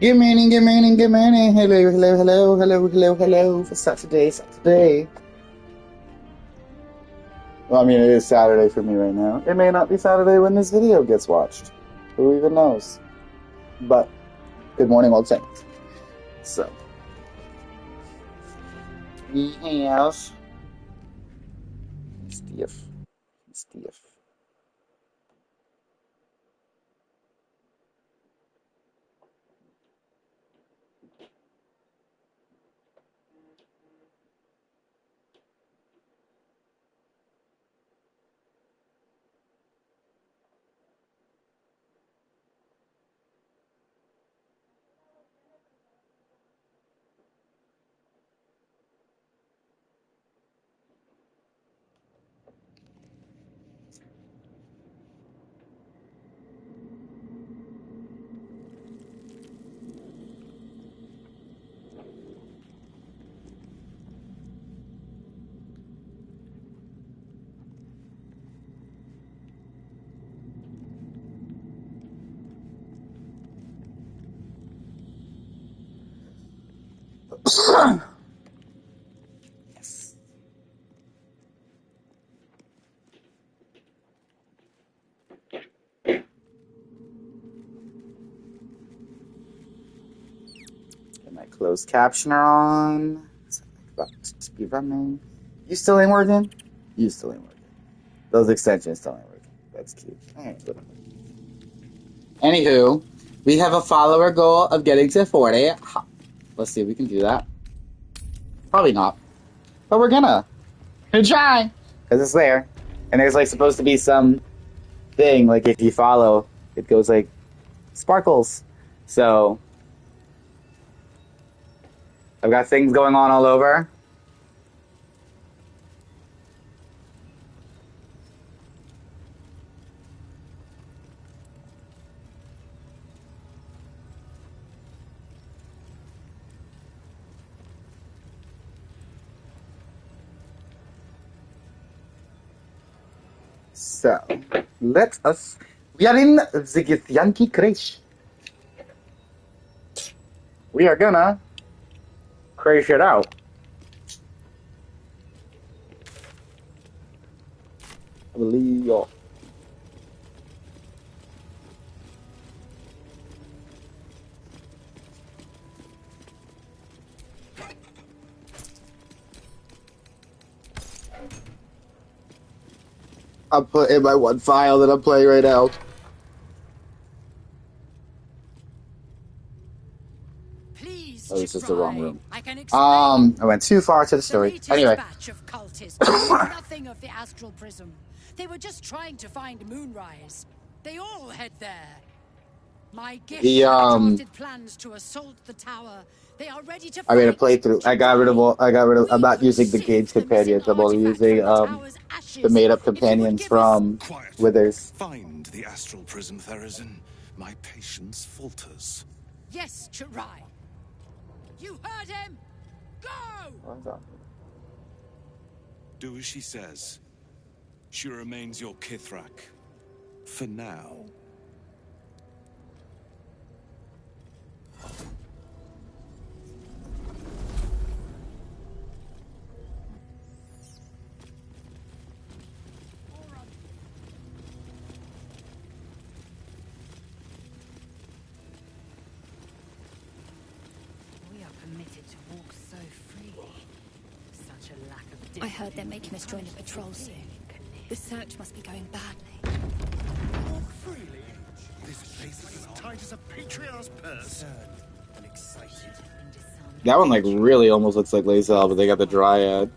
Good morning, good morning, good morning. Hello, hello, hello, hello, hello, hello. For Saturday, Saturday. Well, I mean, it is Saturday for me right now. It may not be Saturday when this video gets watched. Who even knows? But, good morning, old saints. So, we have Steve. Yes. Get my closed captioner on. About to be running. You still ain't working? You still ain't working. Those extensions still ain't working. That's cute. Alright, whatever. Anywho, we have a follower goal of getting to 40. Let's see if we can do that. Probably not. But we're gonna. We're trying. Because it's there. And there's like supposed to be some thing, like if you follow, it goes like sparkles. So I've got things going on all over. So let us. We are in the Githyanki Krish. We are gonna crash it out. I believe y'all. I'll put in my one file that I'm playing right now. Please, Oh, this is the wrong room. I went too far to the story. Anyway. batch of cultists knew nothing of the astral prism. They were just trying to find Moonrise. They all head there. My gift crafted plans to assault the tower. They are ready to fight. I made a playthrough. I got rid of. I'm not using the game's companions. I'm only using the made-up companions from Withers. Find the astral prism, Faerun. My patience falters. Yes, Chirai. You heard him. Go. Do as she says. She remains your Kithrak. For now. I heard they're making us join a patrol soon. The search must be going badly. Walk freely. This place is as tight as a patriarch's purse. And excited. That one like really almost looks like Lae'zel, but they got the dryad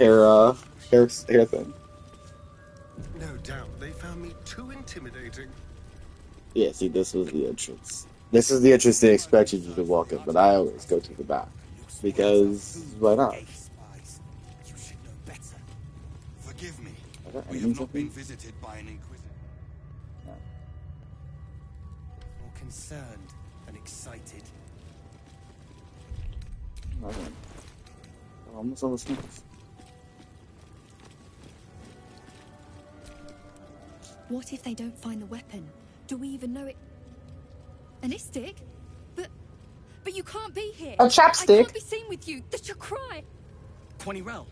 hair thing. No doubt they found me too intimidating. Yeah, see, this was the entrance. This is the entrance they expected you to walk in, but I always go to the back because why not? You should know better. Forgive me. We have not been visited by an inquisitor. No. More concerned and excited. Almost all the snakes. What if they don't find the weapon? Do we even know it? An Istic? But But you can't be here. A I chapstick. can't be seen with you. That's your cry. Quanirel,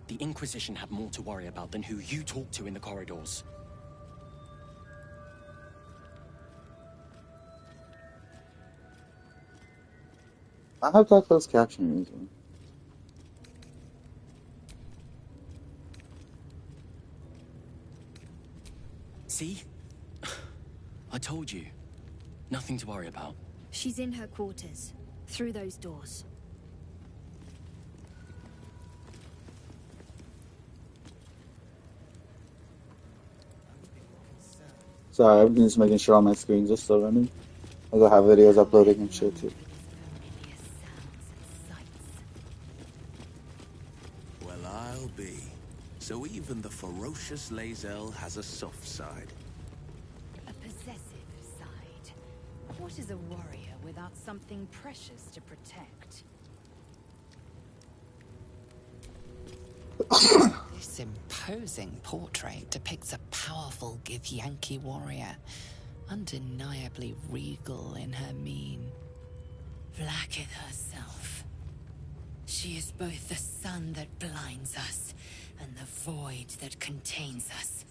the Inquisition have more to worry about than who you talk to in the corridors. I hope that closed captioning easy. See? I told you. Nothing to worry about. She's in her quarters. Through those doors. Sorry, I'm just making sure all my screens are still running. As I have videos uploading and shit too. Well, I'll be. So even the ferocious Lae'zel has a soft side. A possessive side. What is a warrior without something precious to protect? This imposing portrait depicts a powerful Githyanki warrior, undeniably regal in her mien. Vlaakith herself. She is both the sun that blinds us and the void that contains us.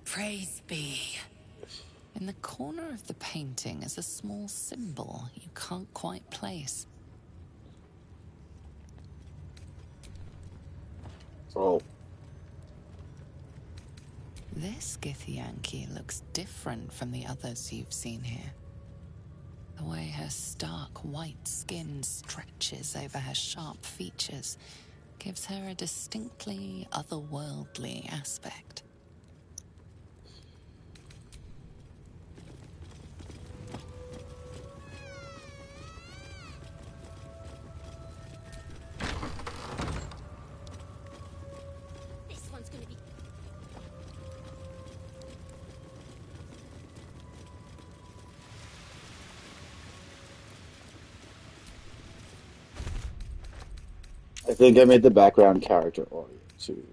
Praise be. In the corner of the painting is a small symbol you can't quite place. Oh. This Githyanki looks different from the others you've seen here. The way her stark white skin stretches over her sharp features gives her a distinctly otherworldly aspect. This one's gonna be... I think I made the background character audio too.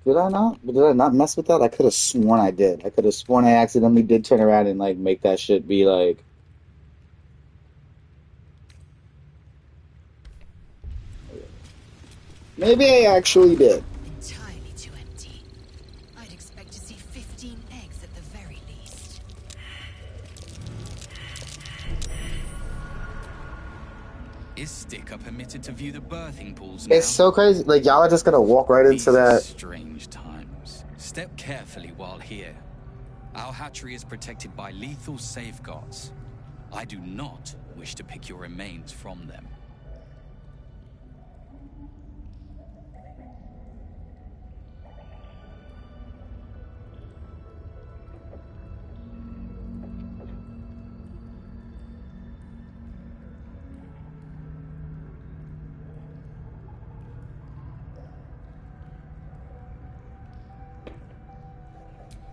Did I not? Did I not mess with that? I could have sworn I did. I could have sworn I accidentally did turn around and like make that shit be like. Maybe I actually did. Entirely too empty. I'd expect to see 15 eggs at the very least. Is Sticker permitted to view the birthing pools now? It's so crazy. Like y'all are just gonna walk right These into are that. strange times. Step carefully while here. Our hatchery is protected by lethal safeguards. I do not wish to pick your remains from them.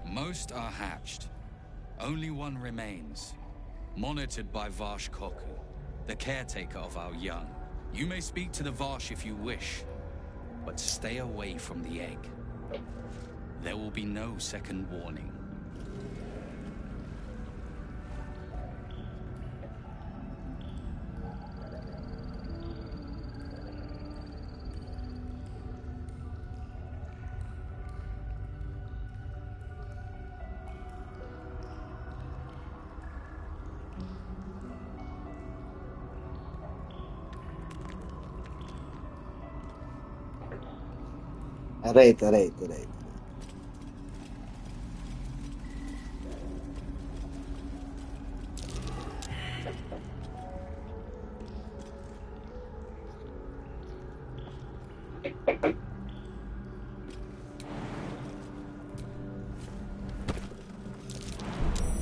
Most are hatched. Only one remains. Monitored by Varsh Koku, the caretaker of our young. You may speak to the Varsh if you wish, but stay away from the egg. There will be no second warning.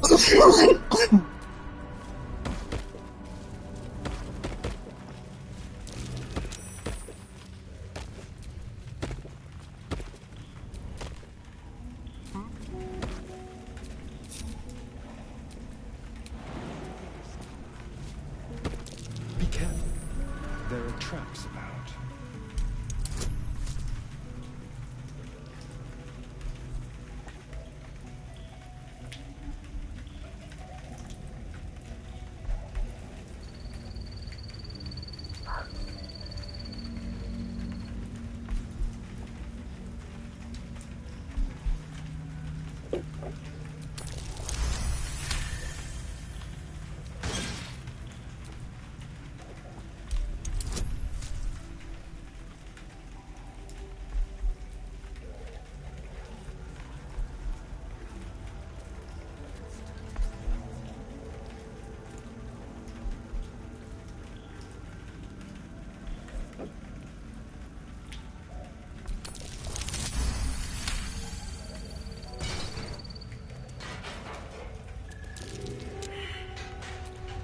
Right. traps about.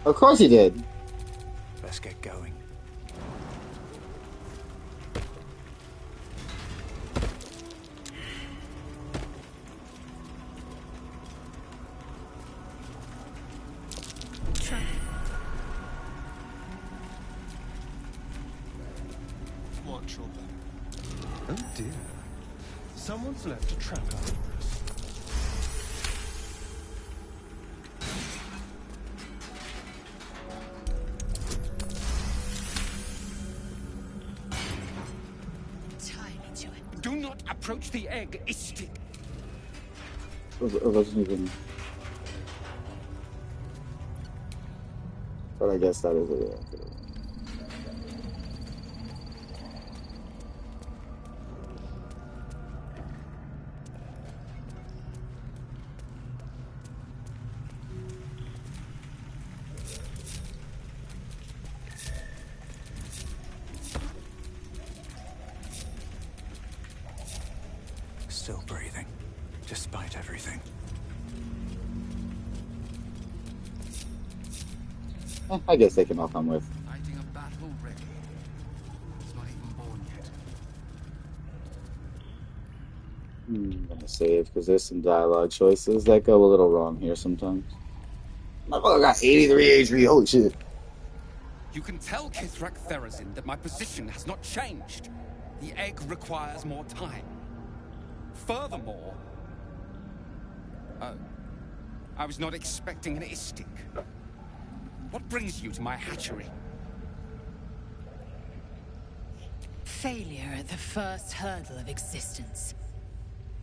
Of course he did. Let's get going. Watch your back. Oh dear. Someone's left a trap under us. Do not approach the egg, Istik. It wasn't even. But I guess that is it. Still breathing, despite everything. I guess they can all come with. Fighting a battle already. It's not even born yet. I'm gonna save because there's some dialogue choices that go a little wrong here sometimes. My brother got 83 HP. Holy shit! You can tell Kithrak Therazin that my position has not changed. The egg requires more time. Furthermore, I was not expecting an Istik. What brings you to my hatchery? Failure at the first hurdle of existence.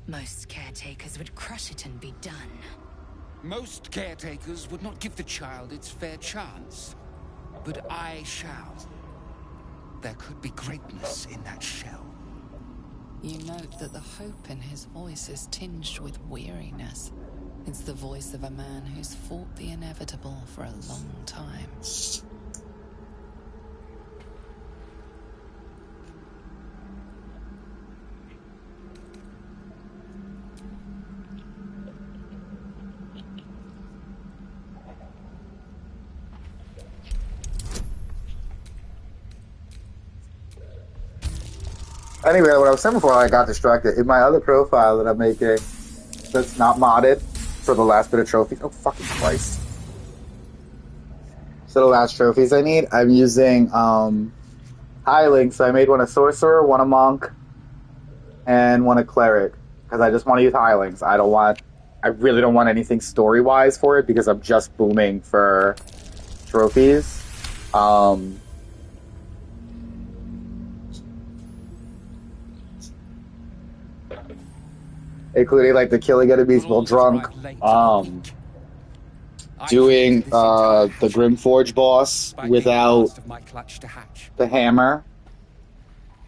Most caretakers would crush it and be done. Most caretakers would not give the child its fair chance. But I shall. There could be greatness in that shell. You note that the hope in his voice is tinged with weariness. It's the voice of a man who's fought the inevitable for a long time. Anyway, what I was saying before I got distracted, in my other profile that I'm making that's not modded for the last bit of trophies. Oh, fucking Christ. So the last trophies I need, I'm using Highling. So I made one a sorcerer, one a monk, and one a cleric. Because I just want to use Hirelings. I really don't want anything story-wise for it because I'm just booming for trophies. Including like the killing enemies while drunk, doing the Grimforge boss without the hammer.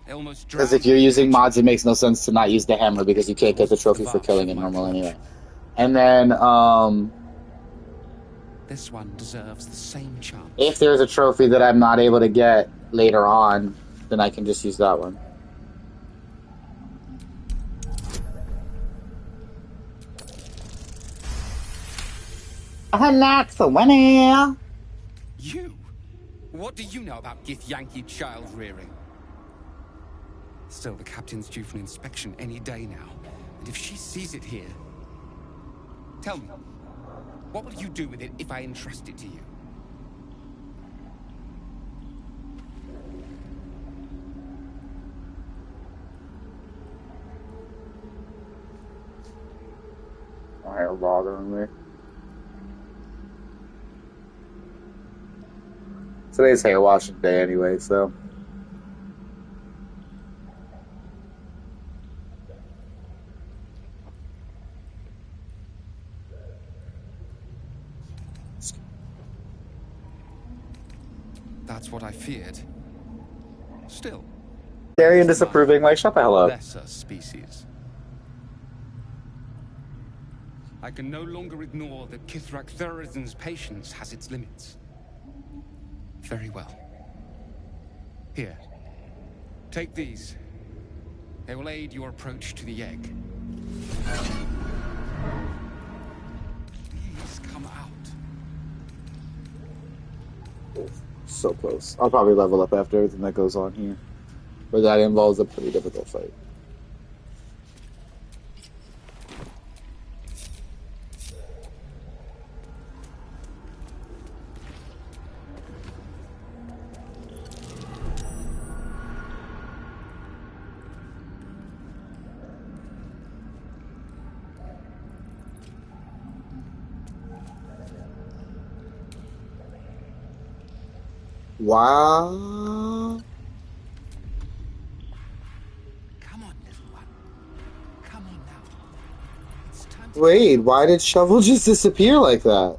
Because if you're using mods, it makes no sense to not use the hammer because you can't get the trophy for killing it normal anyway. And then this one deserves the same chance. If there's a trophy that I'm not able to get later on, then I can just use that one. And that's the winner! You? What do you know about Githyanki child rearing? Still, the captain's due for an inspection any day now. And if she sees it here... Tell me, what will you do with it if I entrust it to you? They're bothering me. Today's hair washing day anyway, so. That's what I feared. Still. Darian disapproving, like, shut the hell up. Lesser species. I can no longer ignore that Kithrak Thurizen's patience has its limits. Very well. Here. Take these. They will aid your approach to the egg. Please come out. So close. I'll probably level up after everything that goes on here. But that involves a pretty difficult fight. Wow. Come on, little one. Come on now. It's time to Wait, why did Shovel just disappear like that?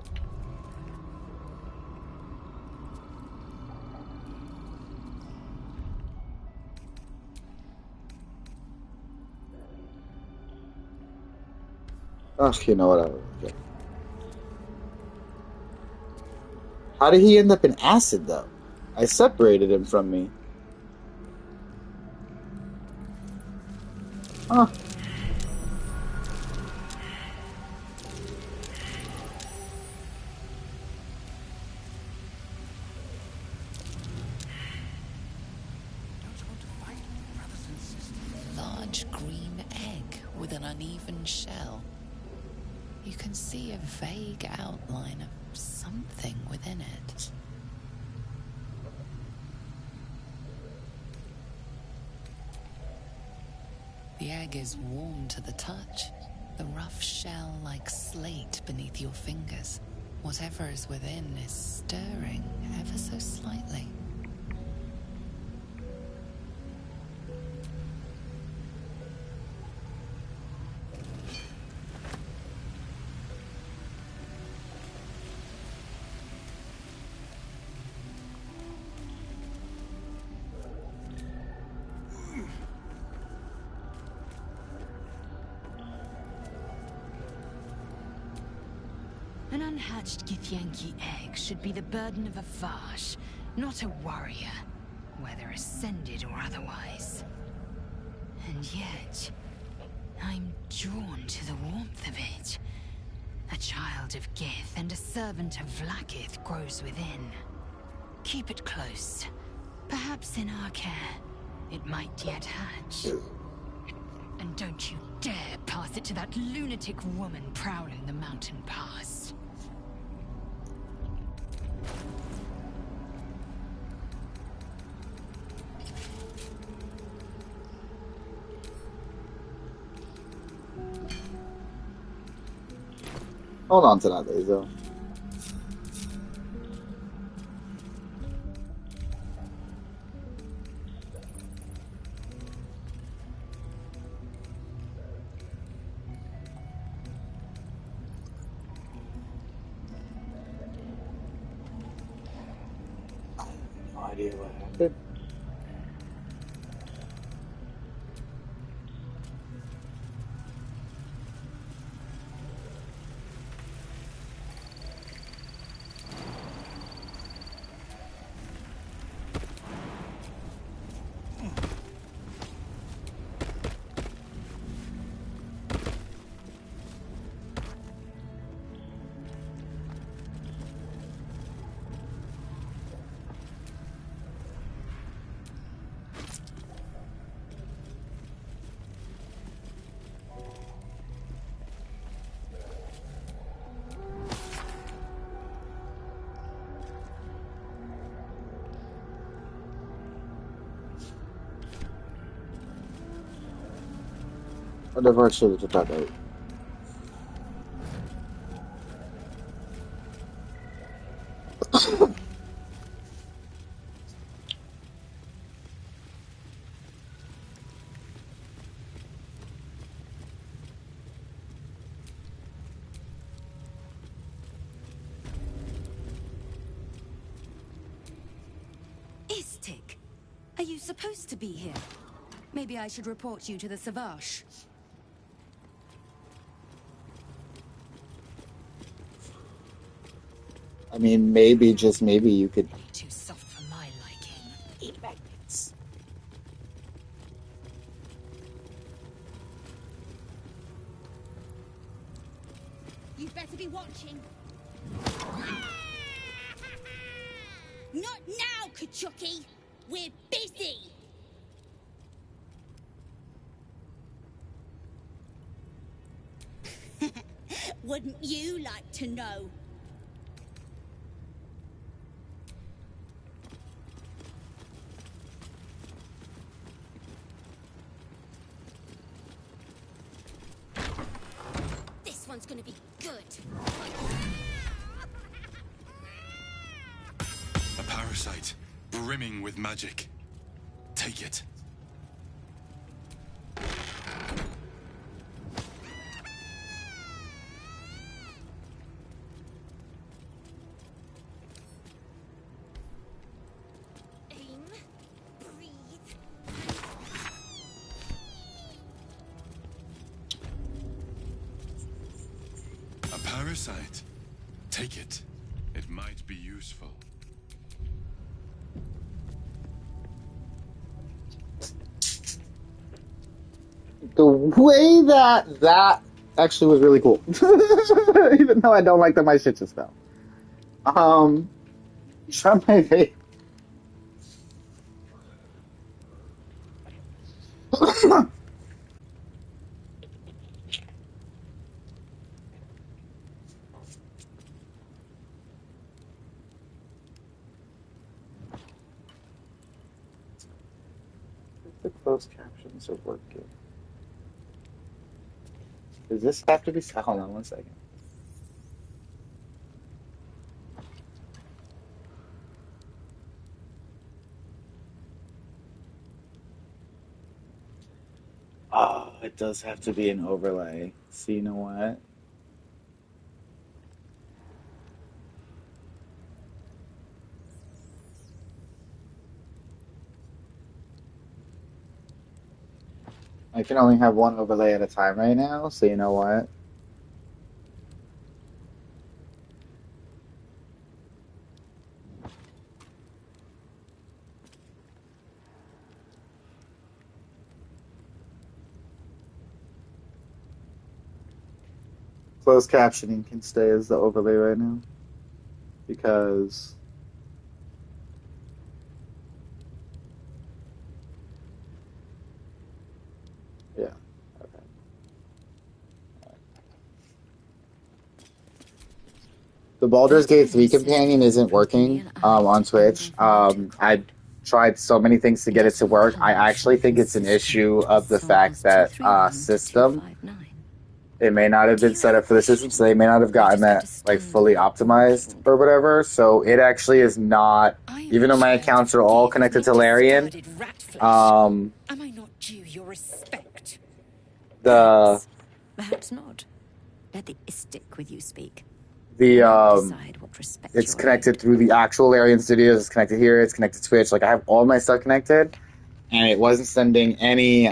Ugh, you know what? Okay. How did he end up in acid, though? I separated him from me. Huh. Large green egg with an uneven shell. You can see a vague outline of something within it. The egg is warm to the touch, the rough shell like slate beneath your fingers. Whatever is within is stirring ever so slightly. An unhatched Githyanki egg should be the burden of a Vash, not a warrior, whether ascended or otherwise. And yet, I'm drawn to the warmth of it. A child of Gith and a servant of Vlaakith grows within. Keep it close. Perhaps in our care, it might yet hatch. And don't you dare pass it to that lunatic woman prowling the mountain pass. Hold on to that, Lazo. I have no idea what happened. I never should have took that out. Istik, are you supposed to be here? Maybe I should report you to the Savage. I mean, maybe, just maybe, you could Too soft for my liking. eat magnets. You'd better be watching. Not now, Kachuki! We're busy! Wouldn't you like to know? This one's gonna be good. A parasite, brimming with magic. Take it. Aim, breathe. A parasite. Take it. It might be useful. The way that actually was really cool. Even though I don't like that my shit just fell. Shut my face. The closed captions are working. Does this have to be? Hold on one second. Oh, it does have to be an overlay. So you know what? I can only have one overlay at a time right now, so you know what? Closed captioning can stay as the overlay right now. Because yeah. Okay. The Baldur's Gate 3 companion isn't working on Twitch. I tried so many things to get it to work. I actually think it's an issue of the fact that system. It may not have been set up for the system, so they may not have gotten that like fully optimized or whatever. So it actually is not. Even though my accounts are all connected to Larian, Am I not due your respect? the Perhaps not. Let the Istik with you speak. it's connected through the actual Larian Studios. It's connected here. It's connected to Twitch. Like I have all my stuff connected, and it wasn't sending any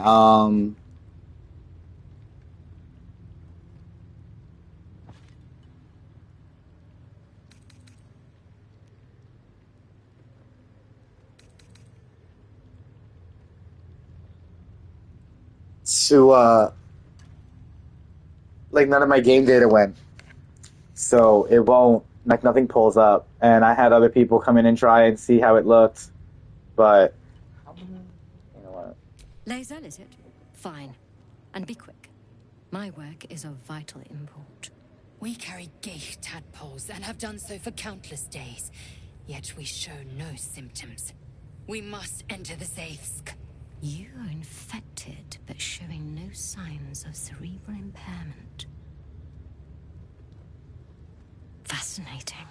to like none of my game data went, so it won't, like nothing pulls up. And I had other people come in and try and see how it looked, but you know what? Lae'zel, is it? Fine. And be quick. My work is of vital import. We carry Geich tadpoles and have done so for countless days, yet we show no symptoms. We must enter the Zaithsk. You are infected, but showing no signs of cerebral impairment. Fascinating.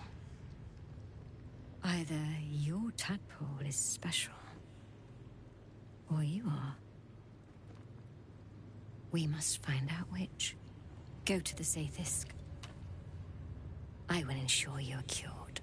Either your tadpole is special, or you are. We must find out which. Go to the Zaithsk. I will ensure you're cured.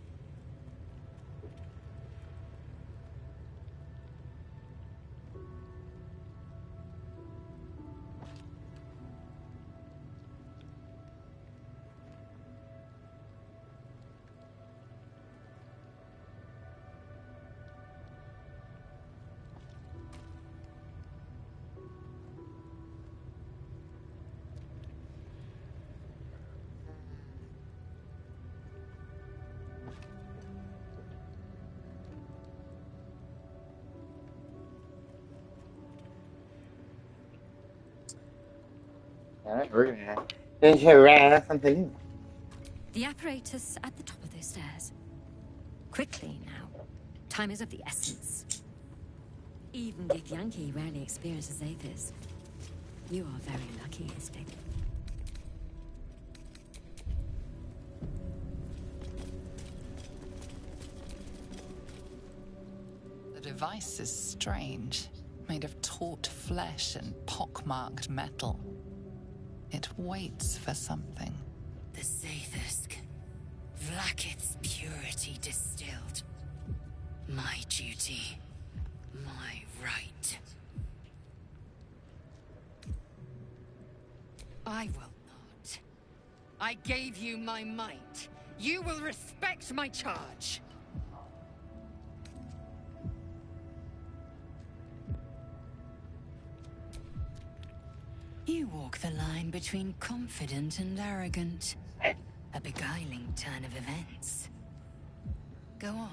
Alright, we're gonna harass something. The apparatus at the top of those stairs. Quickly now. Time is of the essence. Even Githyanki rarely experiences Aethys. You are very lucky, Istik. The device is strange, made of taut flesh and pockmarked metal. It waits for something. The Zaithusk. Vlaakith's purity distilled. My duty. My right. I will not. I gave you my might. You will respect my charge. You walk the line between confident and arrogant. A beguiling turn of events. Go on.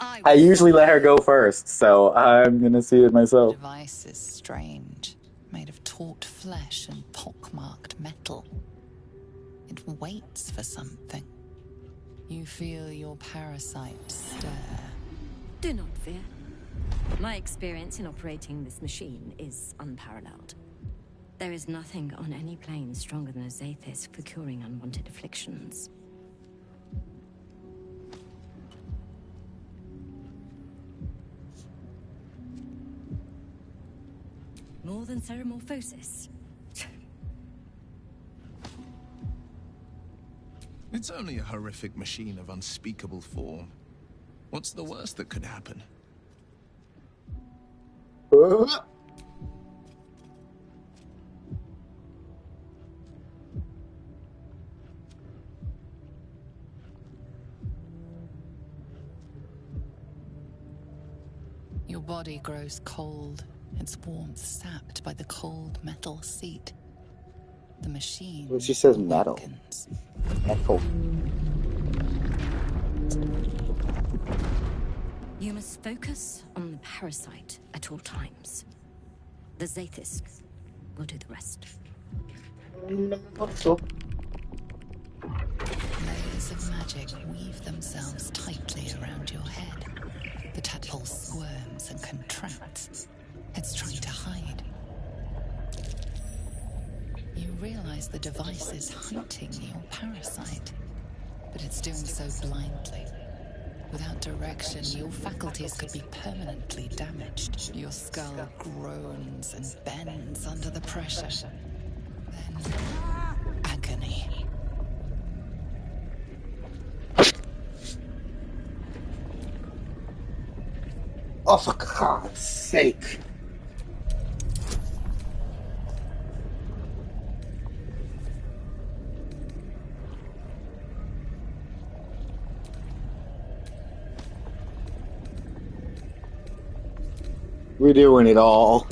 I usually let her go first, so I'm gonna see it myself. The device is strange, made of taut flesh and pockmarked metal. It waits for something. You feel your parasite stir. Do not fear. My experience in operating this machine is unparalleled. There is nothing on any plane stronger than a Zaithis for curing unwanted afflictions. More than ceremorphosis. It's only a horrific machine of unspeakable form. What's the worst that could happen? Your body grows cold, its warmth sapped by the cold metal seat. The machine. Well, she says metal. awakens. Metal. You must focus on the parasite at all times. The Zaithis will do the rest. Layers of magic weave themselves tightly around your head. The tadpole squirms and contracts. It's trying to hide. You realize the device is hunting your parasite, but it's doing so blindly. Without direction, your faculties could be permanently damaged. Your skull groans and bends under the pressure. Then, agony. Oh, for God's sake. We're doing it all.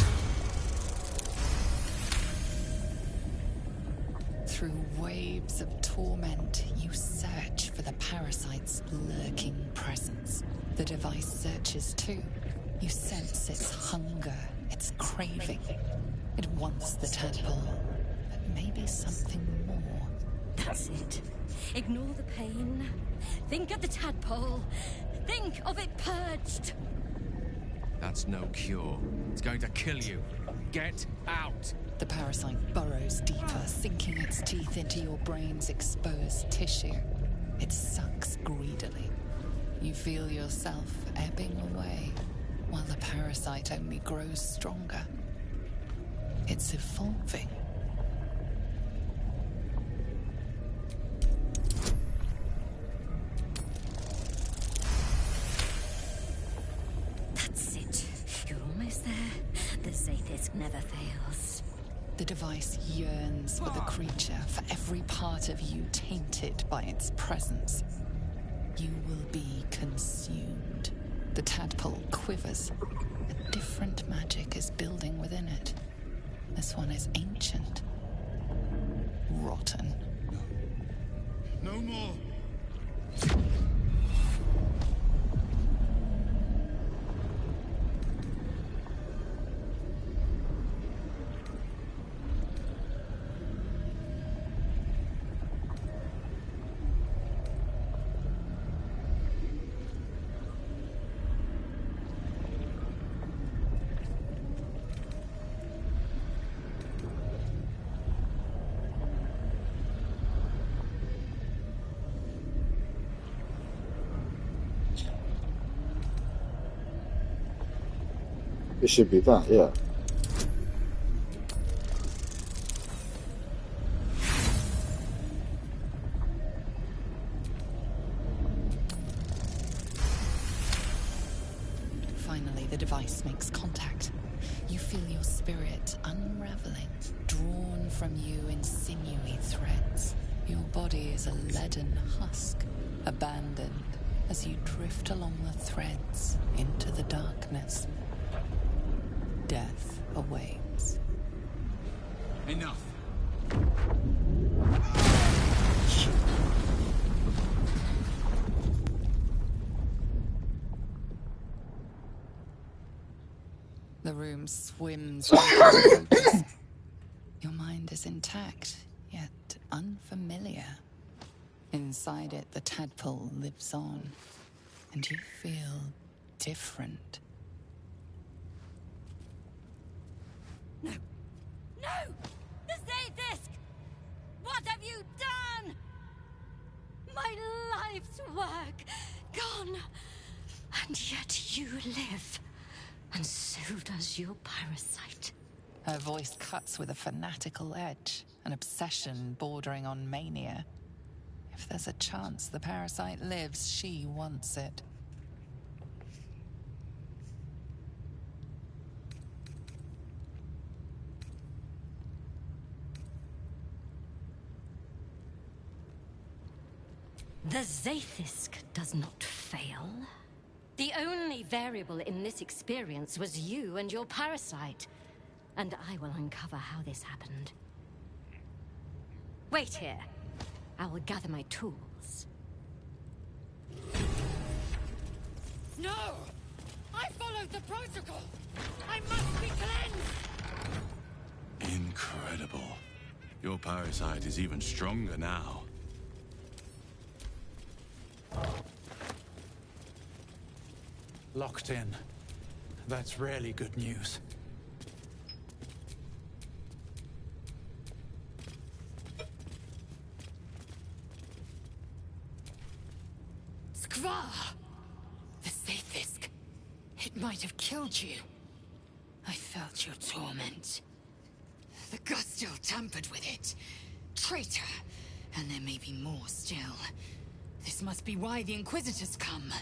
Through waves of torment, you search for the parasite's lurking presence. The device searches too. You sense its hunger, its craving. It wants the tadpole, but maybe something more. That's it. Ignore the pain. Think of the tadpole. Think of it purged. That's no cure. It's going to kill you. Get out! The parasite burrows deeper, sinking its teeth into your brain's exposed tissue. It sucks greedily. You feel yourself ebbing away, while the parasite only grows stronger. It's evolving. That's it. You're almost there. The Zaithis never fails. The device yearns for the creature, for every part of you tainted by its presence. You will be consumed. The tadpole quivers. A different magic is building within it. This one is ancient. Rotten. No more! It should be that, yeah. Finally, the device makes contact. You feel your spirit unraveling, drawn from you in sinewy threads. Your body is a leaden husk, abandoned as you drift along the threads into the darkness. Death awaits. Enough. The room swims with focus. Your mind is intact, yet unfamiliar. Inside it, the tadpole lives on, and you feel different. No! No! The Zaithisk! What have you done? My life's work gone, and yet you live. And so does your parasite. Her voice cuts with a fanatical edge, an obsession bordering on mania. If there's a chance the parasite lives, she wants it. The Zaithisk does not fail. The only variable in this experience was you and your parasite. And I will uncover how this happened. Wait here. I will gather my tools. No! I followed the protocol! I must be cleansed! Incredible. Your parasite is even stronger now. Locked in. That's really good news. Skvar! The Zaithisk. It might have killed you. I felt your torment. The Gustil tampered with it. Traitor! And there may be more still. This must be why the Inquisitors come.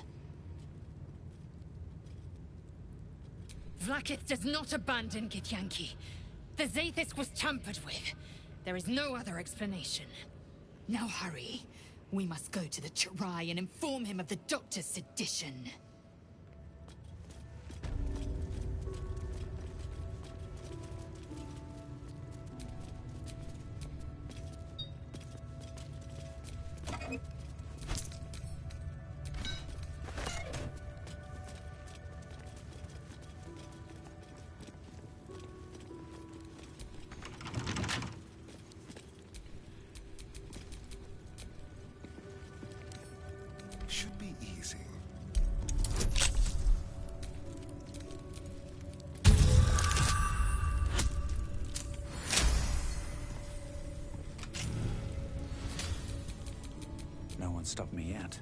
Vlaakith does not abandon Githyanki. The Zaithisk was tampered with. There is no other explanation. Now hurry. We must go to the Chirai and inform him of the Doctor's sedition. Should be easy. No one stopped me yet.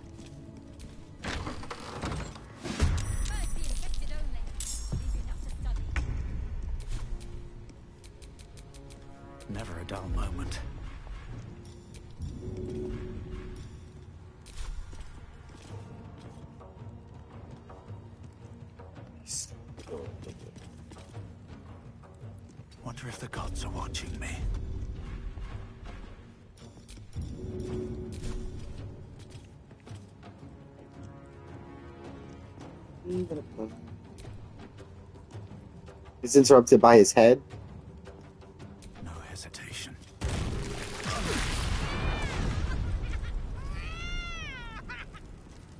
Never a dull moment. Wonder if the gods are watching me. He's interrupted by his head. No hesitation.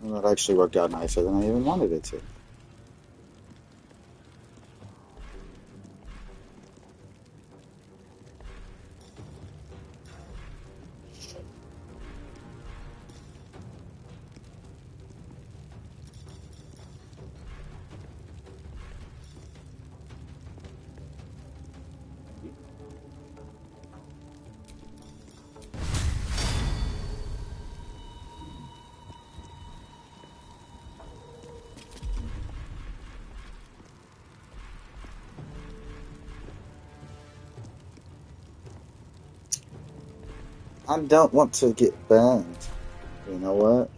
Well, that actually worked out nicer than I even wanted it to. I don't want to get burned. You know what?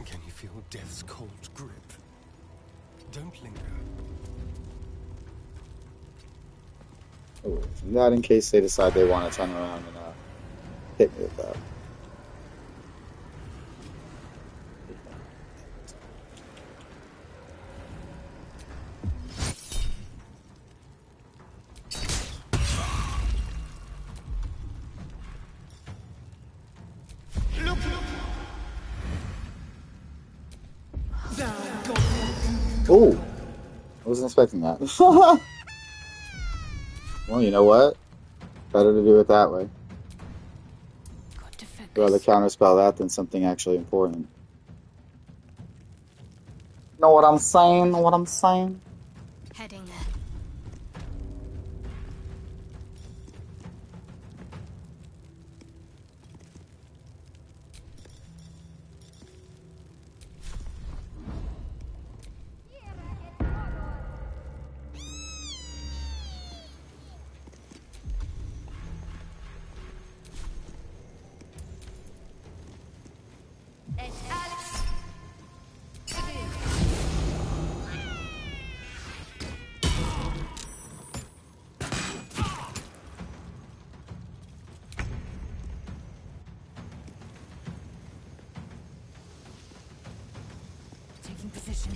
Can you feel death's cold grip? Don't linger. Oh, not in case they decide they want to turn around and hit me with that. Oh, I wasn't expecting that. Well, you know what? Better to do it that way. Rather counterspell that than something actually important. Know what I'm saying? Know what I'm saying? Heading there. Taking position.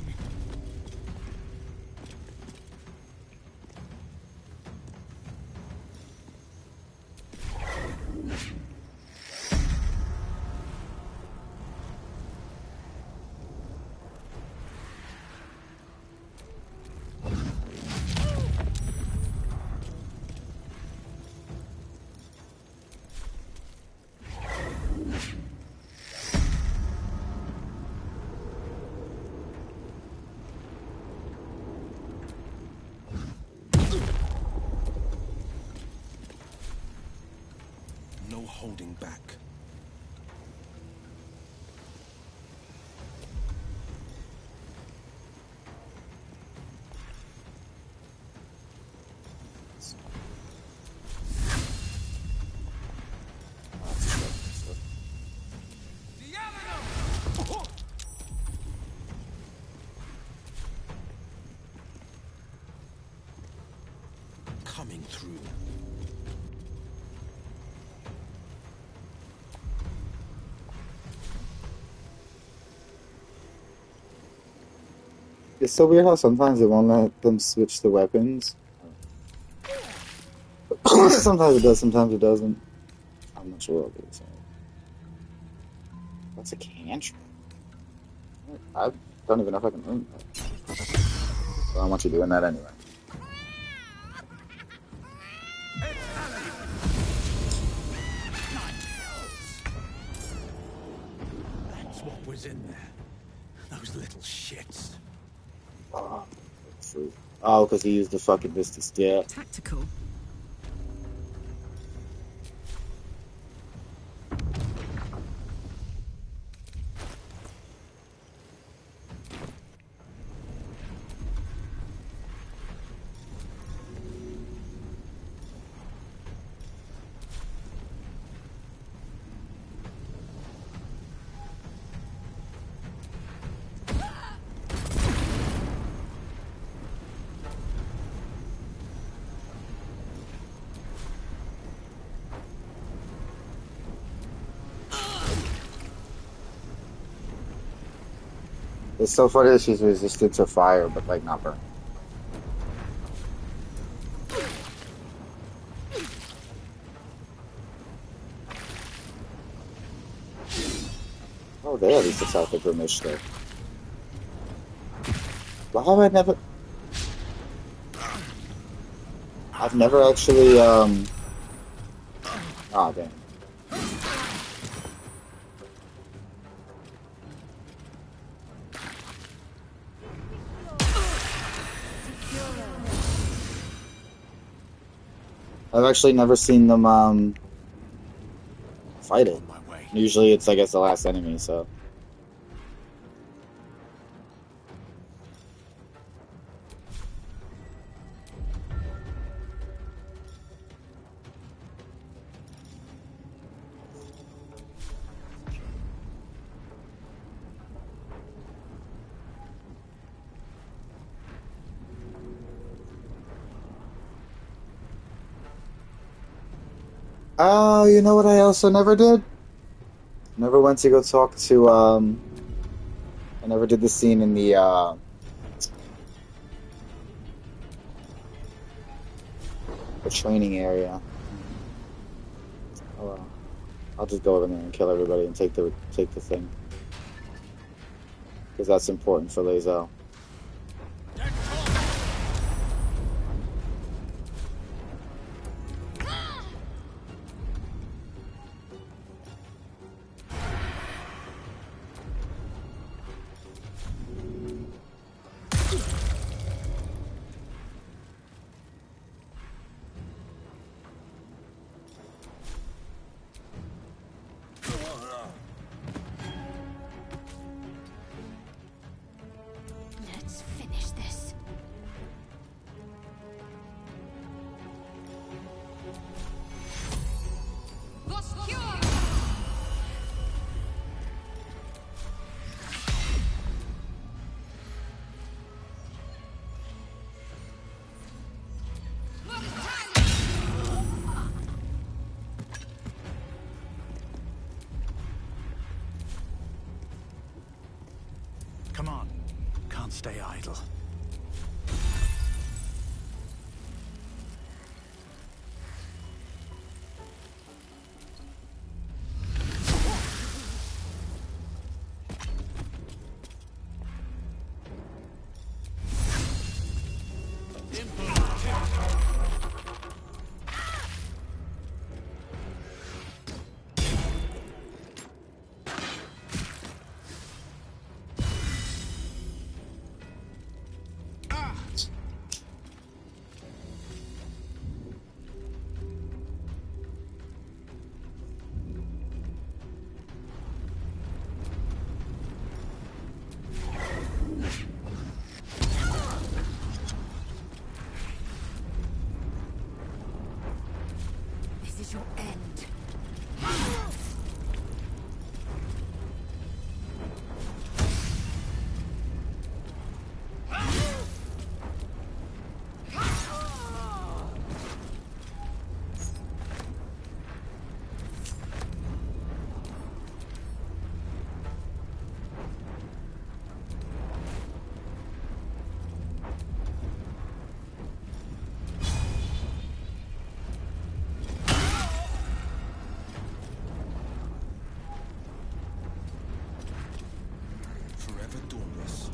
No holding back. Coming through. It's so weird how sometimes it won't let them switch the weapons. Sometimes it does, sometimes it doesn't. I'm not sure what it is. That's a cantrip. I don't even know if I can earn that. So I want you doing that anyway. That's what was in there. Those little shits. Oh, true. Oh, because he used the fucking Mystic Step. Tactical. It's so funny that she's resistant to fire, but like not burn. Oh, they at least it's out the Grimish there. Why have I never... I've never actually, oh, damn. I've actually never seen them, fight it. Usually it's, I guess, the last enemy, so. Oh, you know what I also never did? Never went to go talk to, I never did the scene in the, training area. Oh well. I'll just go over there and kill everybody and take the thing. Because that's important for Lae'zel. Let's finish this. Come on. Can't stay idle. This is your end. Forever dawnless.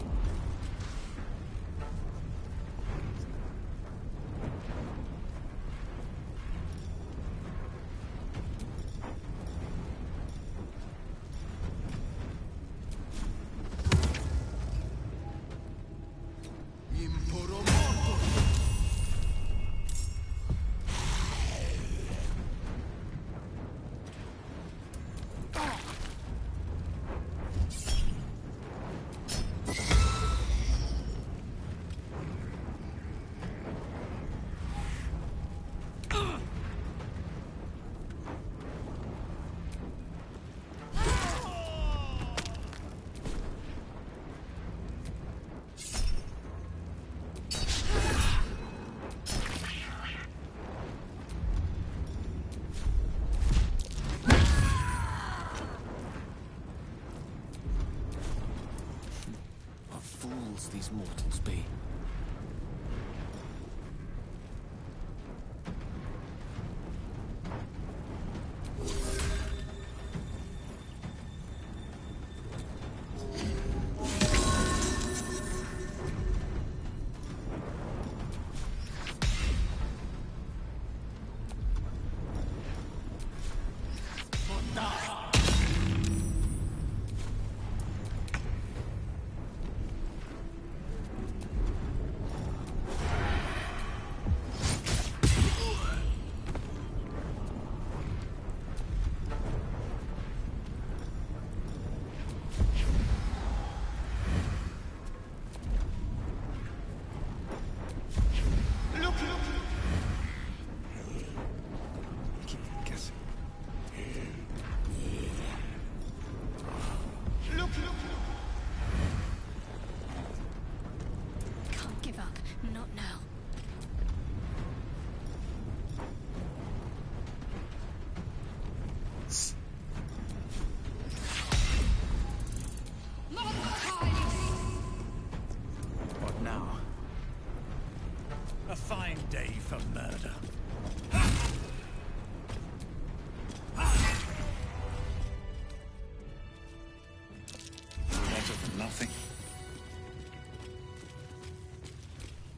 Fools these mortals be.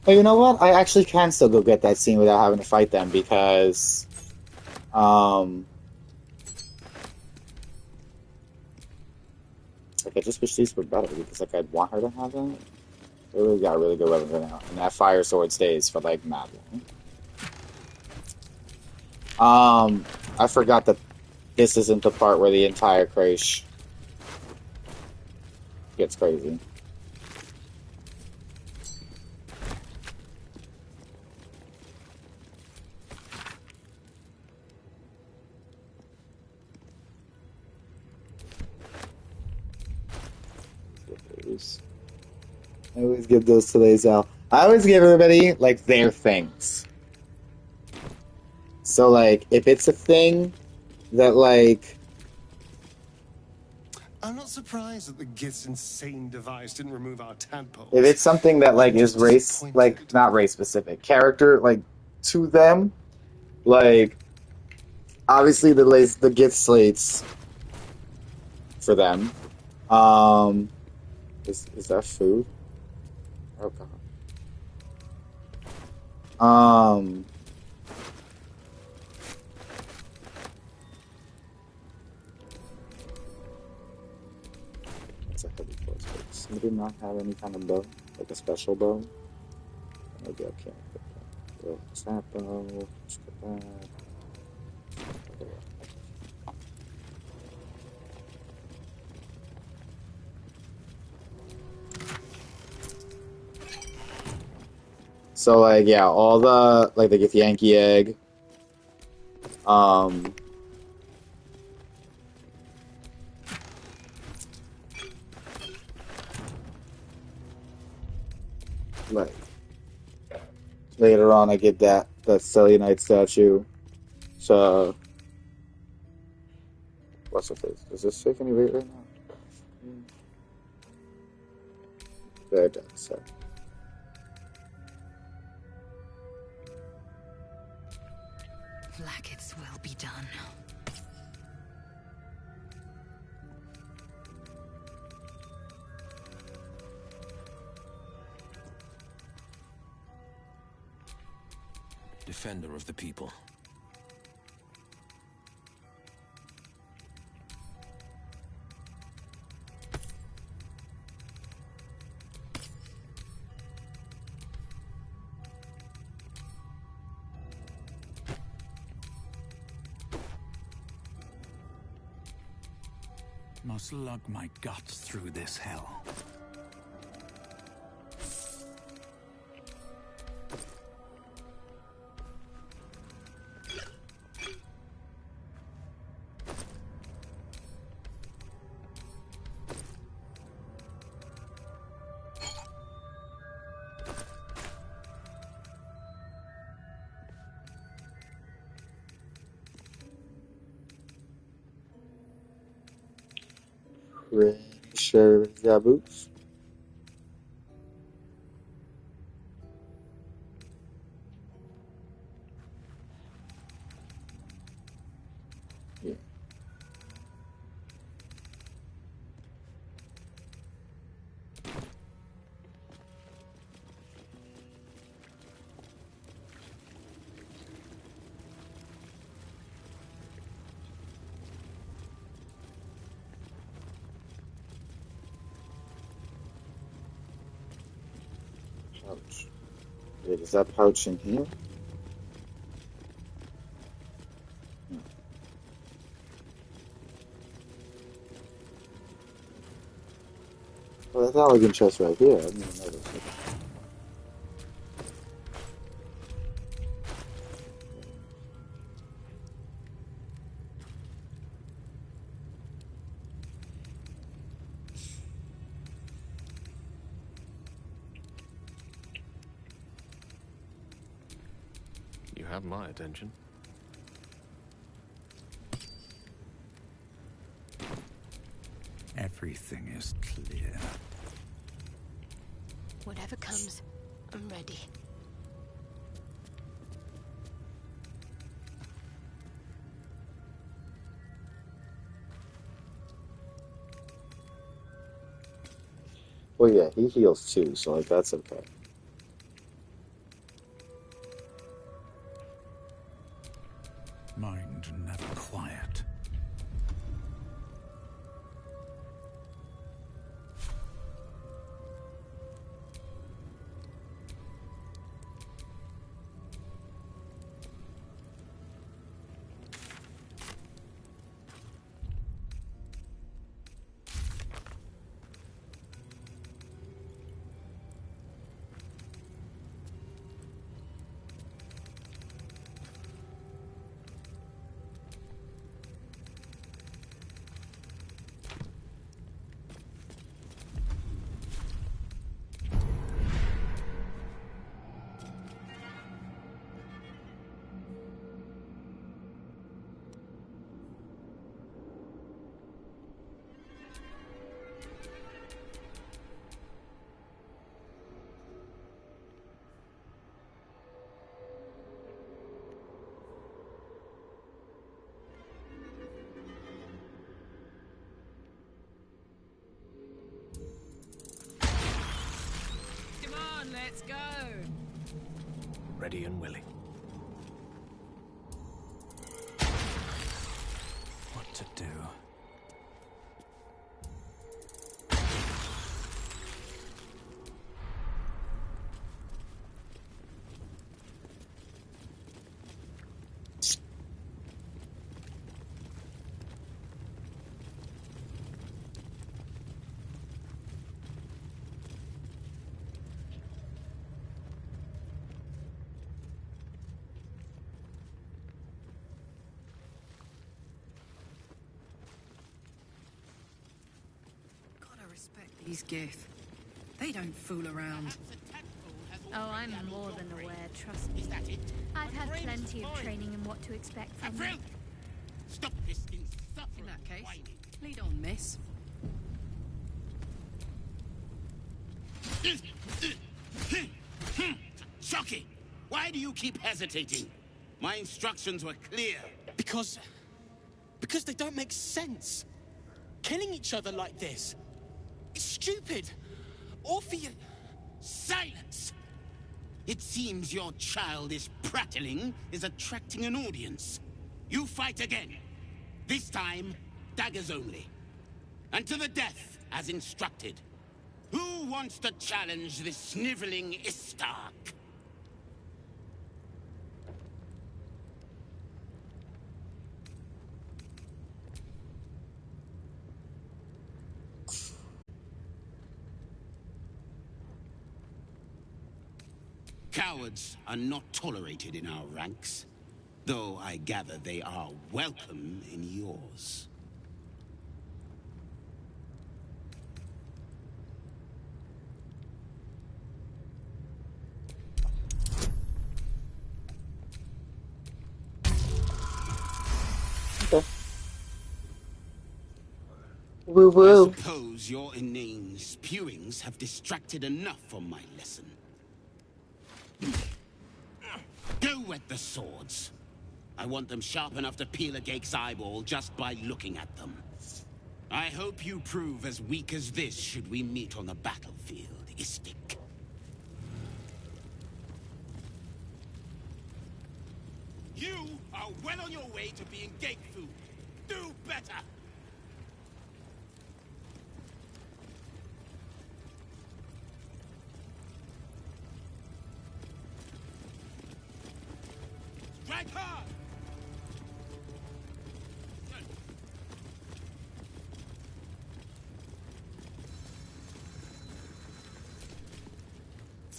But you know what? I actually can still go get that scene without having to fight them because, like I just wish these were better because like I'd want her to have that. They really got really good weapons right now, and that fire sword stays for like mad long. I forgot that this isn't the part where the entire crash gets crazy. I always give those to Lazel. I always give everybody like their things. So like if it's a thing that like I'm not surprised that the Gith's insane device didn't remove our tadpoles. if it's something that like is race like not race specific character like to them, like obviously the gift slates for them. Is that food? Oh god. It's a heavy force. But did not have any kind of bow, like a special bow. Maybe I can't put that. What's that bow? Let's put that. So like yeah, all the like they get the Yankee egg. Like later on I get that Selenite statue. So what's the face? Does this take any weight right now? There it does, so. Blackets will be done. Defender of the people. Must lug my guts through this hell. Pretty sure everybody's got boots. Yeah. Pouch. Wait, is that pouch in here? No. Well, that's elegant chest right here. I didn't even notice it. You have my attention. Everything is clear. Whatever comes, I'm ready. Well, yeah, he heals too, so like that's okay. mind never quiet. Let's go. Ready and willing. What to do? These Gith. They don't fool around. Oh, I'm more than aware, trust me. I've had plenty of training in what to expect from them. Stop this insufferable In that case, whining. lead on, miss. Shocky! Why do you keep hesitating? My instructions were clear. Because they don't make sense. Killing each other like this. It's stupid. Orpheus... Silence! It seems your childish prattling is attracting an audience. You fight again. This time, daggers only. And to the death, as instructed. Who wants to challenge this sniveling Istark? Cowards are not tolerated in our ranks, though I gather they are welcome in yours. Okay. Woo woo. I suppose your inane spewings have distracted enough from my lesson. Go wet the swords. I want them sharp enough to peel a Gake's eyeball just by looking at them. I hope you prove as weak as this should we meet on the battlefield, Istik. You are well on your way to being Gake food. Do better! Strike hard!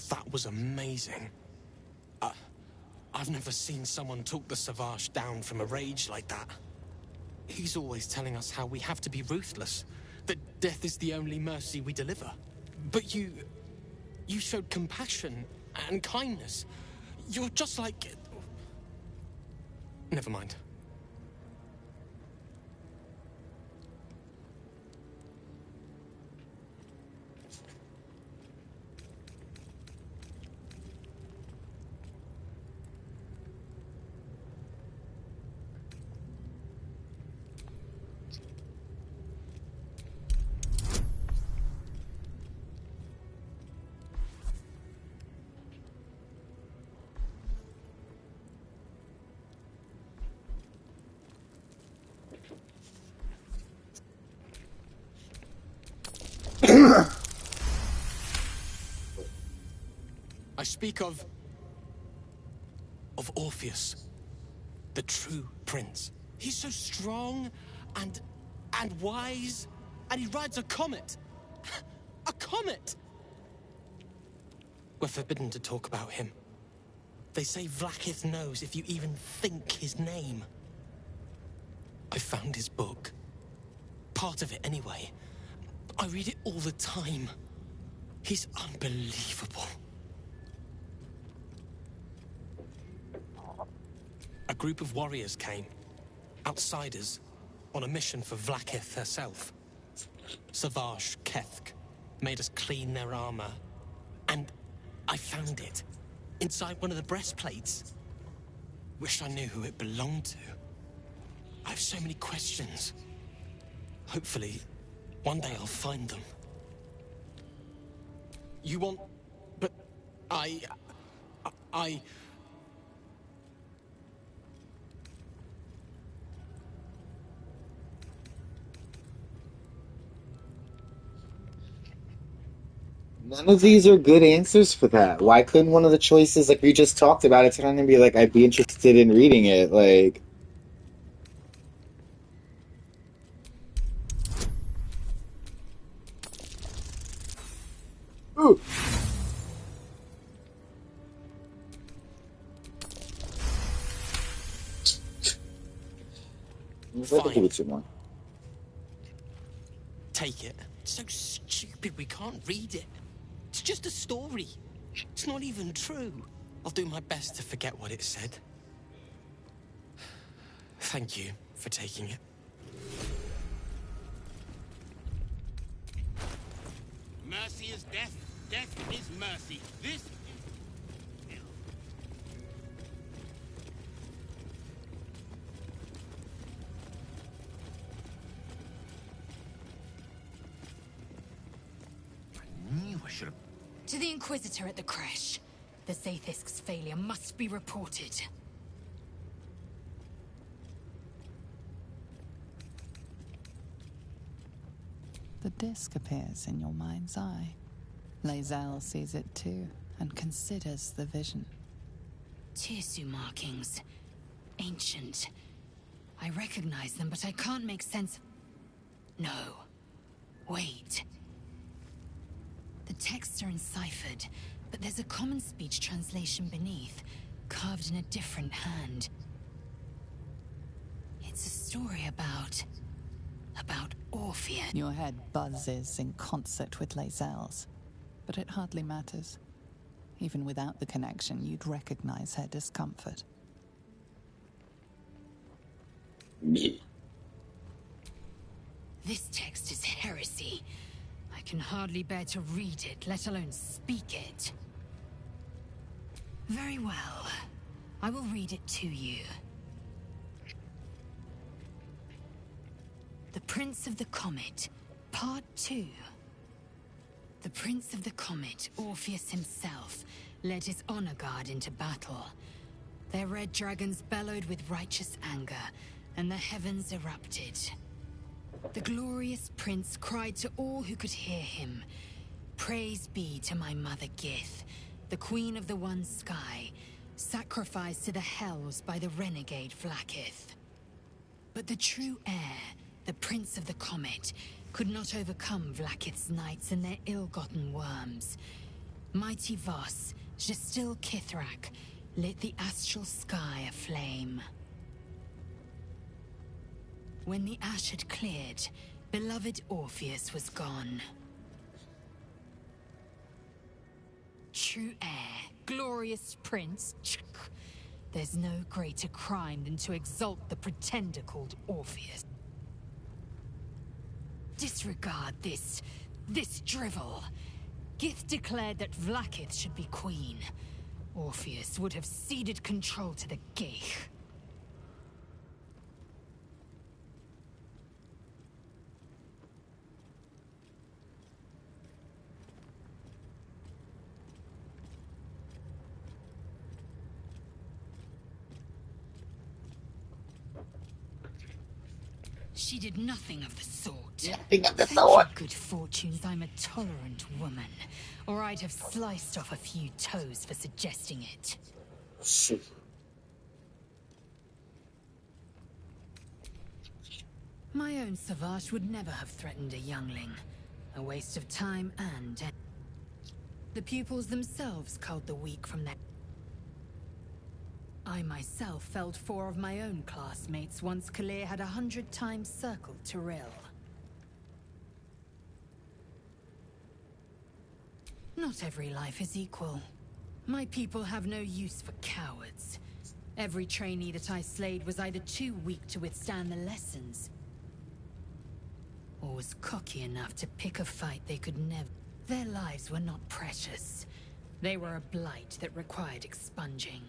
That was amazing. I've never seen someone talk the Savage down from a rage like that. He's always telling us how we have to be ruthless, that death is the only mercy we deliver. But you showed compassion and kindness. You're just like... Never mind. speak of Orpheus, the true prince. He's so strong and wise, and he rides a comet. A comet! We're forbidden to talk about him. They say Vlaakith knows if you even think his name. I found his book. Part of it, anyway. I read it all the time. He's unbelievable. A group of warriors came. Outsiders. On a mission for Vlaakith herself. Savage Kethk made us clean their armor. And I found it. Inside one of the breastplates. Wish I knew who it belonged to. I have so many questions. Hopefully, one day I'll find them. You want... But... I... None of these are good answers for that. Why couldn't one of the choices, like we just talked about, it's going to be like, I'd be interested in reading it, like... Ooh! Fine. Take it. It's so stupid we can't read it. It's just a story. It's not even true. I'll do my best to forget what it said. Thank you for taking it. Mercy is death. Death is mercy. This... To the Inquisitor at the crash. The Zaithisk's failure must be reported. The disc appears in your mind's eye. Lae'zel sees it too, and considers the vision. Tirsu markings. Ancient. I recognize them, but I can't make sense of... No. Wait. The texts are enciphered, but there's a common speech translation beneath, carved in a different hand. It's a story about Orpheus. Your head buzzes in concert with Lae'zel's, but it hardly matters. Even without the connection, you'd recognize her discomfort. Me. This text is heresy. I can hardly bear to read it, let alone speak it. Very well. I will read it to you. The Prince of the Comet, Part 2. The Prince of the Comet, Orpheus himself, led his honor guard into battle. Their red dragons bellowed with righteous anger, and the heavens erupted. The glorious prince cried to all who could hear him, "Praise be to my mother Gith, the queen of the one sky, sacrificed to the hells by the renegade Vlaakith." But the true heir, the Prince of the Comet, could not overcome Vlaakith's knights and their ill-gotten worms. Mighty Voss, Gestil Kithrak, lit the astral sky aflame. When the ash had cleared, beloved Orpheus was gone. True heir, glorious prince, there's no greater crime than to exalt the pretender called Orpheus. Disregard this drivel. Gith declared that Vlaakith should be queen. Orpheus would have ceded control to the Geich. She did nothing of the sort. Nothing of the Thank sort. your good fortunes I'm a tolerant woman, or I'd have sliced off a few toes for suggesting it. Shoot. My own Savage would never have threatened a youngling. A waste of time and... The pupils themselves culled the weak from their... I myself felled 4 of my own classmates once Kalir had 100 times circled Tyrell. Not every life is equal. My people have no use for cowards. Every trainee that I slayed was either too weak to withstand the lessons, or was cocky enough to pick a fight they could never... Their lives were not precious. They were a blight that required expunging.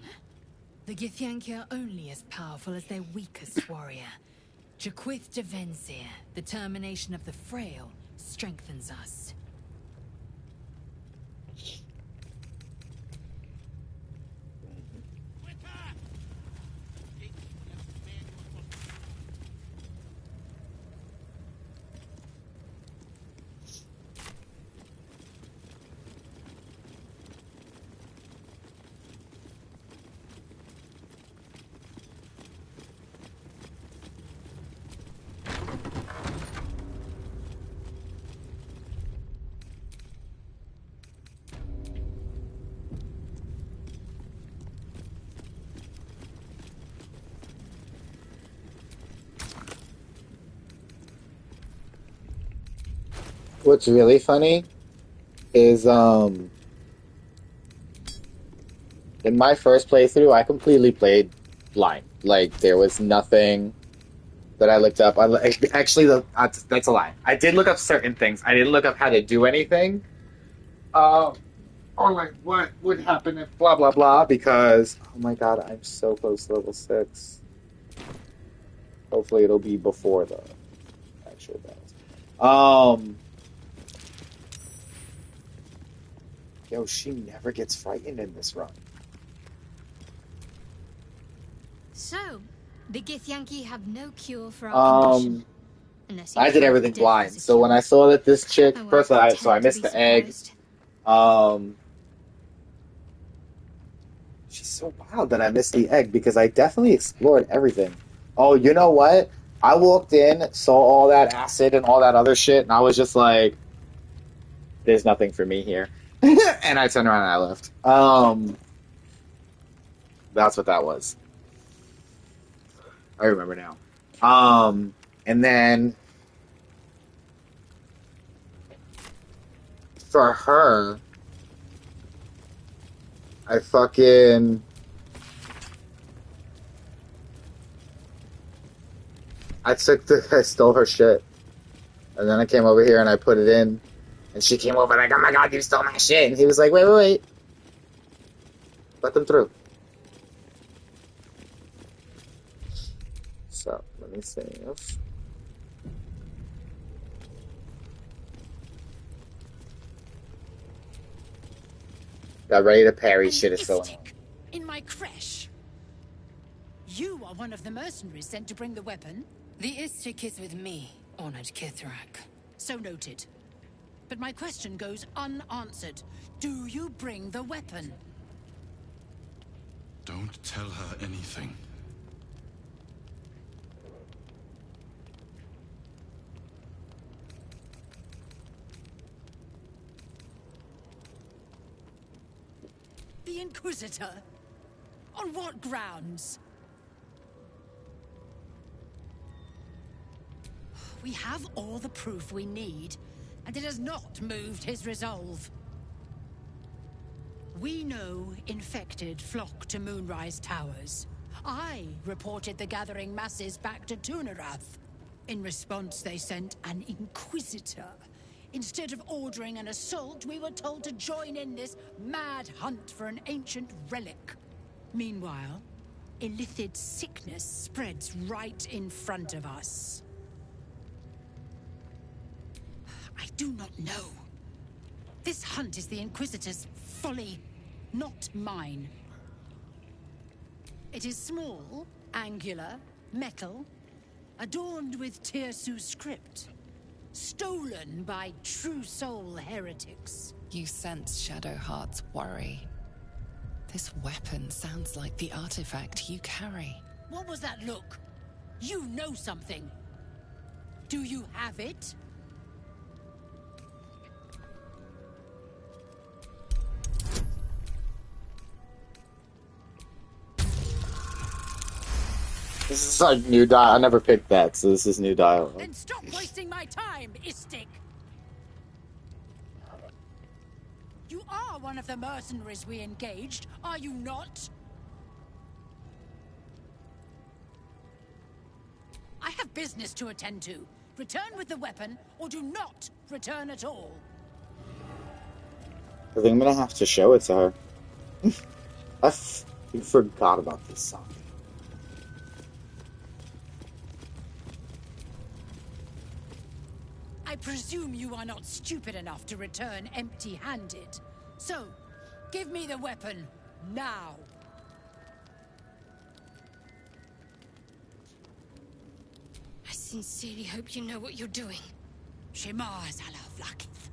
The Githyanki are only as powerful as their weakest warrior. Jaquith de Venzir, the termination of the frail, strengthens us. What's really funny is in my first playthrough I completely played blind. Like there was nothing that I looked up. Actually, that's a lie. I did look up certain things. I didn't look up how to do anything. Or like what would happen if blah blah blah. Because oh my god, I'm so close to level 6. Hopefully, it'll be before the actual battles. Yo, she never gets frightened in this run. So, the Githyanki have no cure for our condition. I did everything blind. So when I saw that this chick, first I missed the egg. She's so wild that I missed the egg because I definitely explored everything. Oh, you know what? I walked in, saw all that acid and all that other shit, and I was just like, "There's nothing for me here," and I turned around and I left. That's what that was. I remember now. And then for her, I stole her shit. And then I came over here and I put it in. And she came over like, oh my god, you stole my shit. And he was like, wait. Let them through. So, let me see if... Got ready to parry, shit is so annoying. In my creche. You are one of the mercenaries sent to bring the weapon. The Istik is with me, honored Kithrak. So noted. But my question goes unanswered. Do you bring the weapon? Don't tell her anything. The Inquisitor? On what grounds? We have all the proof we need, and it has not moved his resolve. We know infected flock to Moonrise Towers. I reported the gathering masses back to Tunarath. In response, they sent an Inquisitor. Instead of ordering an assault, we were told to join in this mad hunt for an ancient relic. Meanwhile, illithid sickness spreads right in front of us. I do not know. This hunt is the Inquisitor's folly, not mine. It is small, angular, metal, adorned with Tirsu's script, stolen by true soul heretics. You sense Shadowheart's worry. This weapon sounds like the artifact you carry. What was that look? You know something. Do you have it? This is like new dialogue. I never picked that, so this is new dialogue. Then stop wasting my time, Istik! You are one of the mercenaries we engaged, are you not? I have business to attend to. Return with the weapon, or do not return at all. I think I'm gonna have to show it to her. I forgot about this song. I presume you are not stupid enough to return empty-handed. So, give me the weapon, now. I sincerely hope you know what you're doing. Shema Zalaflakith.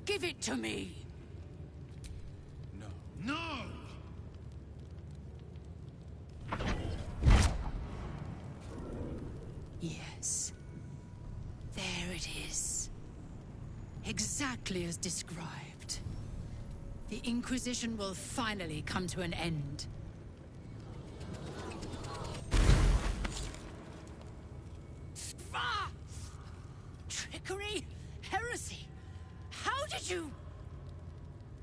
Give it to me. No. Yes. There it is. Exactly as described. The Inquisition will finally come to an end. Ah! Trickery? Heresy? How did you...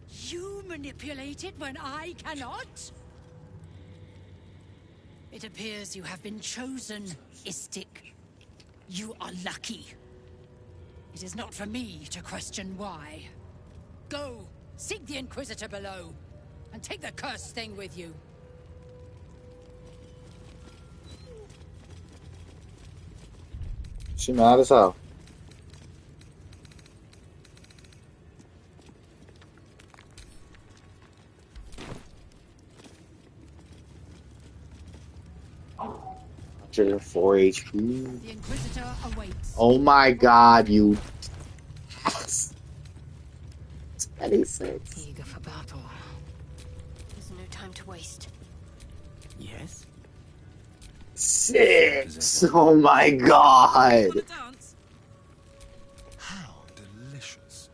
You manipulate it when I cannot? It appears you have been chosen, Istik. You are lucky. It is not for me to question why. Go, seek the Inquisitor below, and take the cursed thing with you. She mad as hell. Four HP. The Inquisitor awaits. Oh my god, you ass. 26. Eager for battle. There's no time to waste. Yes? 6. Oh my god. How delicious.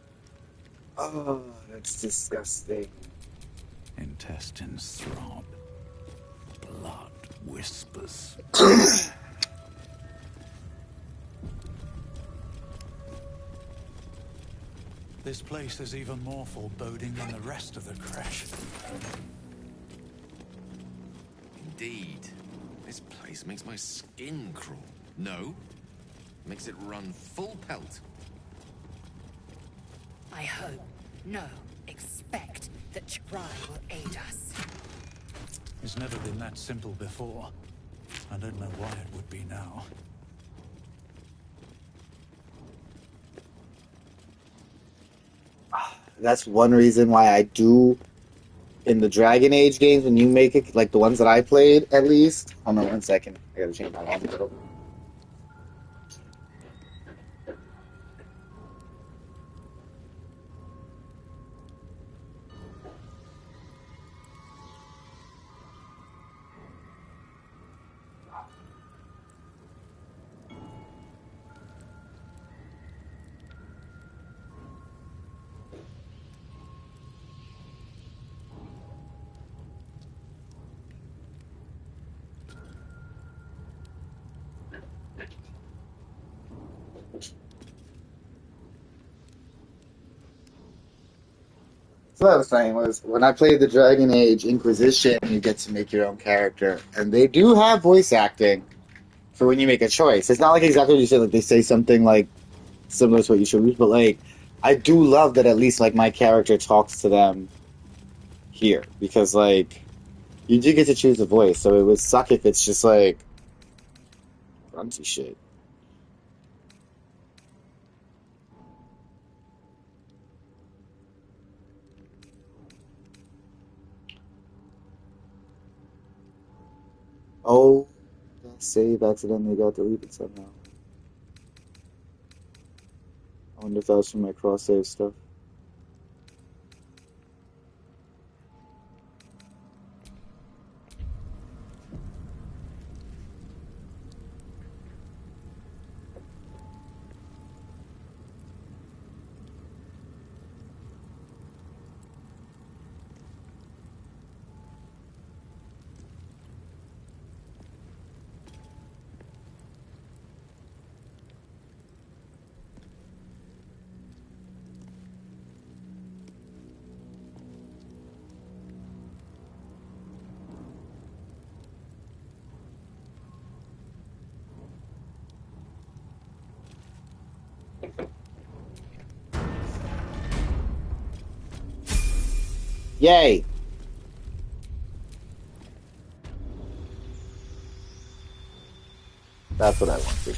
Oh, that's disgusting. Intestines throb. Blood whispers. This place is even more foreboding than the rest of the crash. Indeed. This place makes my skin crawl. No. Makes it run full pelt. I hope, no, expect that Chibrai will aid us. It's never been that simple before. I don't know why it would be now. That's one reason why I do, in the Dragon Age games, when you make it, like the ones that I played, at least. Hold on 1 second. I gotta change my audio. So what I was saying was, when I played the Dragon Age Inquisition, you get to make your own character. And they do have voice acting for when you make a choice. It's not like exactly what you said, like they say something like similar to what you chose, but like, I do love that at least like my character talks to them here. Because like, you do get to choose a voice, so it would suck if it's just like, grunty shit. Oh, the save accidentally got deleted somehow. I wonder if that was from my cross-save stuff. Yay! That's what I wanted.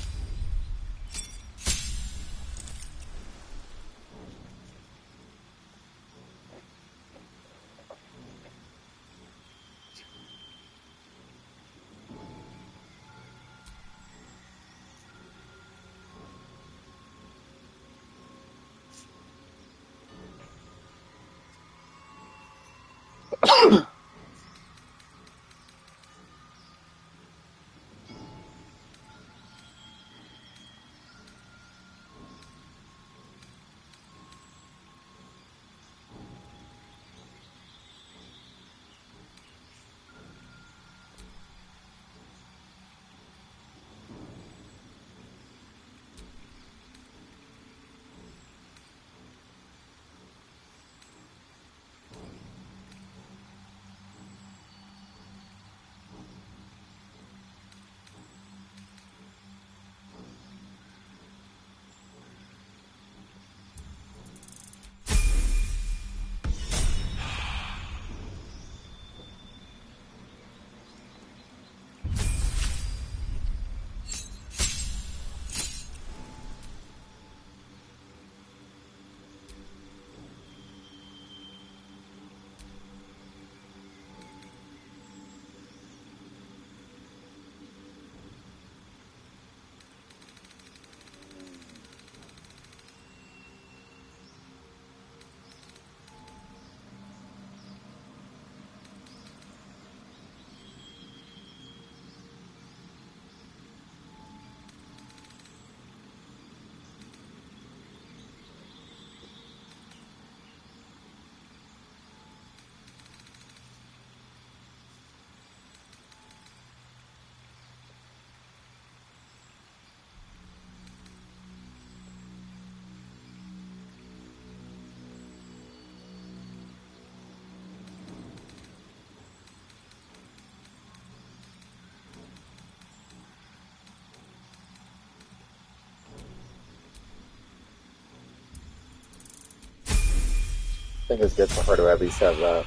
I think it's good for her to at least have that.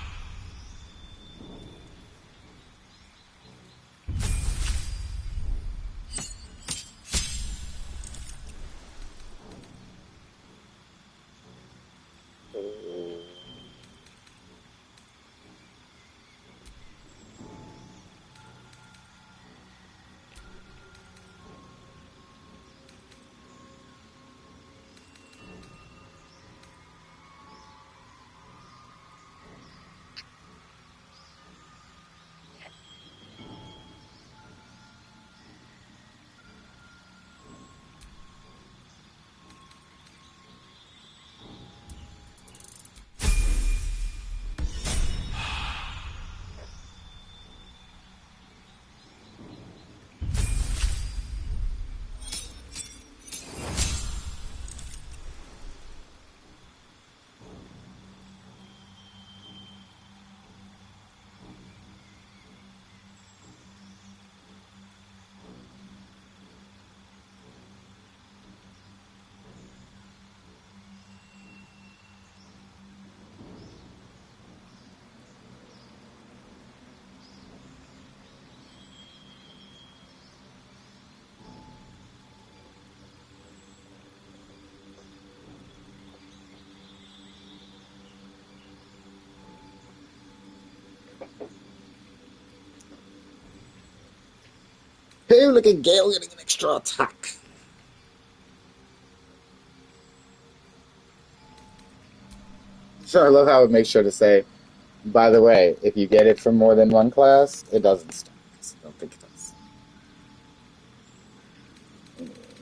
Hey, look at Gale getting an extra attack. So I love how it makes sure to say, by the way, if you get it from more than one class, it doesn't stack. I don't think it does.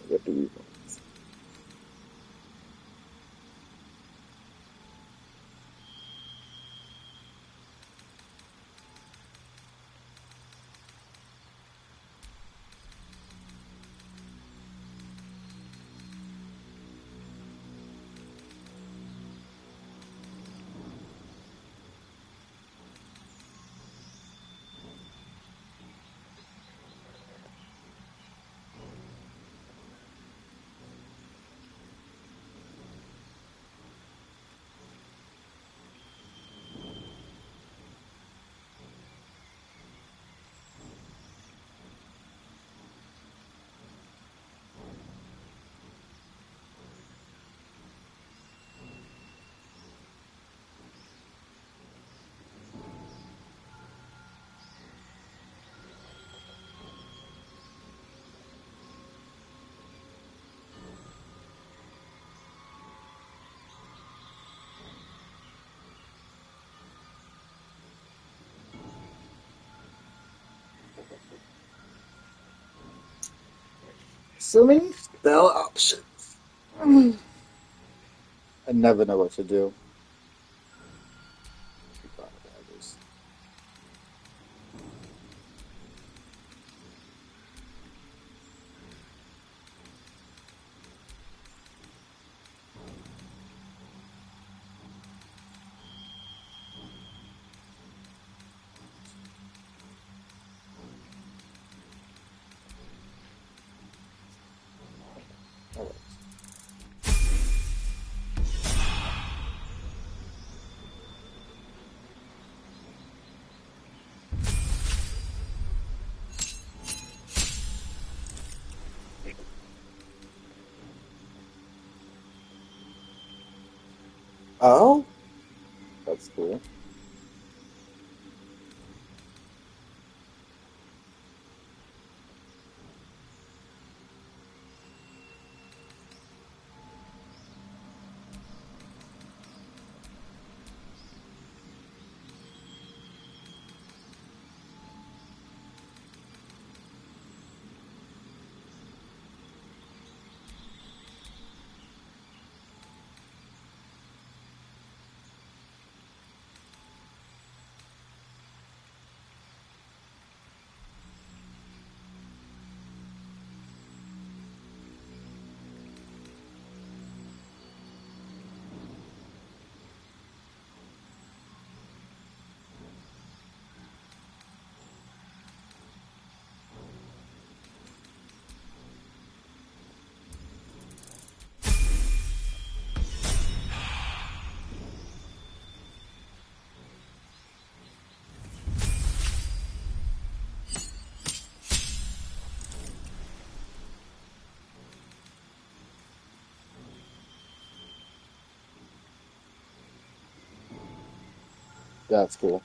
What do we want? So many spell options. I never know what to do. Oh, that's cool. That's cool.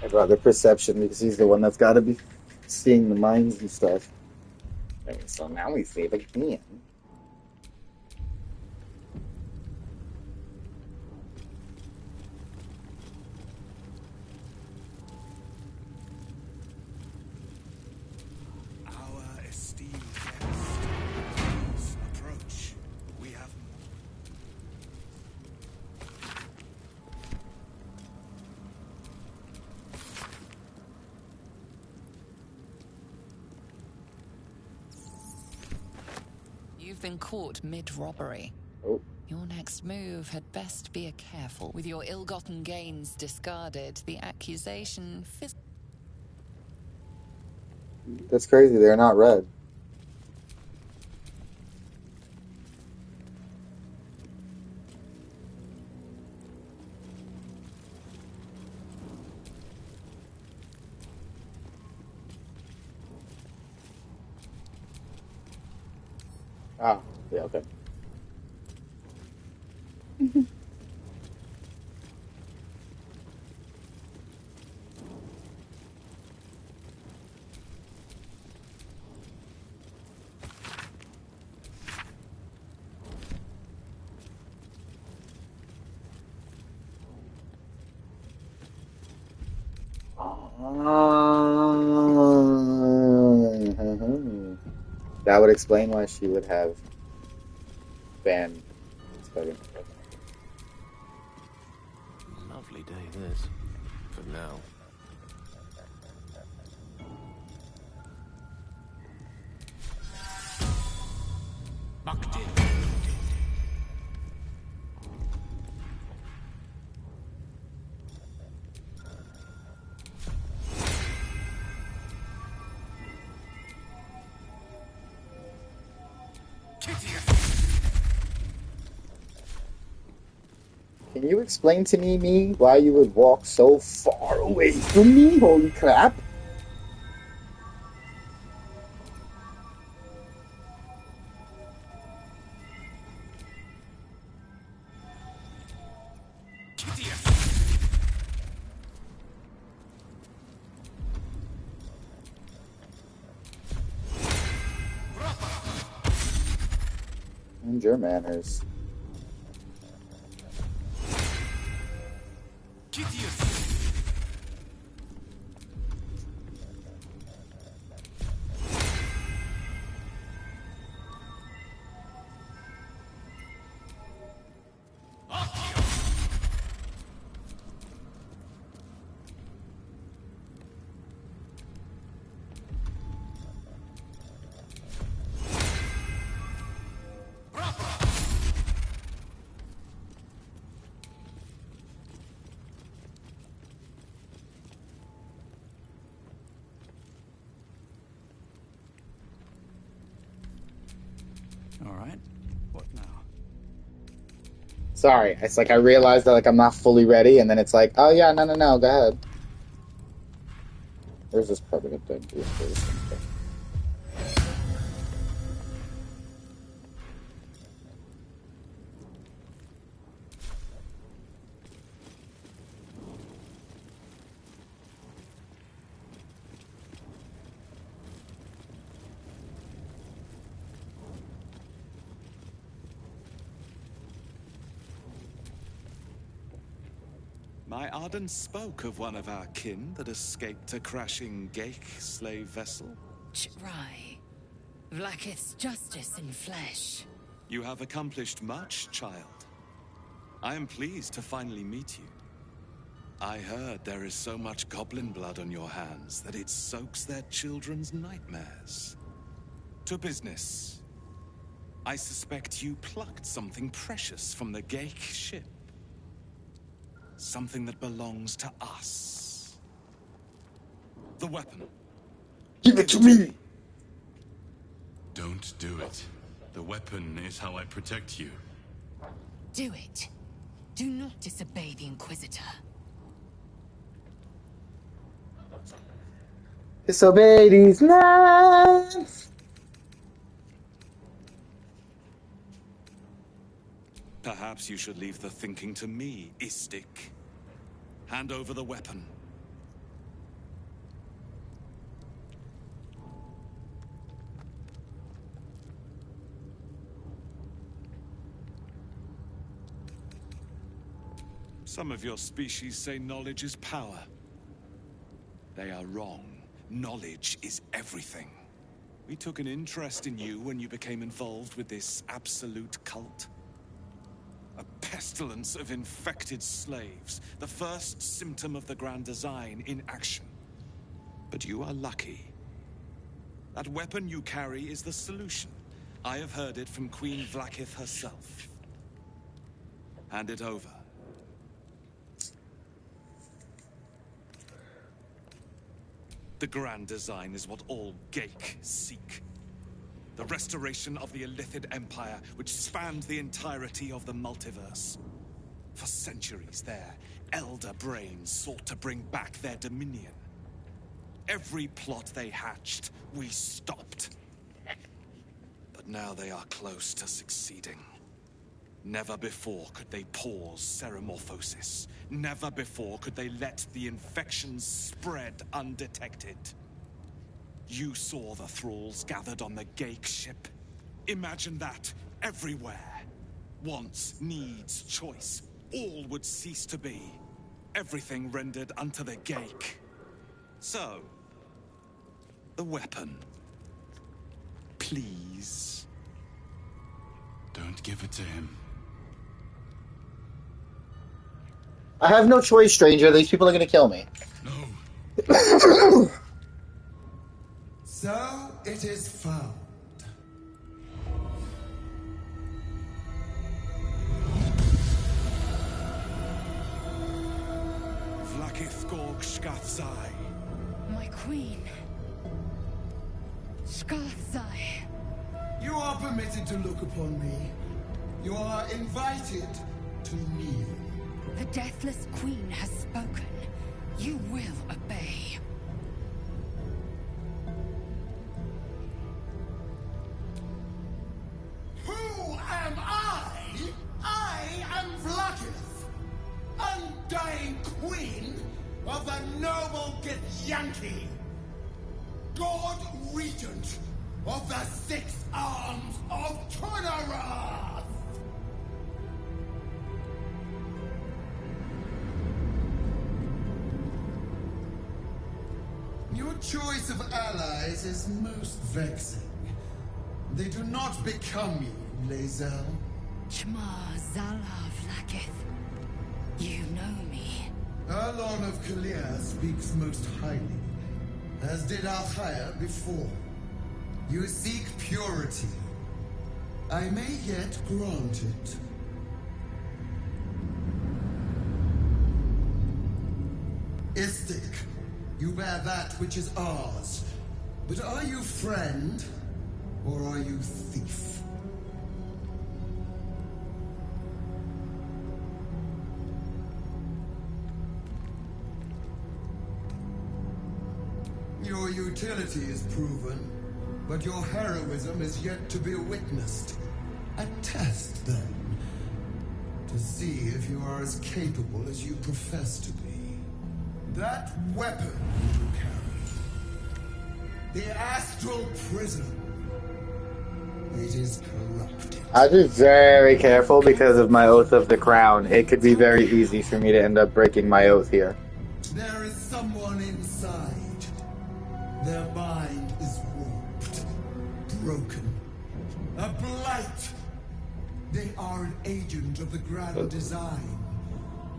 I'd rather perception because he's the one that's got to be seeing the minds and stuff. Okay, so now we save again. Our esteemed guest, please approach. We have you've been caught mid-robbery. Oh. Your next move had best be careful. With your ill-gotten gains discarded, the accusation... That's crazy. They're not red. Ah, yeah, okay. That would explain why she would have banned studying. Lovely day, this. For now. Can you explain to me, why you would walk so far away from me? Holy crap! And your manners. All right. What now? Sorry, it's like I realized that I'm not fully ready, and then it's like, oh yeah, no, go ahead. Where's this permanent thing? My Arden spoke of one of our kin that escaped a crashing Geik slave vessel. Right. Vlaakith's justice in flesh. You have accomplished much, child. I am pleased to finally meet you. I heard there is so much goblin blood on your hands that it soaks their children's nightmares. To business. I suspect you plucked something precious from the Geik ship. Something that belongs to us. The weapon. Give it to me! Don't do it. The weapon is how I protect you. Do it. Do not disobey the Inquisitor. Disobey these laws! Perhaps you should leave the thinking to me, Istik. Hand over the weapon. Some of your species say knowledge is power. They are wrong. Knowledge is everything. We took an interest in you when you became involved with this absolute cult. A pestilence of infected slaves, the first symptom of the Grand Design in action. But you are lucky. That weapon you carry is the solution. I have heard it from Queen Vlaakith herself. Hand it over. The grand design is what all Geik seek. The restoration of the Illithid Empire, which spanned the entirety of the multiverse. For centuries, their elder brains sought to bring back their dominion. Every plot they hatched, we stopped. But now they are close to succeeding. Never before could they pause ceremorphosis. Never before could they let the infections spread undetected. You saw the thralls gathered on the Geik ship. Imagine that everywhere. Wants, needs, choice, all would cease to be. Everything rendered unto the Geik. So, the weapon. Please. Don't give it to him. I have no choice, stranger. These people are gonna kill me. No. So it is found. Vlaakith Gorg Skathzai. My queen. Skathzai. You are permitted to look upon me. You are invited to kneel. The Deathless Queen has spoken. You will obey. Who am I? I am Vlaakith, undying queen of the noble Githyanki, God Regent of the Six Arms of Tunnarath! Your choice of allies is most vexing. They do not become you, Lae'zel. Shma Zala Vlaakith. You know me. Arlon of Kalir speaks most highly, as did Alchaya before. You seek purity. I may yet grant it. Istik, you bear that which is ours. But are you friend, or are you thief? Your utility is proven, but your heroism is yet to be witnessed. A test, then, to see if you are as capable as you profess to be. That weapon you carry, the astral prism, it is corrupted. I'd be very careful because of my oath of the crown. It could be very easy for me to end up breaking my oath here. There is someone inside. Their mind is warped, broken, a blight. They are an agent of the grand design,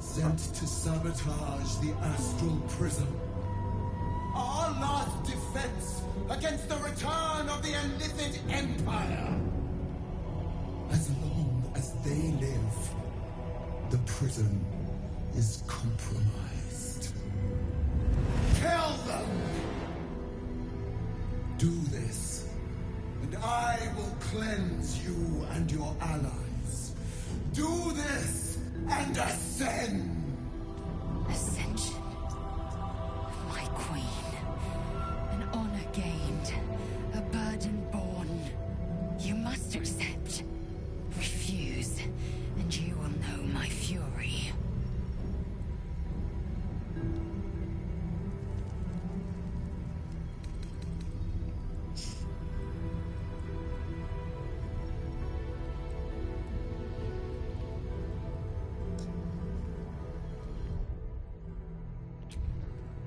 sent to sabotage the astral prism. Our last defense against the return of the Illithid Empire. As long as they live, the prism is compromised. Kill them! Do this, and I will cleanse you and your allies. Do this, and ascend! Ascension. My queen. An honor gained. A burden borne. You must accept. Refuse, and you will know my fury.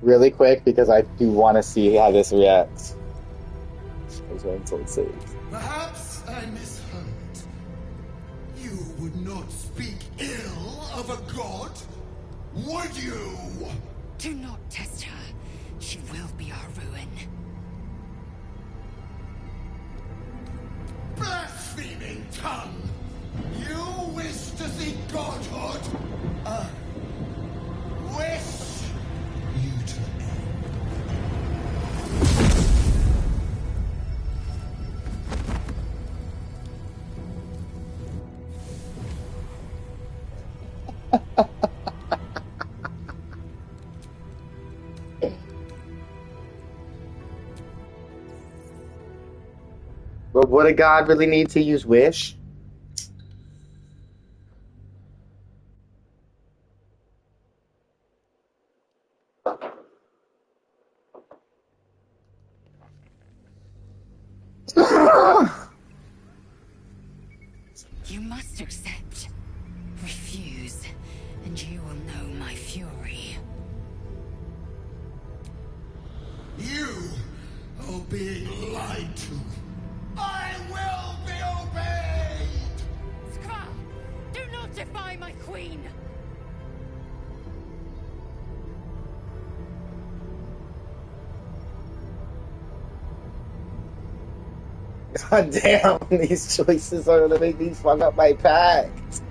Really quick, because I do want to see how this reacts. Until it saves. Perhaps I misheard. You would not speak ill of a god, would you? Do not test her. She will be our ruin. blaspheming tongue! You wish to see godhood? I wish you to But would a god really need to use wish? You must accept. Refuse, and you will know my fury. You are being lied to. I will be obeyed! Skra! Do not defy my queen! God damn, these choices are gonna make me fuck up my pact.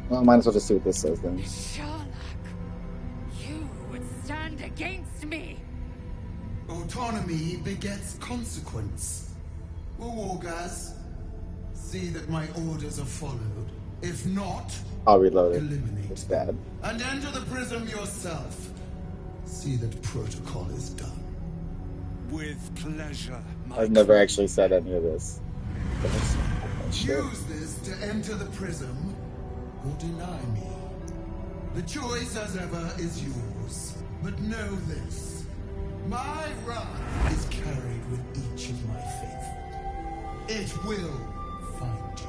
Well, might as well just see what this says then. Sherlock, you would stand against me! Autonomy begets consequence. Wargas, see that my orders are followed. If not, I'll reload it. eliminate It's bad. and enter the prism yourself. See that protocol is done. With pleasure, I've never actually said any of this. Use this to enter the prism or deny me. The choice, as ever, is yours. But know this. My wrath is carried with each of my faithful. It will find you.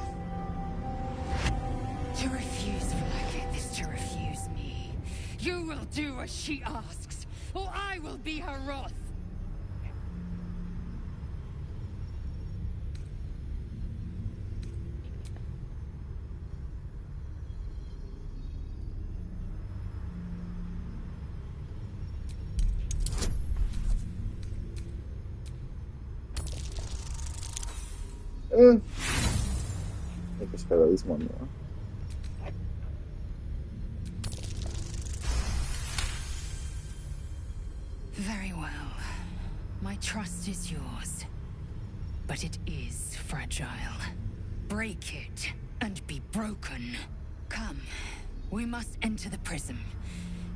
To refuse Vlaket is to refuse me. You will do as she asks, or I will be her wrath. I think I should have at least one more. Very well. My trust is yours. But it is fragile. Break it, and be broken. Come, we must enter the prism.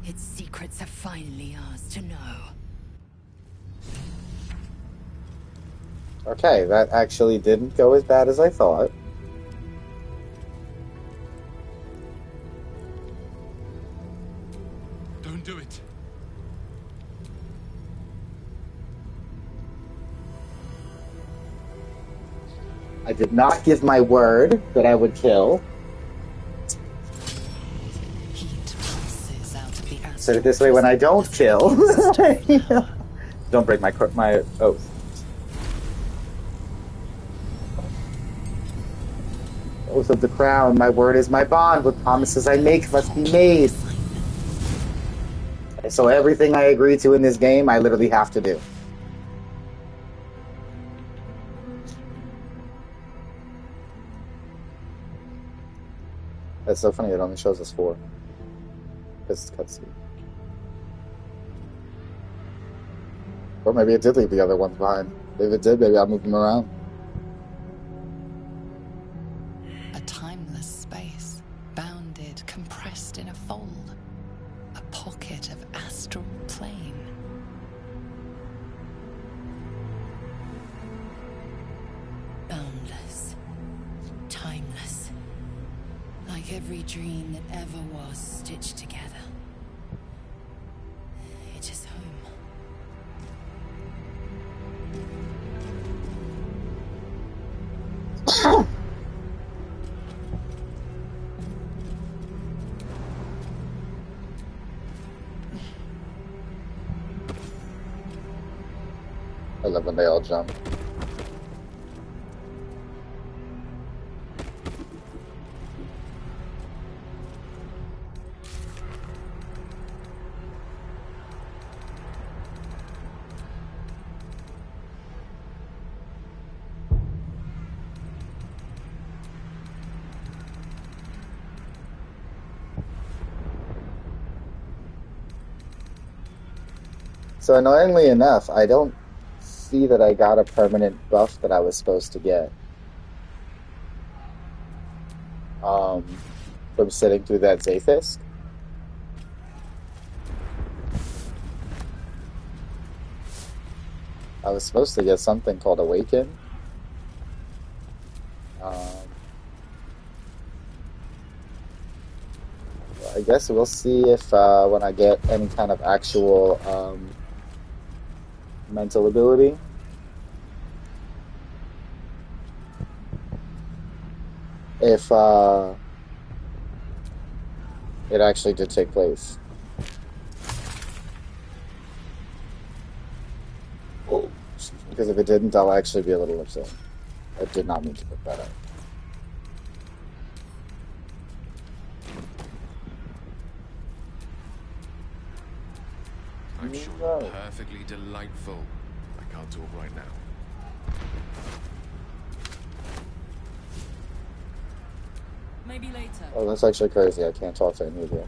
Its secrets are finally ours to know. Okay, that actually didn't go as bad as I thought. Don't do it. I did not give my word that I would kill. Said it this way: when I don't kill, don't break my oath. Oath of the crown. My word is my bond. What promises I make must be made. So everything I agree to in this game, I literally have to do. That's so funny. It only shows us 4. Because it's cutscene. Or maybe it did leave the other ones behind. If it did, maybe I'll move them around. A timeless space, bounded, compressed in a fold. A pocket of astral plane. Boundless. Timeless. Like every dream that ever was stitched together. It is home. I love when they all jump. So annoyingly enough, I don't see that I got a permanent buff that I was supposed to get. From sitting through that Zathis. I was supposed to get something called Awaken. I guess we'll see if when I get any kind of actual mental ability. If it actually did take place. Because if it didn't, I'll actually be a little upset. I did not mean to put that out. I'm sure you're perfectly delightful. I can't talk right now. Maybe later. Oh, that's actually crazy. I can't talk to any of you.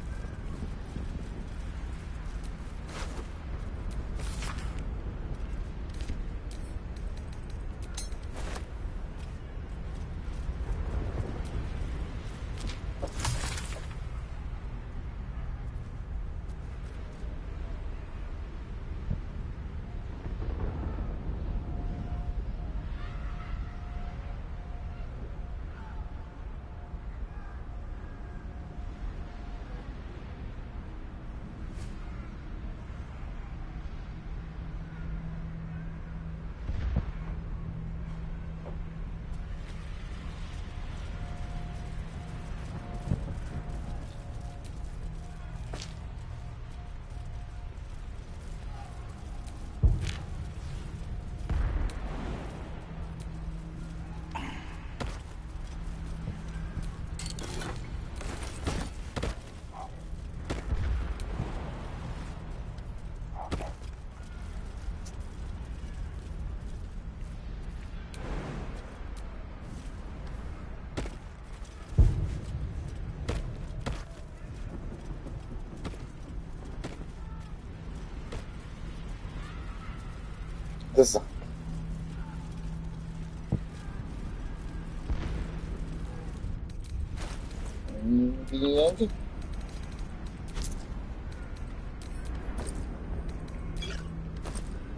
This.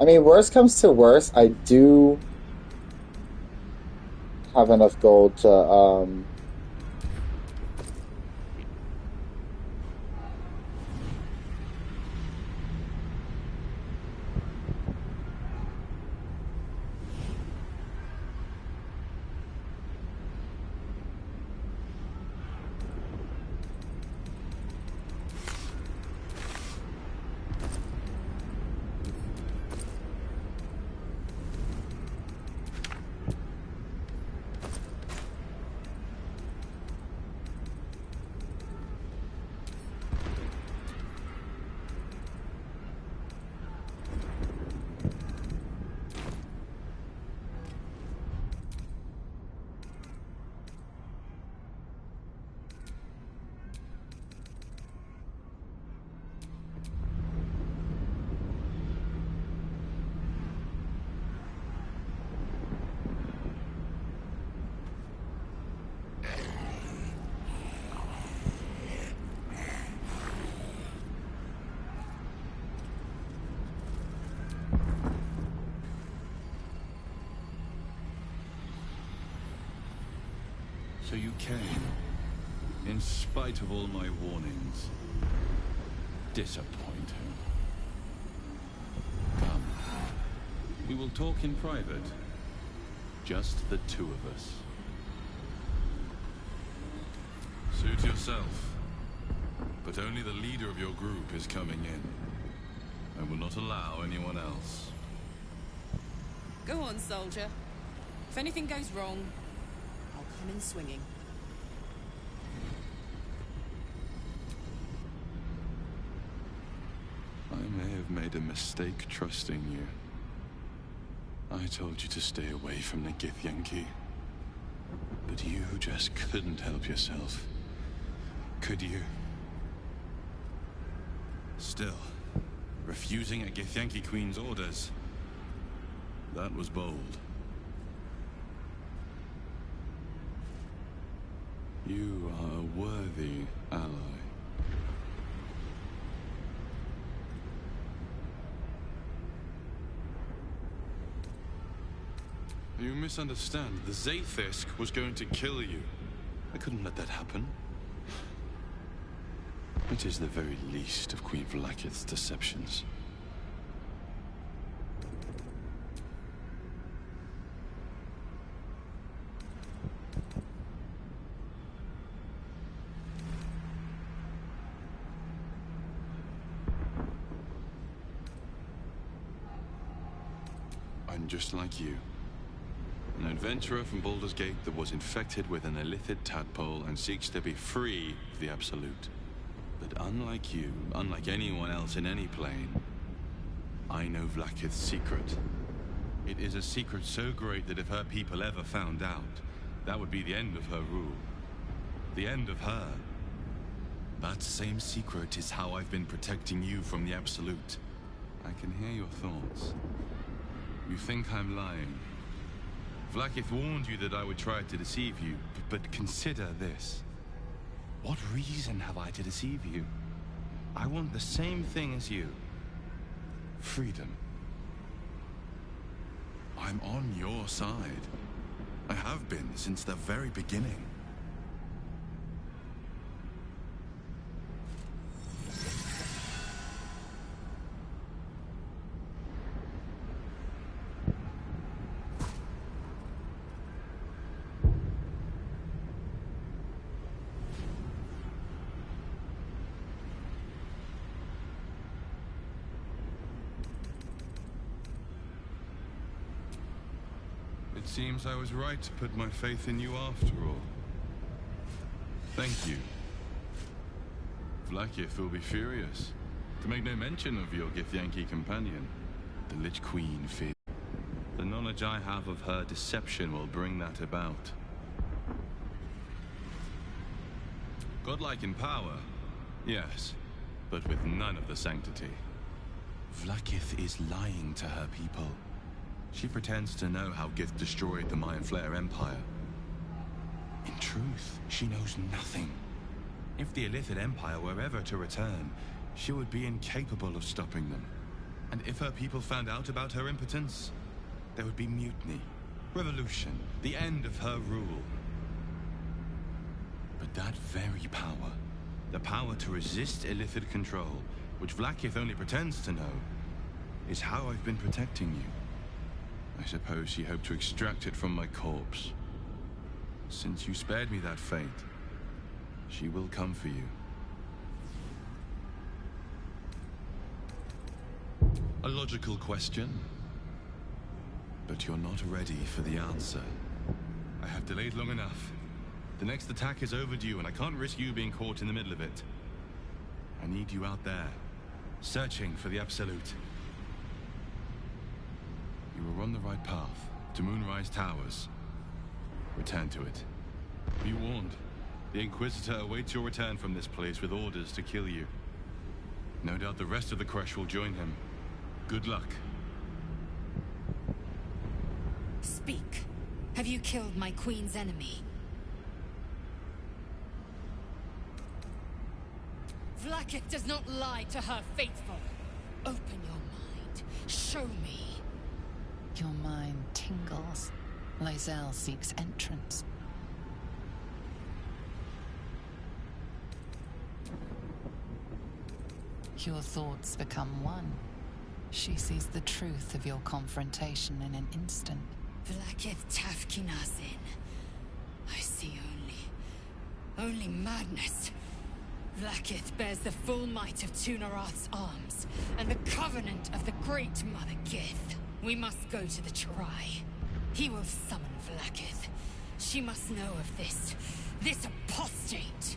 I mean, worst comes to worst, I do have enough gold to So you came, in spite of all my warnings. Disappointing. Come. We will talk in private. Just the two of us. Suit yourself. But only the leader of your group is coming in. I will not allow anyone else. Go on, soldier. If anything goes wrong, I'll come in swinging. I may have made a mistake trusting you. I told you to stay away from the Githyanki. But you just couldn't help yourself. Could you? Still, refusing a Githyanki Queen's orders. That was bold. You are a worthy ally. You misunderstand. The Zaith'isk was going to kill you. I couldn't let that happen. It is the very least of Queen Vlaakith's deceptions. I'm just like you. An adventurer from Baldur's Gate that was infected with an illithid tadpole and seeks to be free of the Absolute. But unlike you, unlike anyone else in any plane, I know Vlaakith's secret. It is a secret so great that if her people ever found out, that would be the end of her rule. The end of her. That same secret is how I've been protecting you from the Absolute. I can hear your thoughts. You think I'm lying. Vlaakith warned you that I would try to deceive you, but consider this. What reason have I to deceive you? I want the same thing as you. Freedom. I'm on your side. I have been since the very beginning. Seems I was right to put my faith in you after all. Thank you. Vlaakith will be furious, to make no mention of your Githyanki companion, the Lich Queen fear. The knowledge I have of her deception will bring that about. Godlike in power, yes, but with none of the sanctity. Vlaakith is lying to her people. She pretends to know how Gith destroyed the Mind Flayer Empire. In truth, she knows nothing. If the Illithid Empire were ever to return, she would be incapable of stopping them. And if her people found out about her impotence, there would be mutiny, revolution, the end of her rule. But that very power, the power to resist Illithid control, which Vlaakith only pretends to know, is how I've been protecting you. I suppose she hoped to extract it from my corpse. Since you spared me that fate, she will come for you. A logical question, but you're not ready for the answer. I have delayed long enough. The next attack is overdue, and I can't risk you being caught in the middle of it. I need you out there, searching for the Absolute. You were on the right path, to Moonrise Towers. Return to it. Be warned, the Inquisitor awaits your return from this place with orders to kill you. No doubt the rest of the Kresh will join him. Good luck. Speak. Have you killed my queen's enemy? Vlaakith does not lie to her faithful. Open your mind. Show me. Your mind tingles. Lae'zel seeks entrance. Your thoughts become one. She sees the truth of your confrontation in an instant. Vlaakith Tafkinazin. I see only madness. Vlaakith bears the full might of Tunarath's arms, and the covenant of the Great Mother Gith. We must go to the Try. He will summon Vlaakith. She must know of this apostate.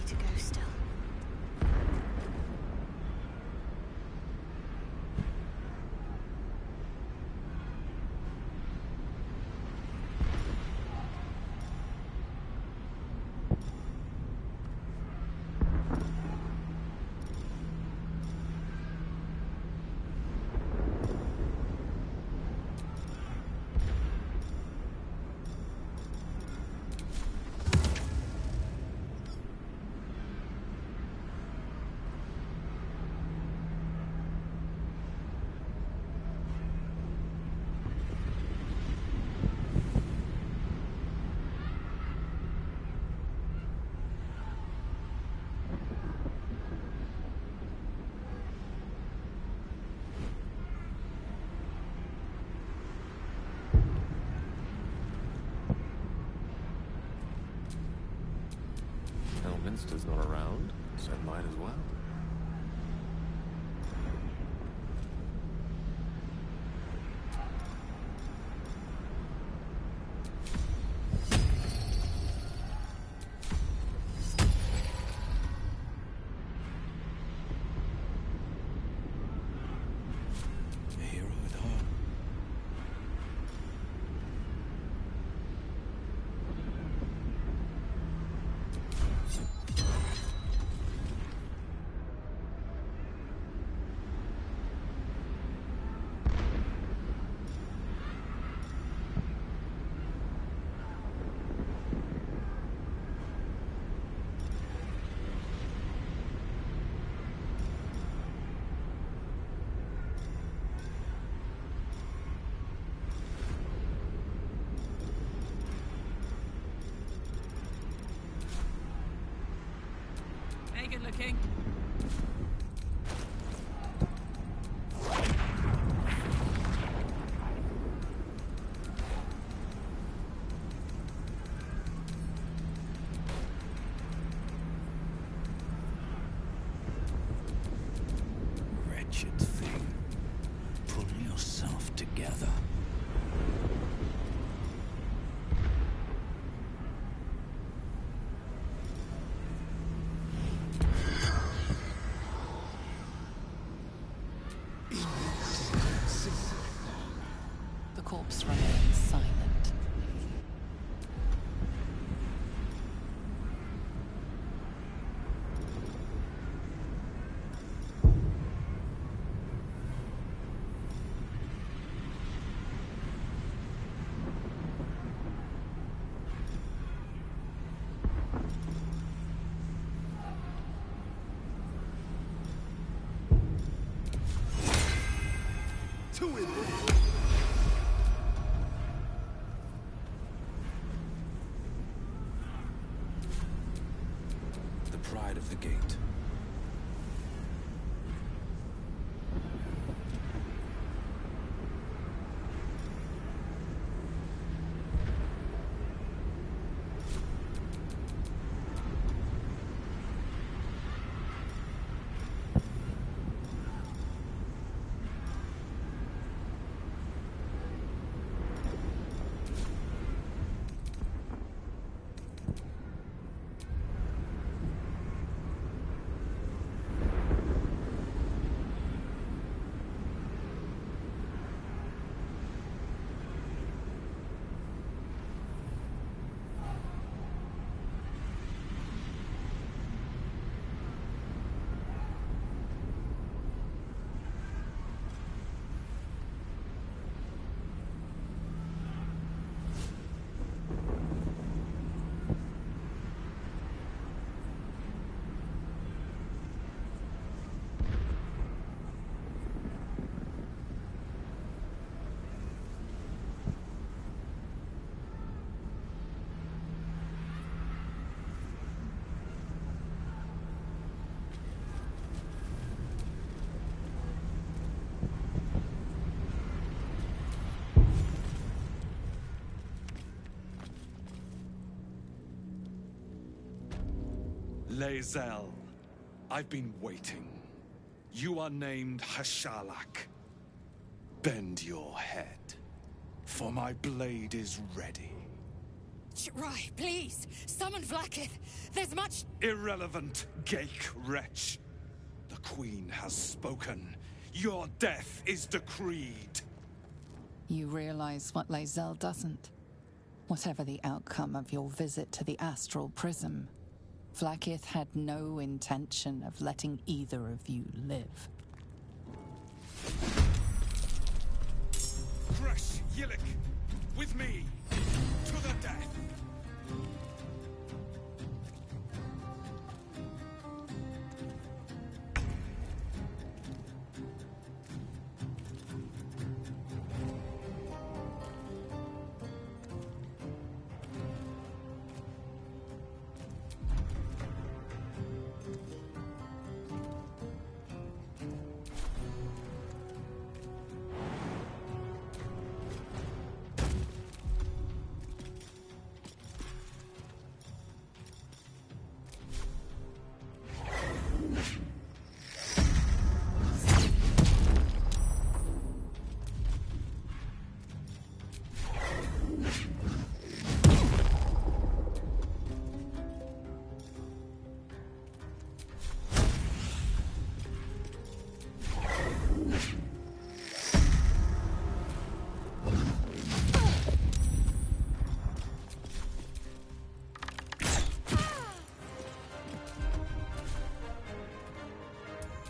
to go still. Elminster's not around, so might as well. A hero at heart. Hey, good looking. Wretched thing. Pull yourself together. The corpse remains silent. The pride of the gate. Lae'zel, I've been waiting. You are named Hashalak. Bend your head, for my blade is ready. Right, please, summon Vlaakith. There's much... Irrelevant, Gake wretch. The Queen has spoken. Your death is decreed. You realize what Lae'zel doesn't? Whatever the outcome of your visit to the Astral Prism, Vlaakith had no intention of letting either of you live. Crush Yillik, with me, to the death.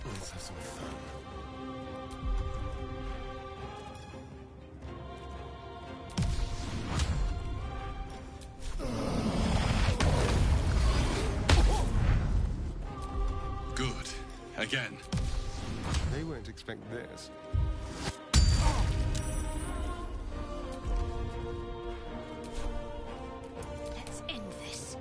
Let's have some fun. Good. Again. They won't expect this. Let's end this.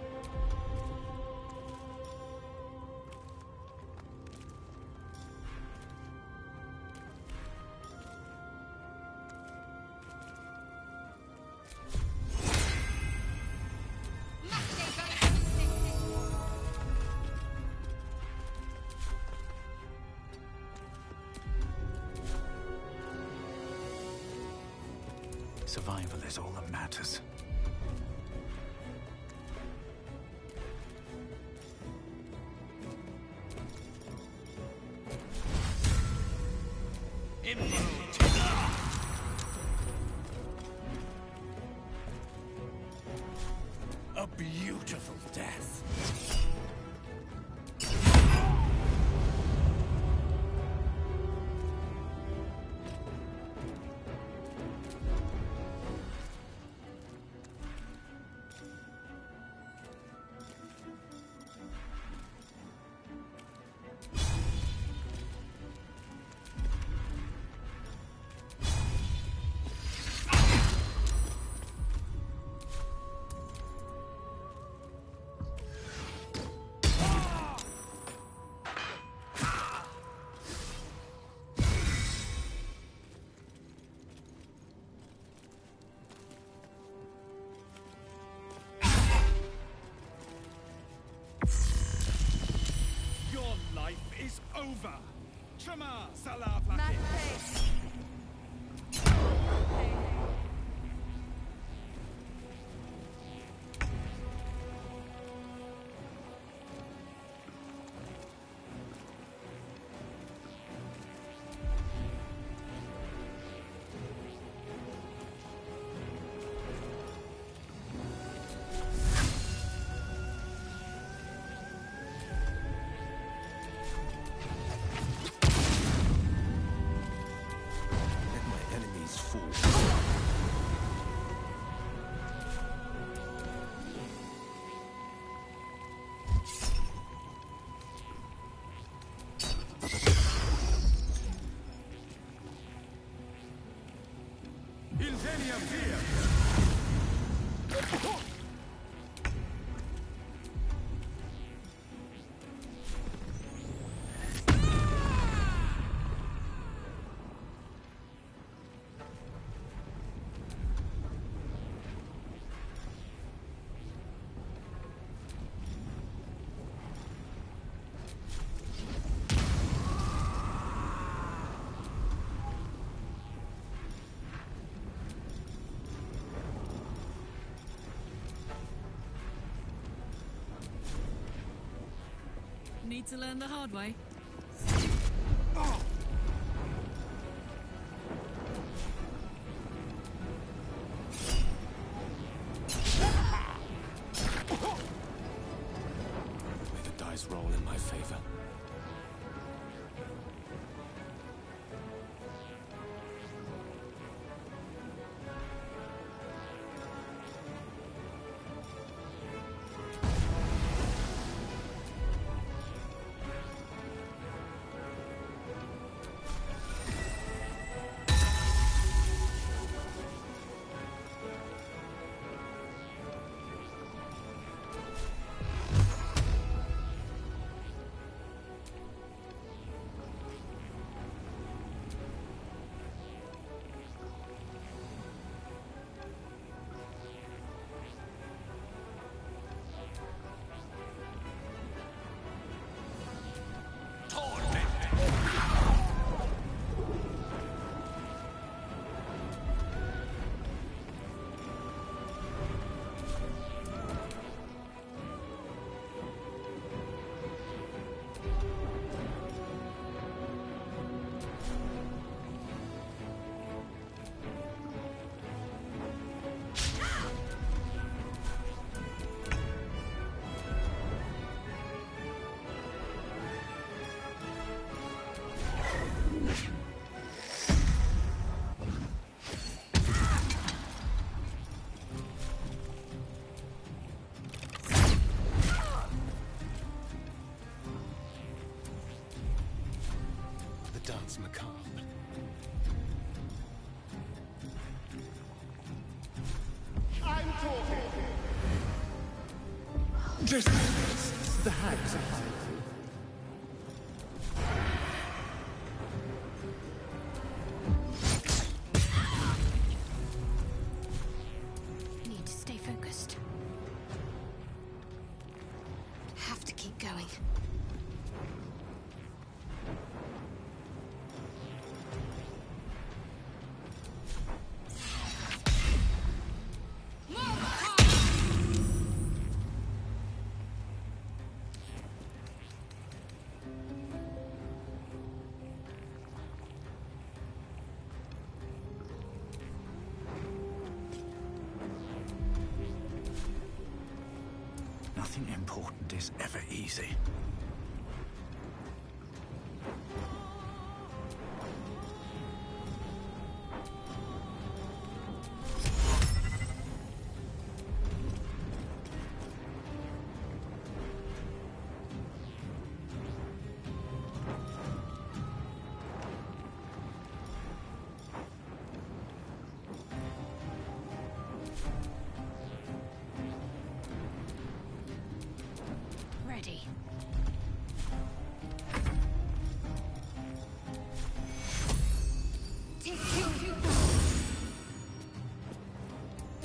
Survival is all that matters. A beautiful death. Your life is over. Trema Salah Vlaakith. need to learn the hard way. May the dice roll in my favor. Dance macabre. I'm talking. Just the hags are hiding. Need to stay focused. Have to keep going. Nothing important is ever easy. Ready.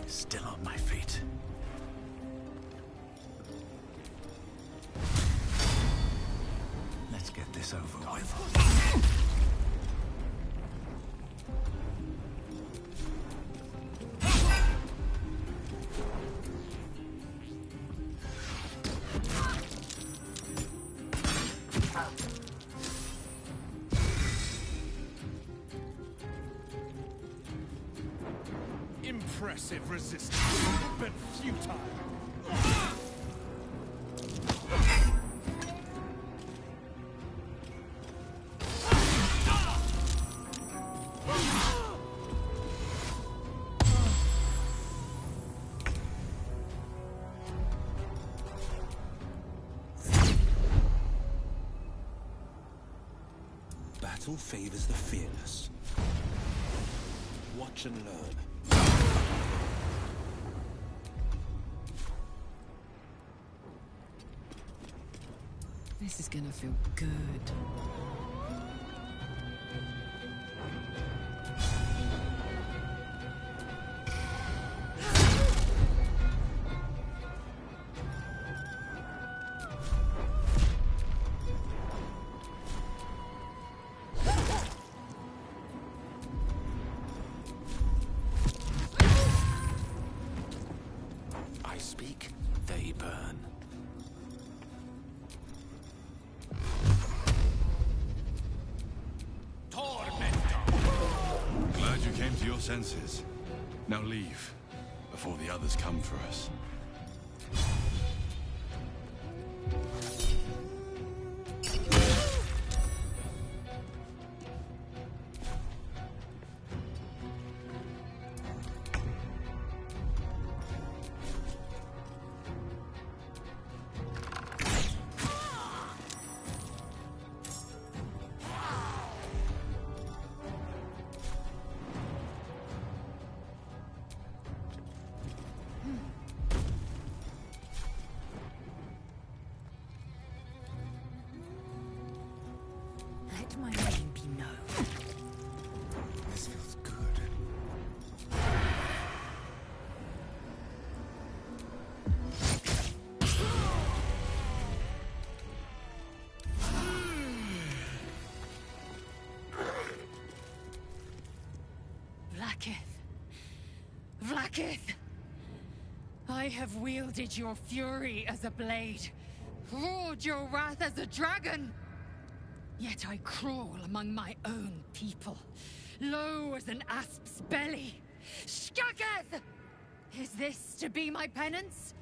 Still on my feet. Let's get this over with. Impressive resistance, but futile. Battle favors the fearless. Watch and learn. This is gonna feel good. I speak, they burn. senses. Now leave, before the others come for us. Let my name be known. This feels good. Vlaakith! I have wielded your fury as a blade, roared your wrath as a dragon. Yet I crawl among my own people, low as an asp's belly. Shkaketh! Is this to be my penance?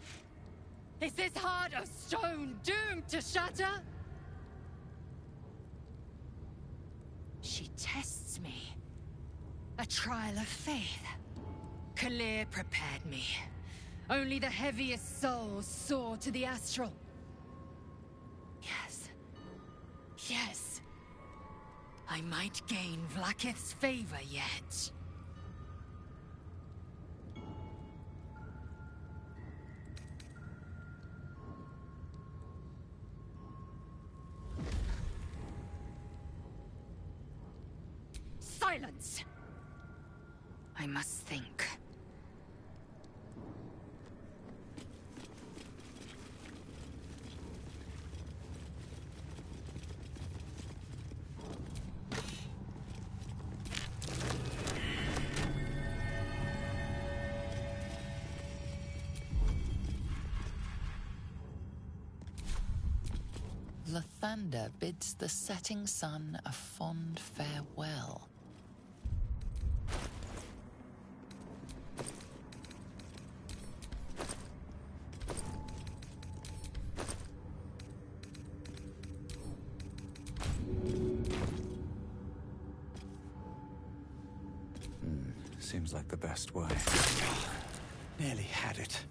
Is this heart of stone doomed to shatter? She tests me. A trial of faith. Kalir prepared me. Only the heaviest souls soar to the astral. Yes. Yes. I might gain Vlaakith's favor yet. Silence! I must think. Lathander bids the setting sun a fond farewell. Seems like the best way. Nearly had it.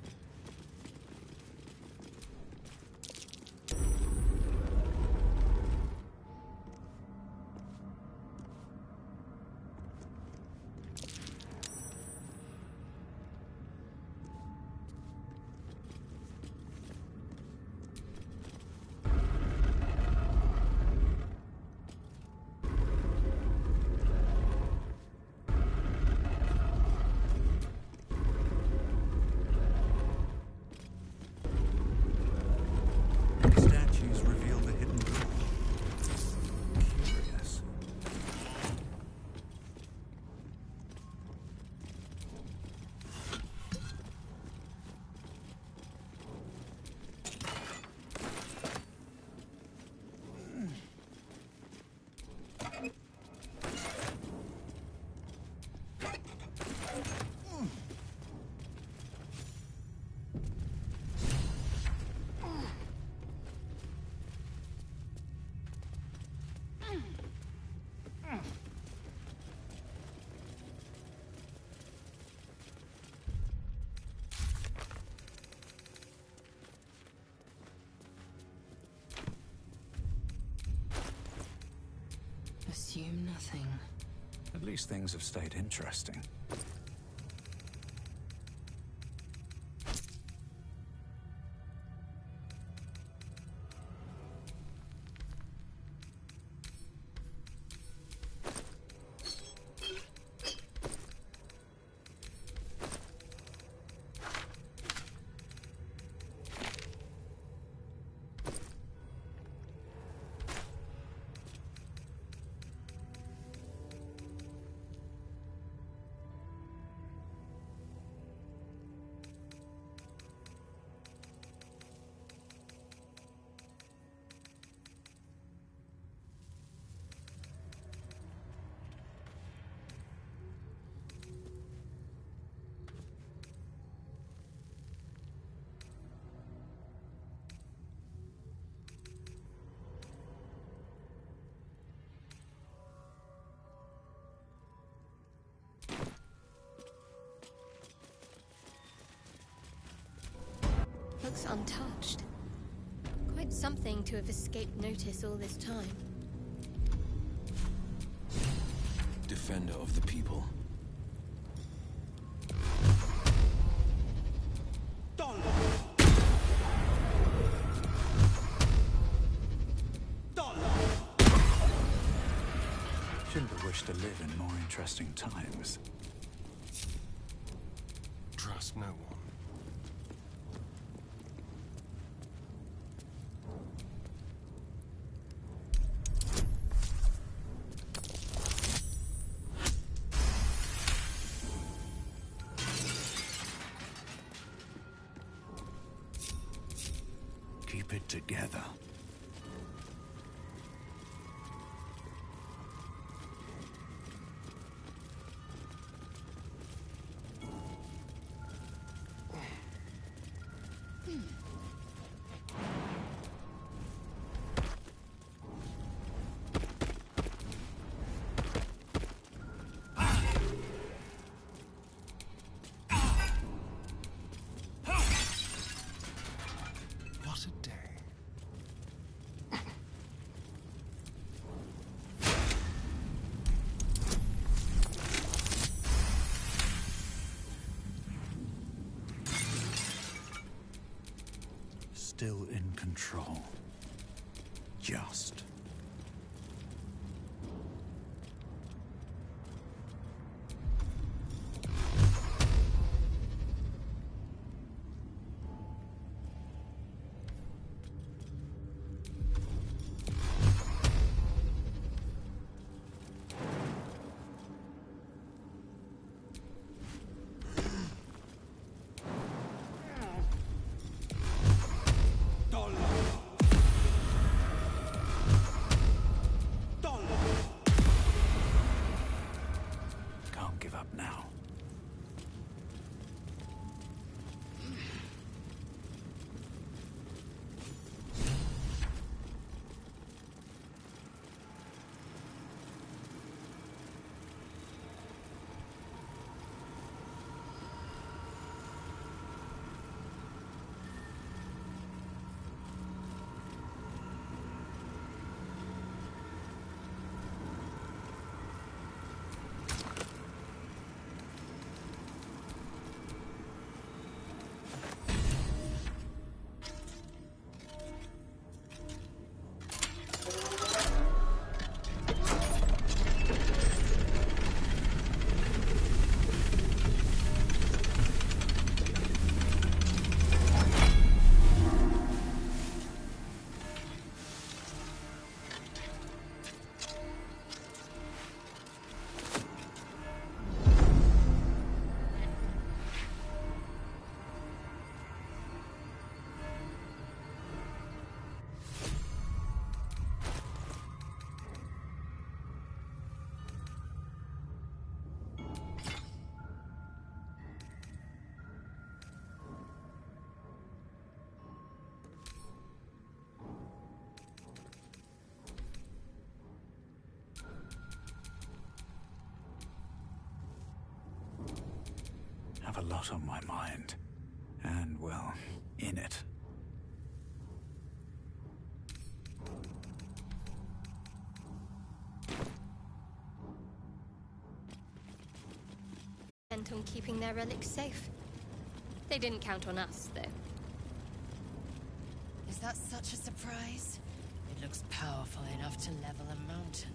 Statues reveal the hidden door. Curious. Assume nothing. At least things have stayed interesting. looks untouched. Quite something to have escaped notice all this time. Defender of the people. Shouldn't have wished to live in more interesting times. Trust no one. Keep it together. What a day. Still in control. Just. Can't give up now. Have a lot on my mind. And, well, in it. Bent on keeping their relics safe. They didn't count on us, though. Is that such a surprise? It looks powerful enough to level a mountain.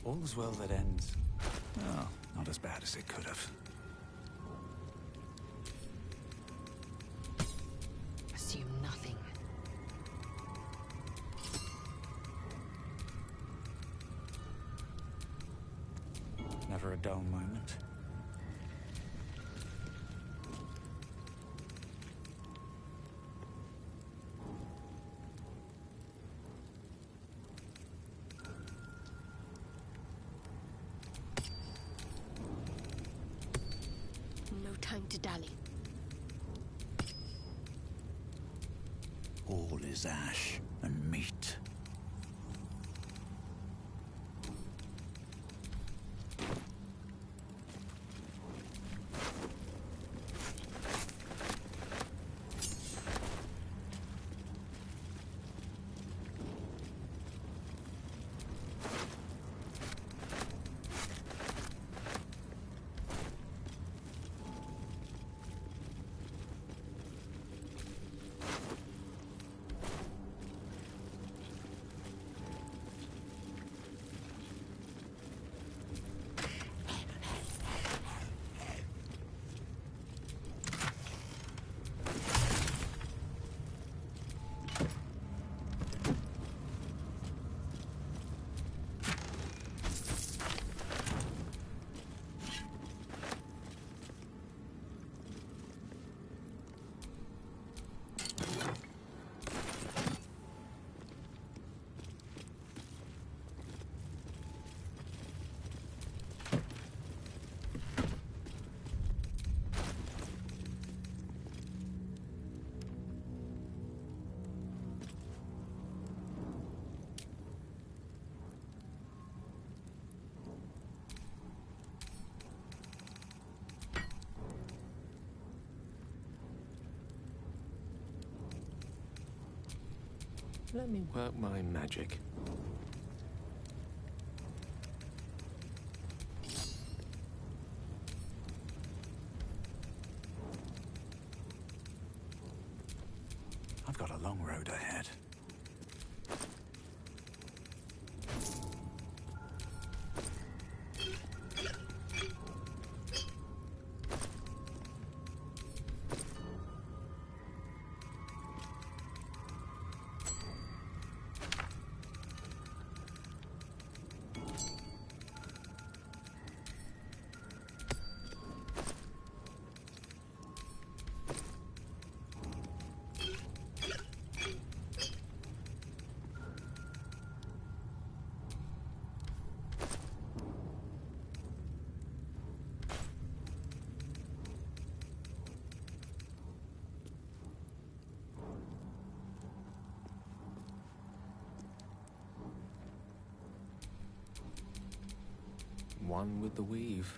All's well that ends. Well, not as bad as it could have. Assume nothing. Never a dull moment. No time to dally. All is ash and meat. Let me work my magic. I've got a long road ahead. One with the weave.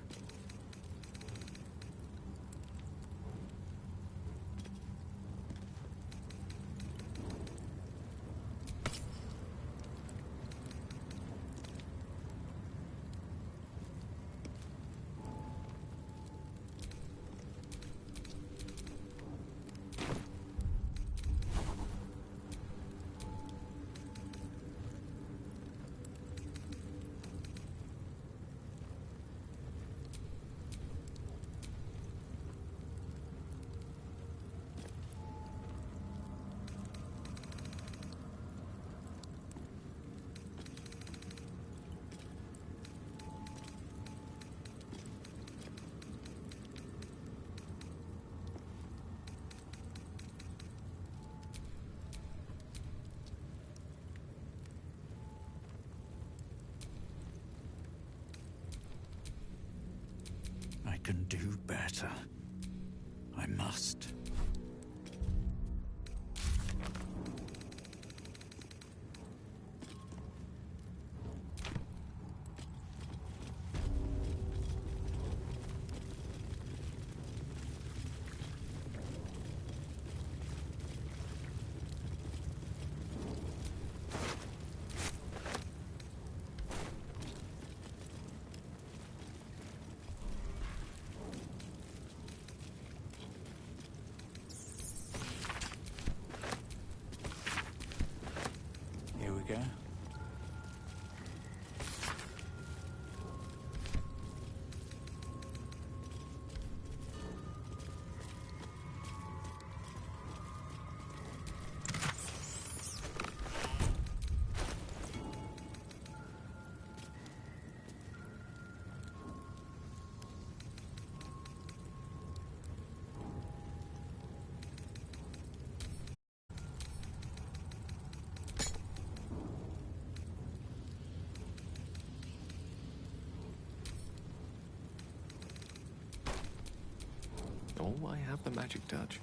I can do better. I must. I have the magic touch?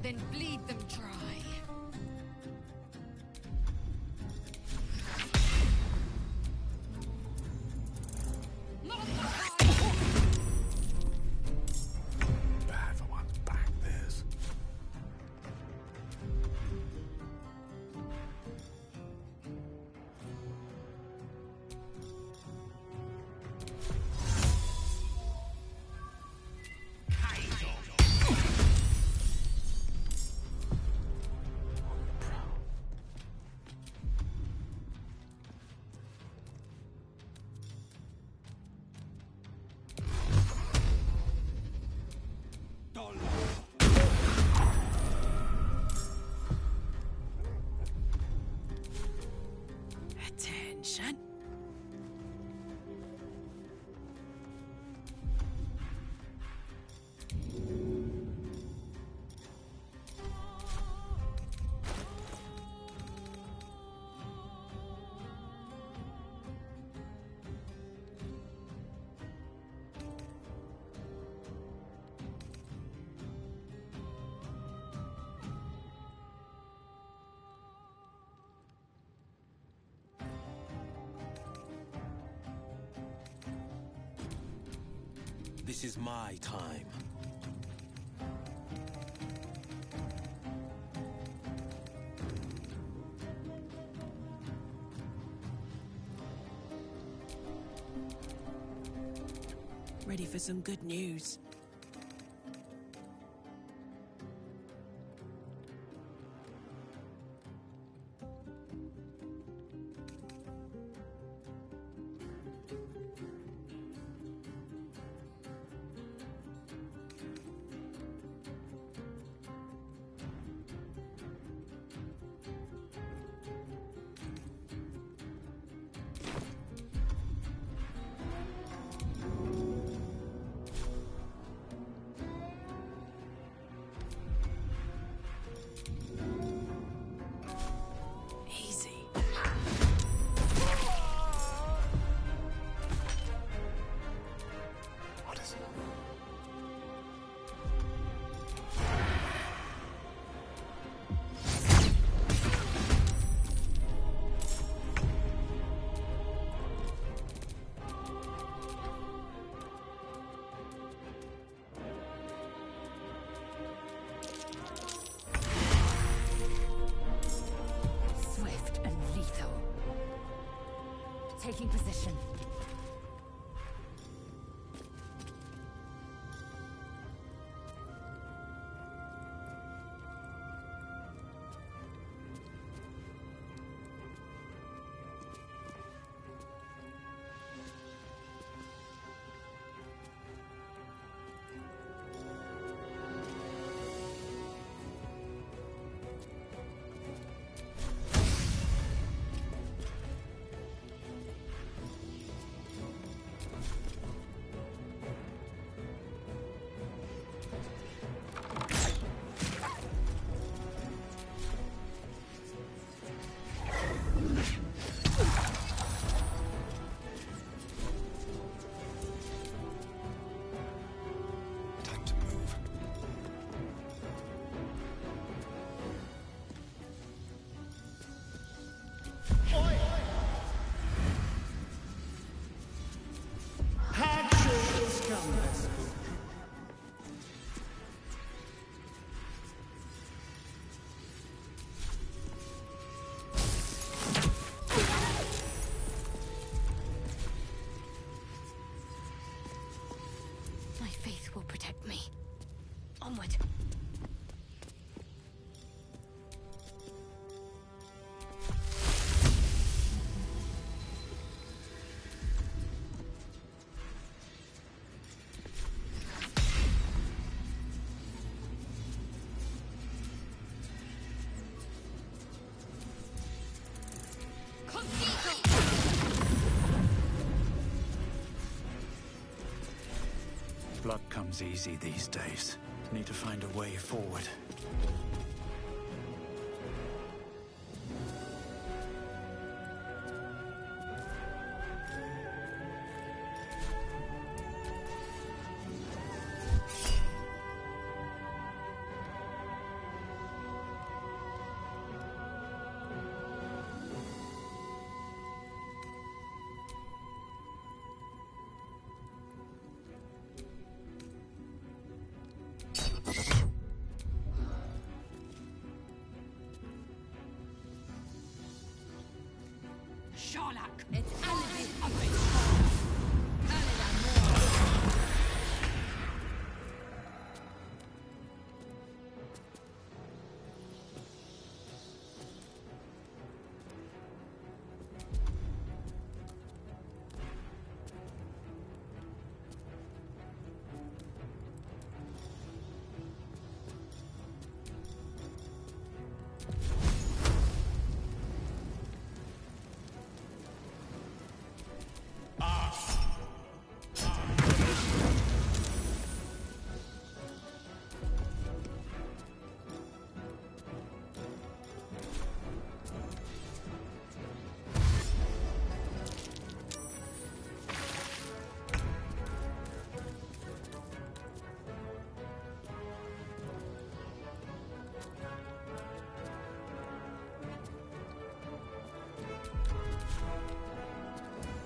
Then bleed them dry. Bad for one's back, this. Attention. This is my time. Ready for some good news? Easy. What is it? Swift and lethal. Taking position. Time to move. Action is coming. My faith will protect me. Onward. Blood comes easy these days. Need to find a way forward.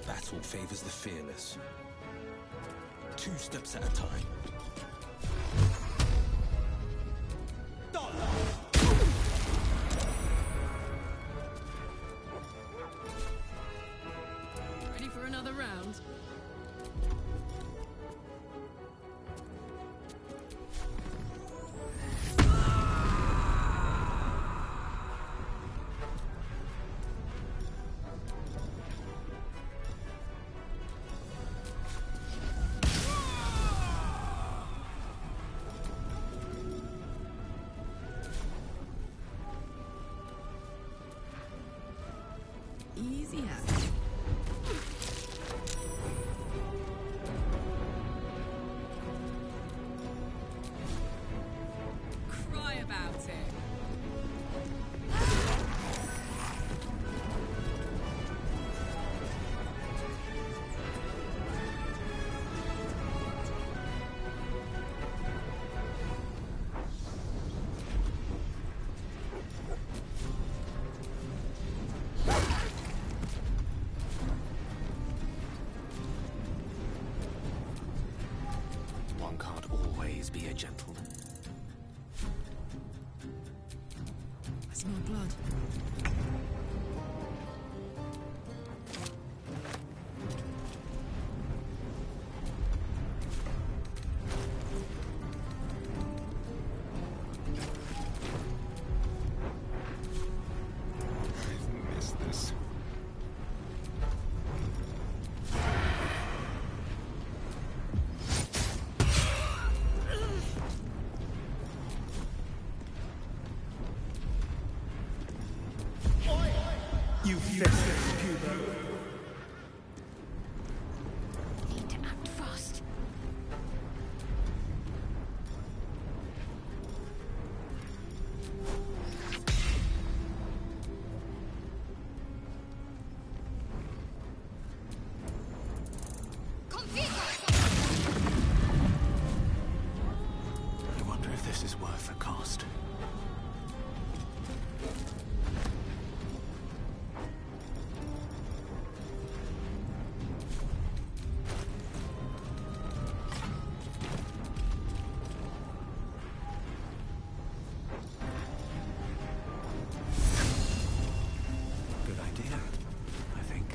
Battle favors the fearless. 2 steps at a time. Ready for another round? Easy as. Cry about it. One can't always be a gentleman. I smell blood. I've missed this. You festive puber. Need to act fast. I wonder if this is worth the cost. Good idea, I think.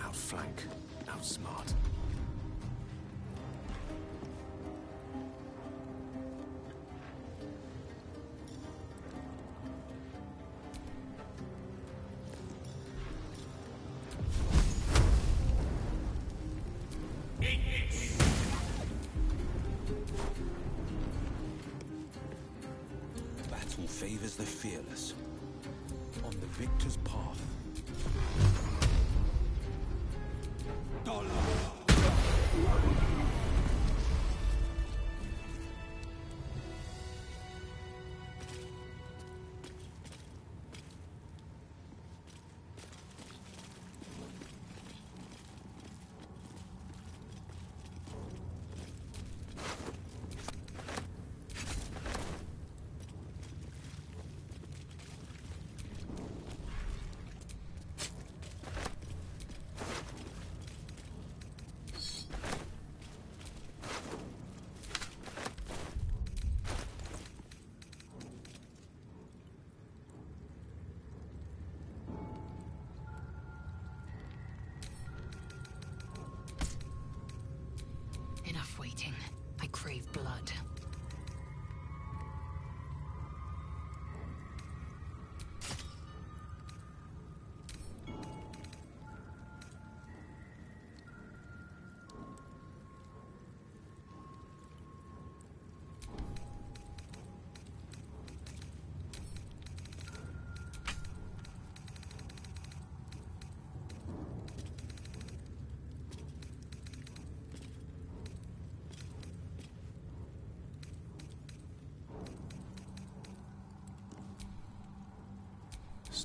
Outflank, outsmart. Battle favors the fearless. On the victor's path.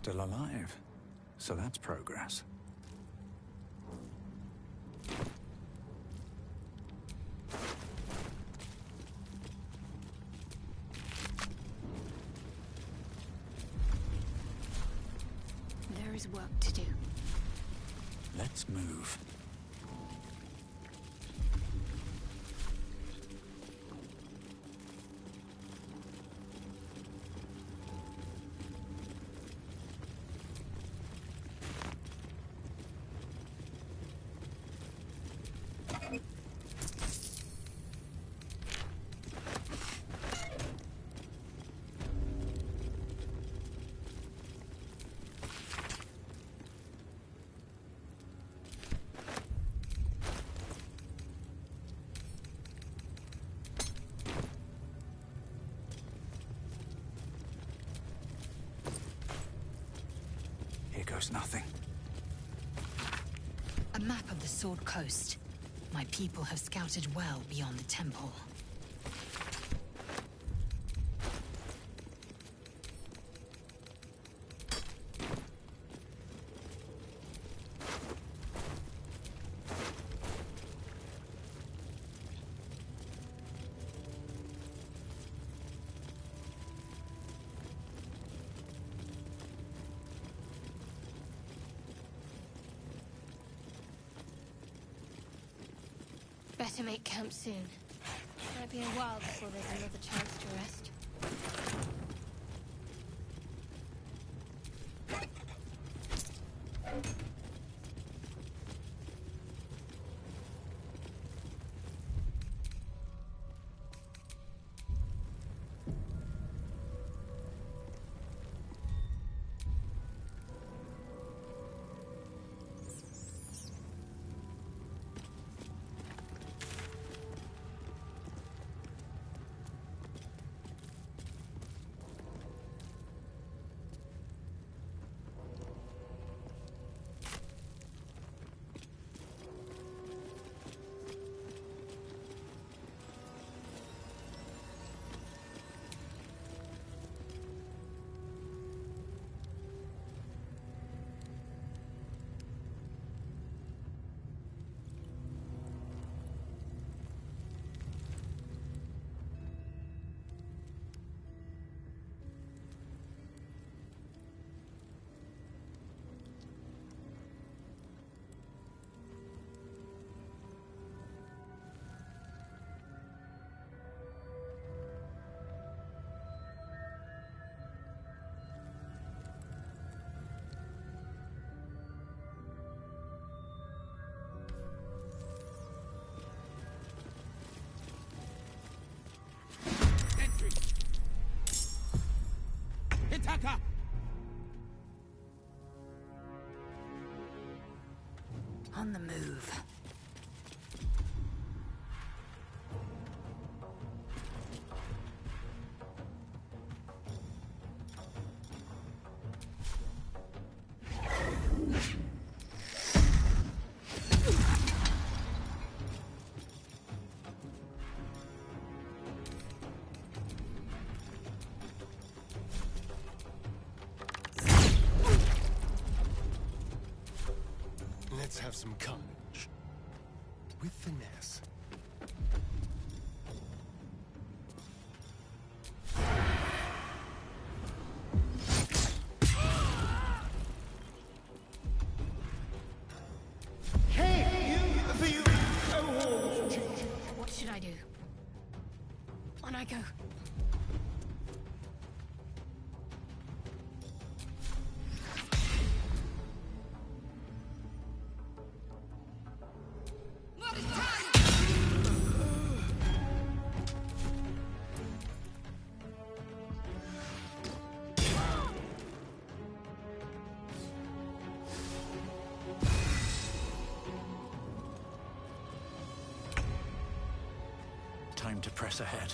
still alive, so that's progress. There is work to do. Let's move. Goes nothing. A map of the Sword Coast. My people have scouted well beyond the temple. Better make camp soon. Might be a while before there's another chance to rest. Attacker! On the move. Let's have some carnage. With finesse. What should I do? On I go. Time to press ahead.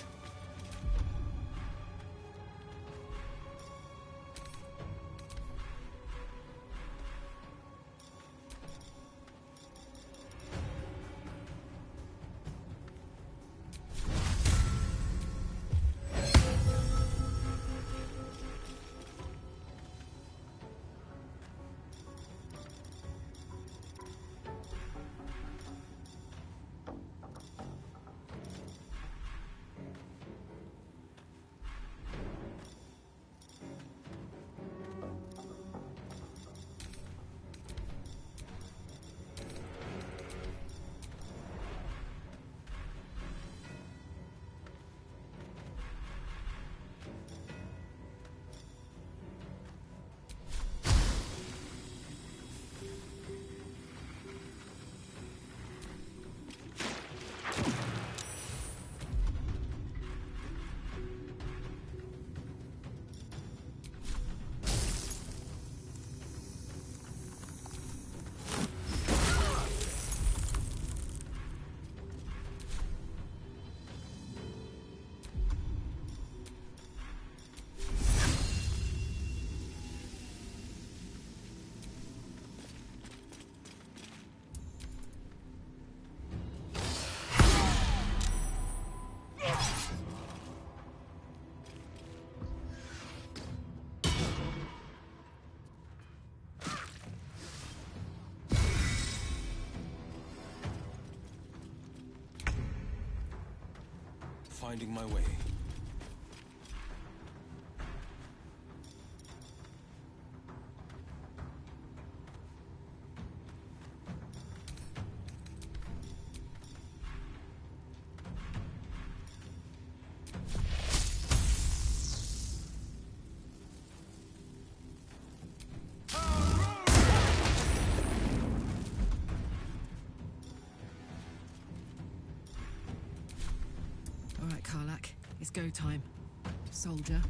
finding my way. All right, Karlak, it's go time. Soldier.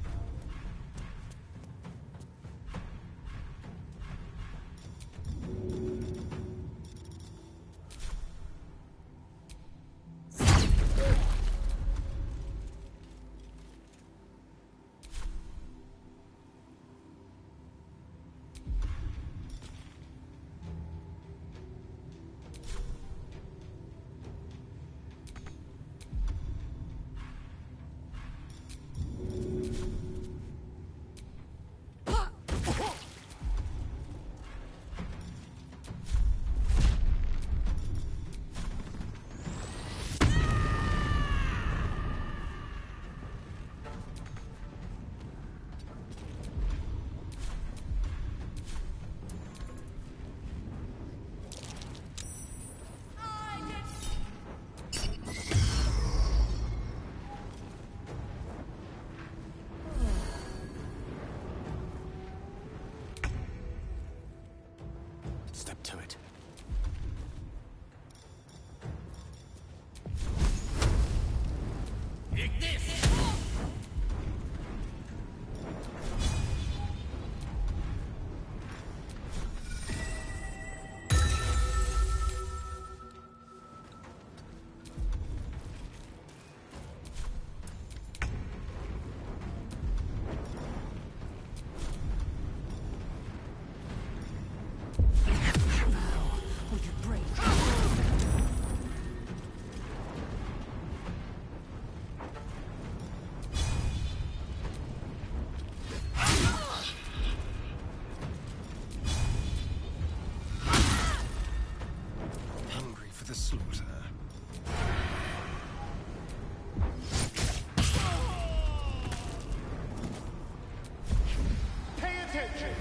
Step to it. Hungry for the slaughter. Pay attention!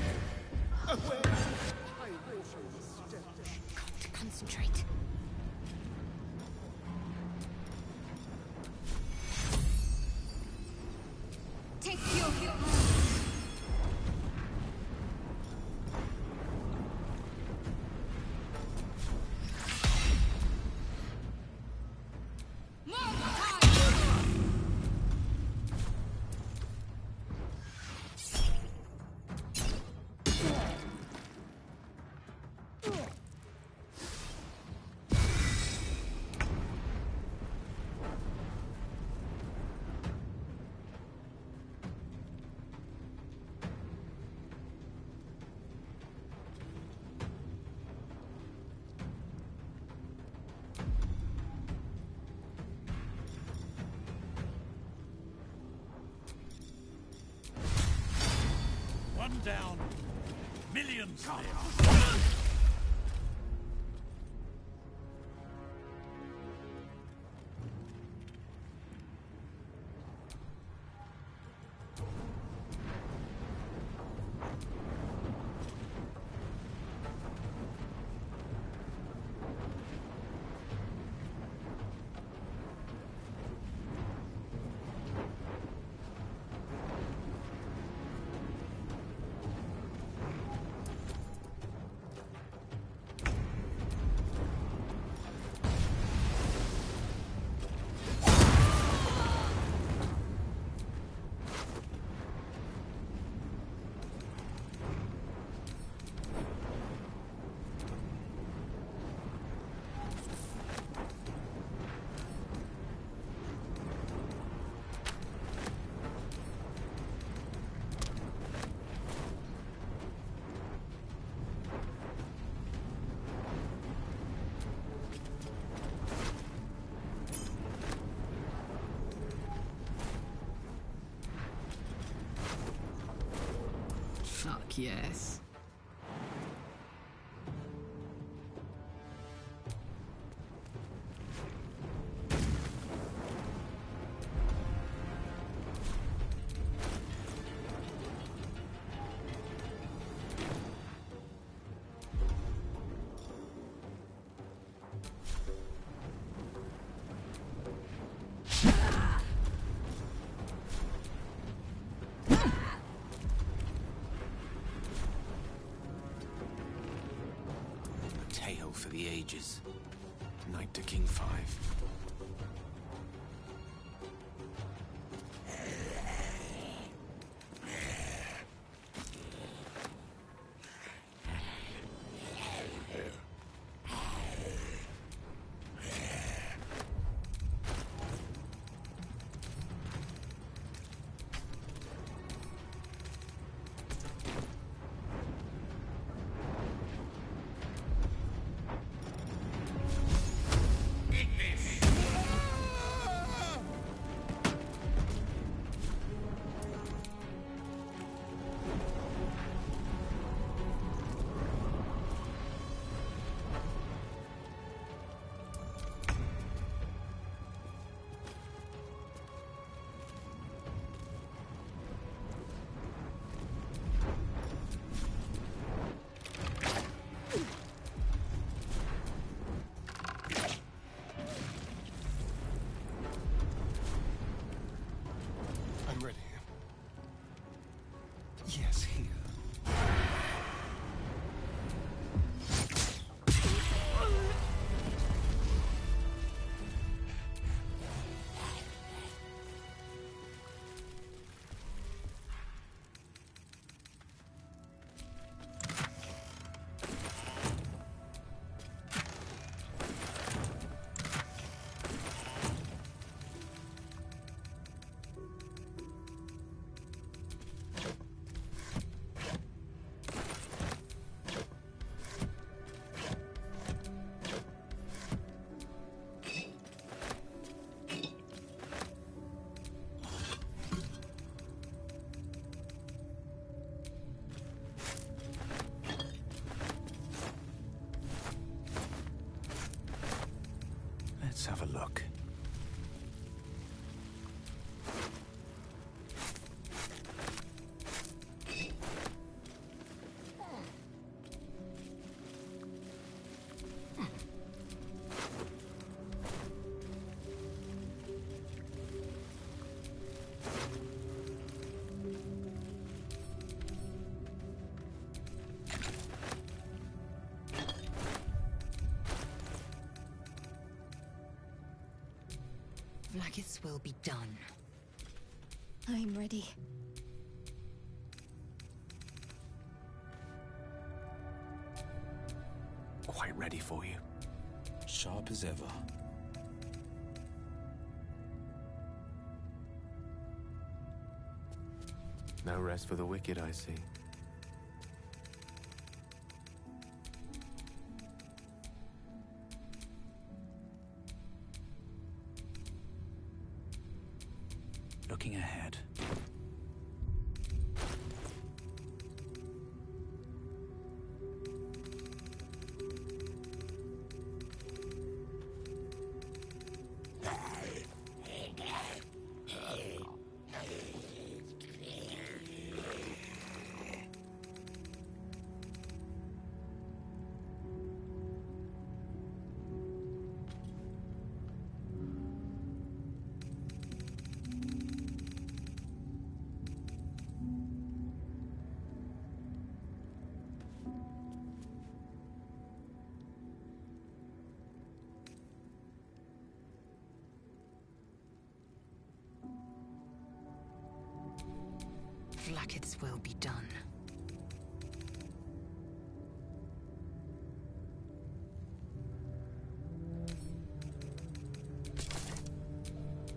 Aware. To concentrate. Take your One down. Millions live. Fuck yes. ages. Knight to King 5. I'm ready. Yes, here. Let's have a look. Vlaakith's will be done. I'm ready. Quite ready for you. Sharp as ever. No rest for the wicked, I see. Looking ahead. Vlaakith's will be done.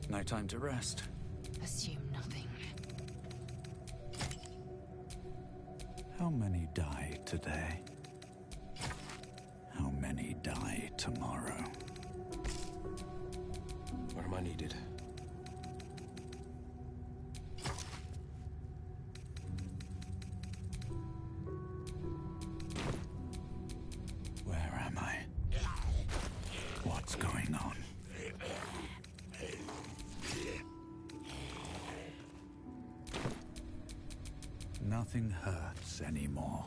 No time to rest. Assume nothing. How many die today? How many die tomorrow? Where am I needed? Where am I? What's going on? Nothing hurts anymore.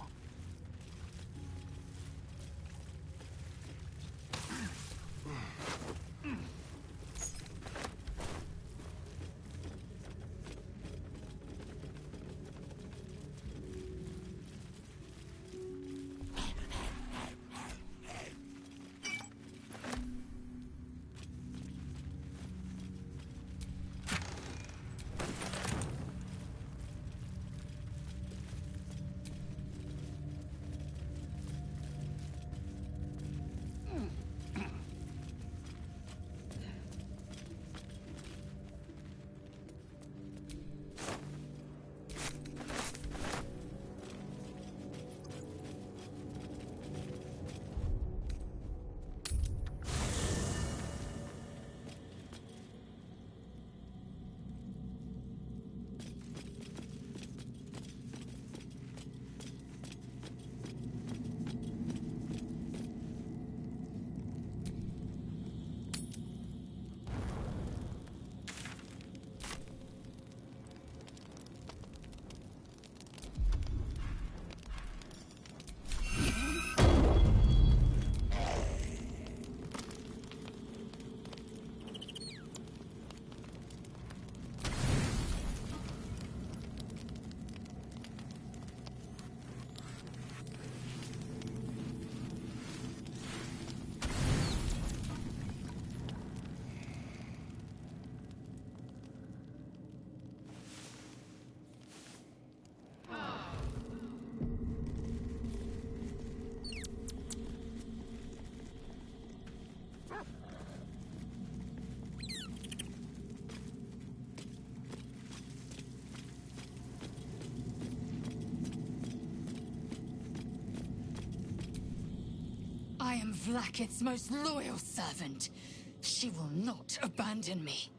Vlaakith's most loyal servant. She will not abandon me.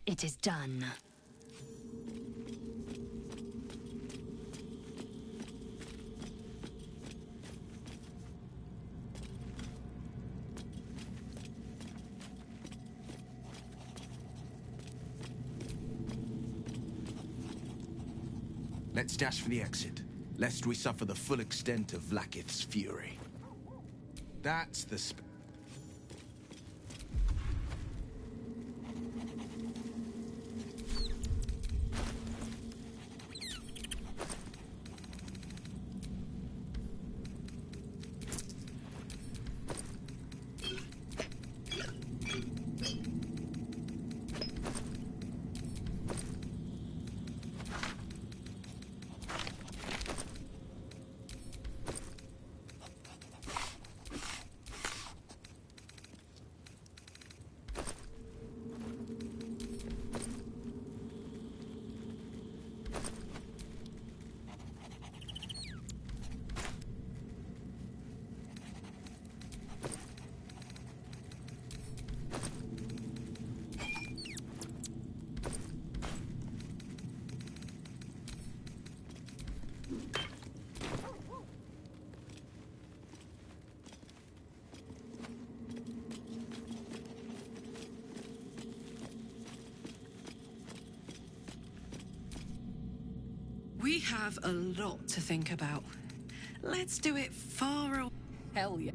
It is done. Let's dash for the exit, lest we suffer the full extent of Vlaakith's fury. That's the We have a lot to think about. Let's do it far away. Hell yeah.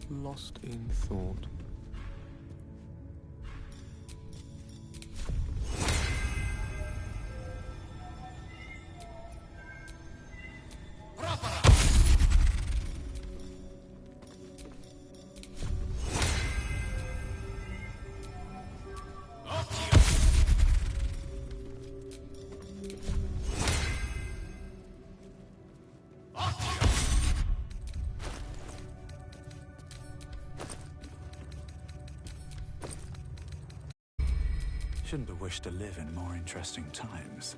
Lost in thought. Shouldn't have wished to live in more interesting times.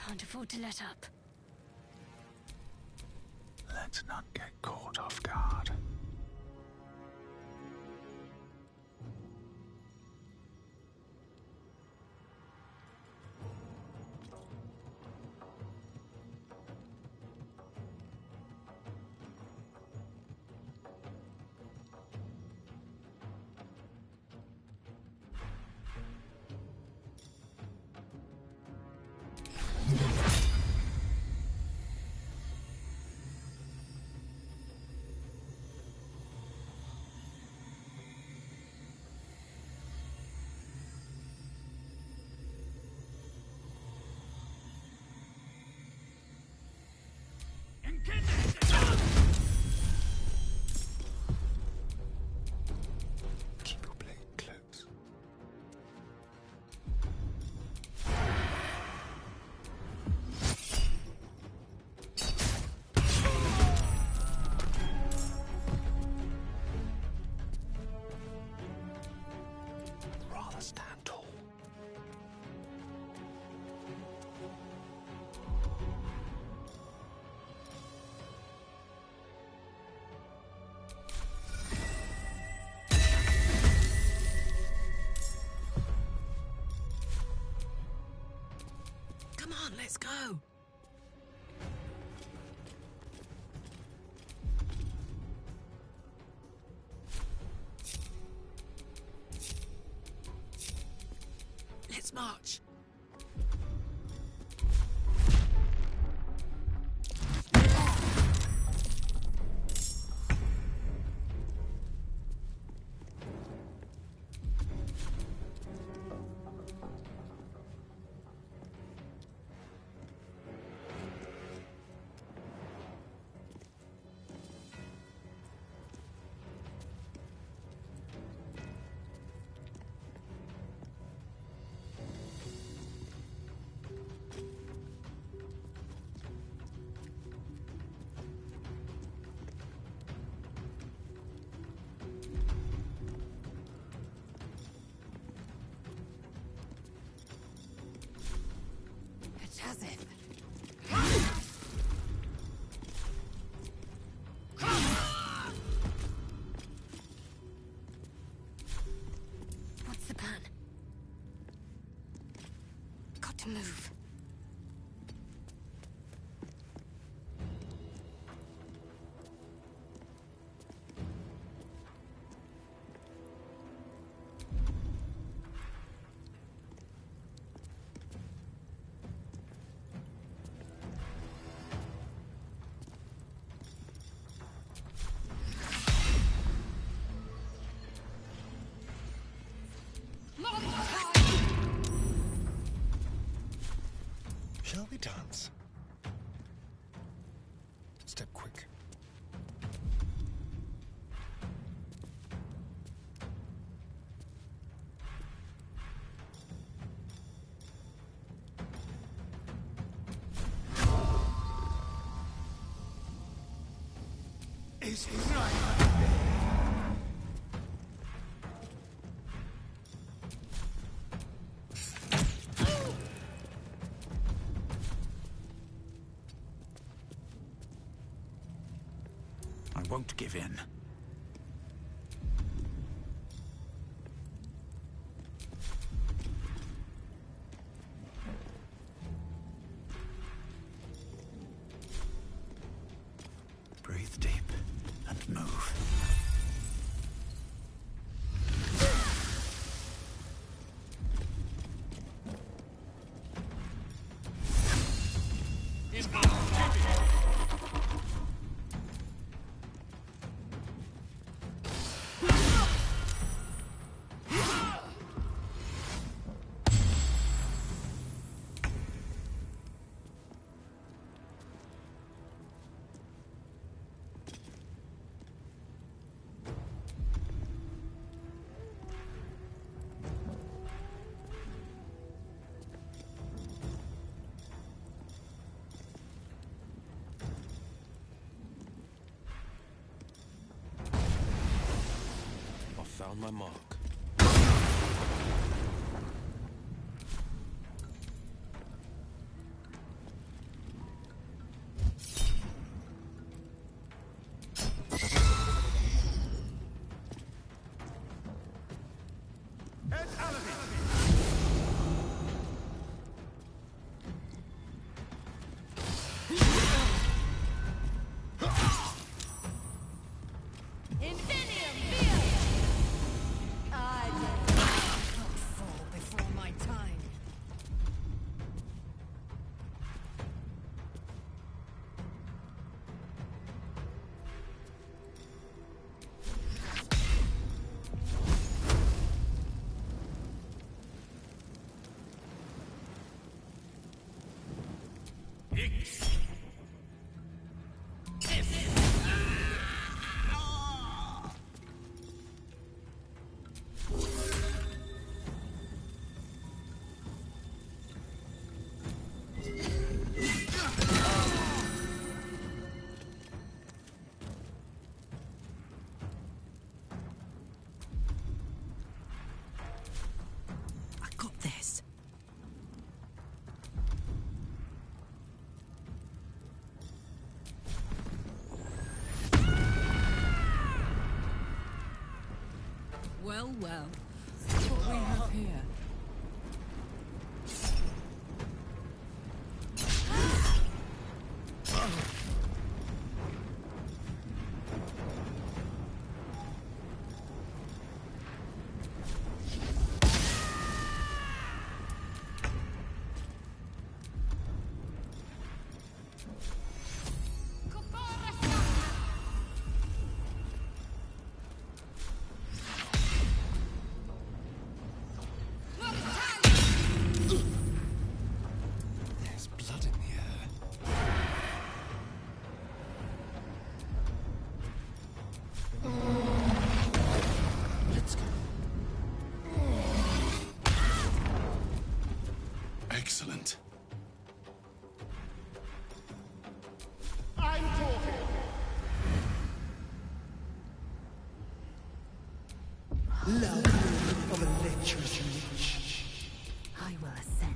can't afford to let up. Let's not get caught off guard. Keep your blade close. Rather stand tall. Come on, let's go. Let's march. What's the plan? Got to move. Shall we dance? Step quick. Is it right? I won't give in. Breathe deep and move. Found my mark. Well, well. What we have here. There's blood in the air. Let's go. Excellent. I'm talking. Love of a nature's reach. I will ascend.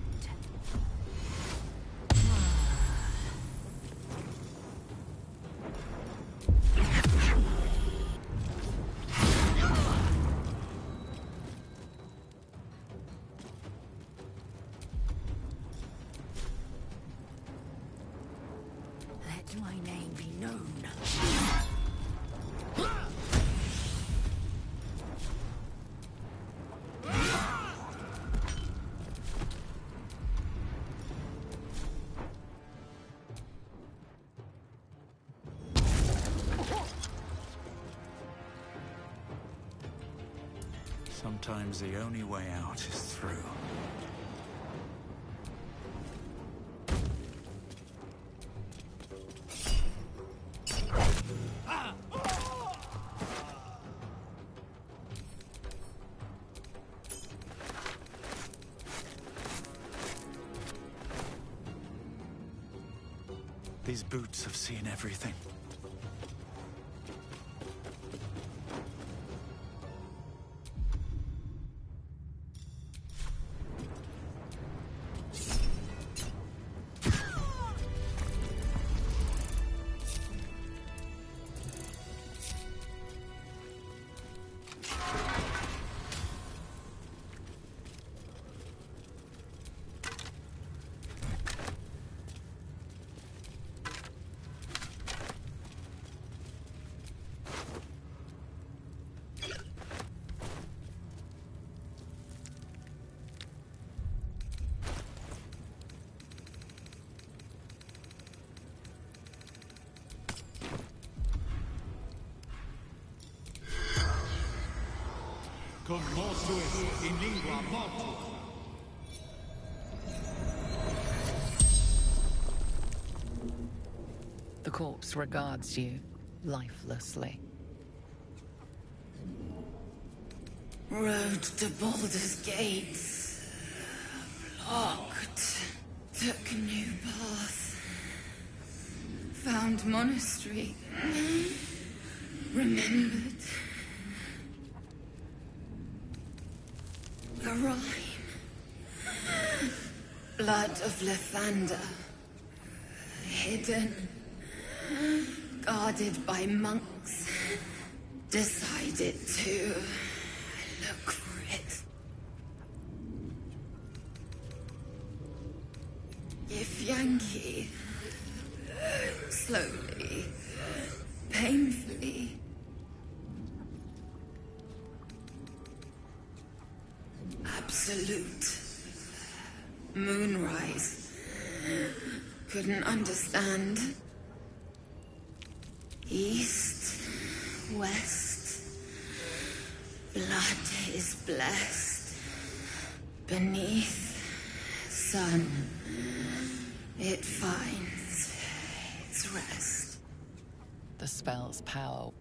Let my name be known. Sometimes the only way out is through. These boots have seen everything. Conmosues in lingua mortis. The corpse regards you lifelessly. Road to Baldur's Gate. Blocked. Took a new path. Found monastery. Remembered. A rhyme. Blood of Lathander. Hidden. Guarded by monks. Decided to look for it. If Yankee. Slowly. Painfully. Absolute. Moonrise. Couldn't understand. East. West. Blood is blessed. Beneath. Sun. It finds its rest. The spell's power.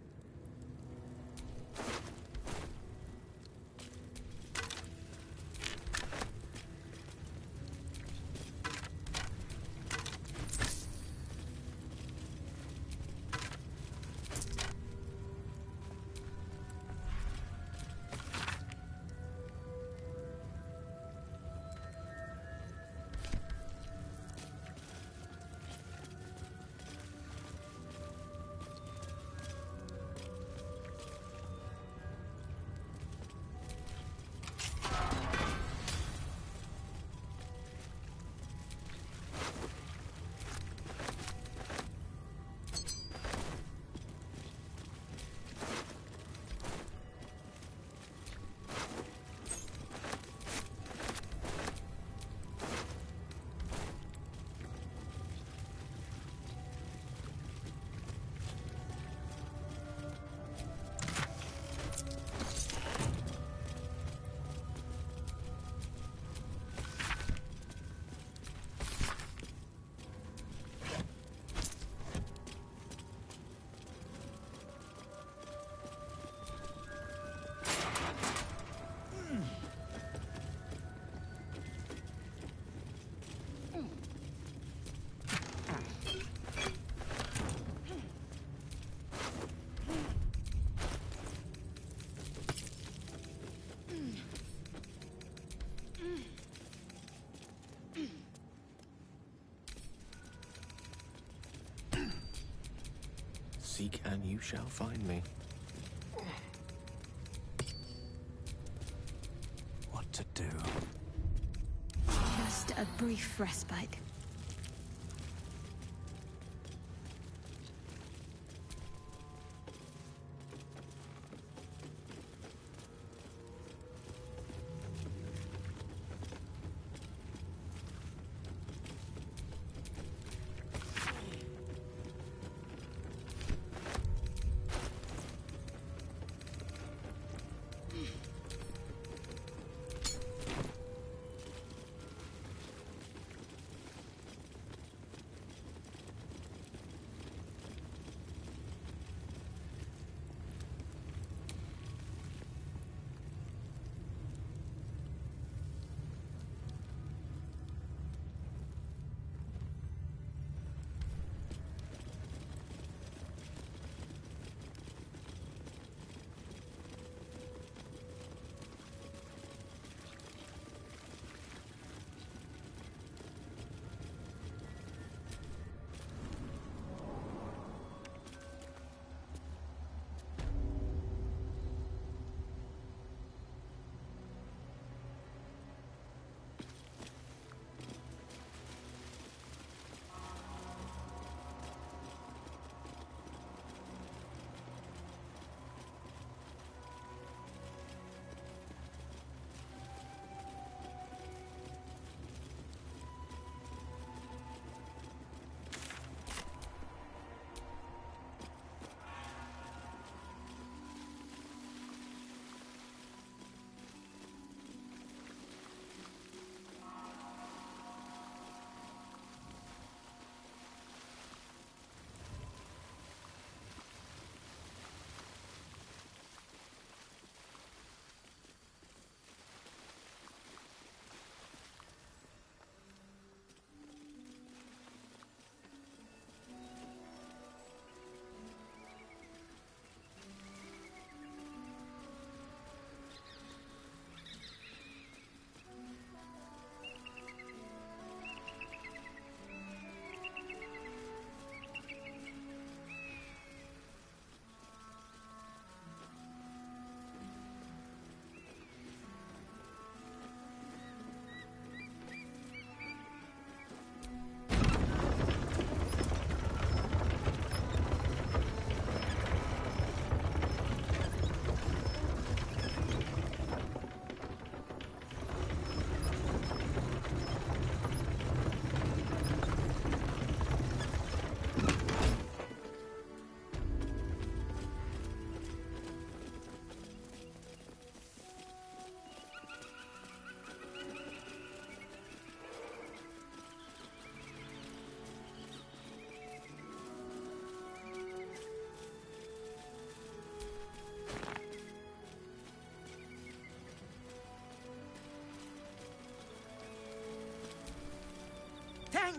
Seek and you shall find me. What to do? Just a brief respite.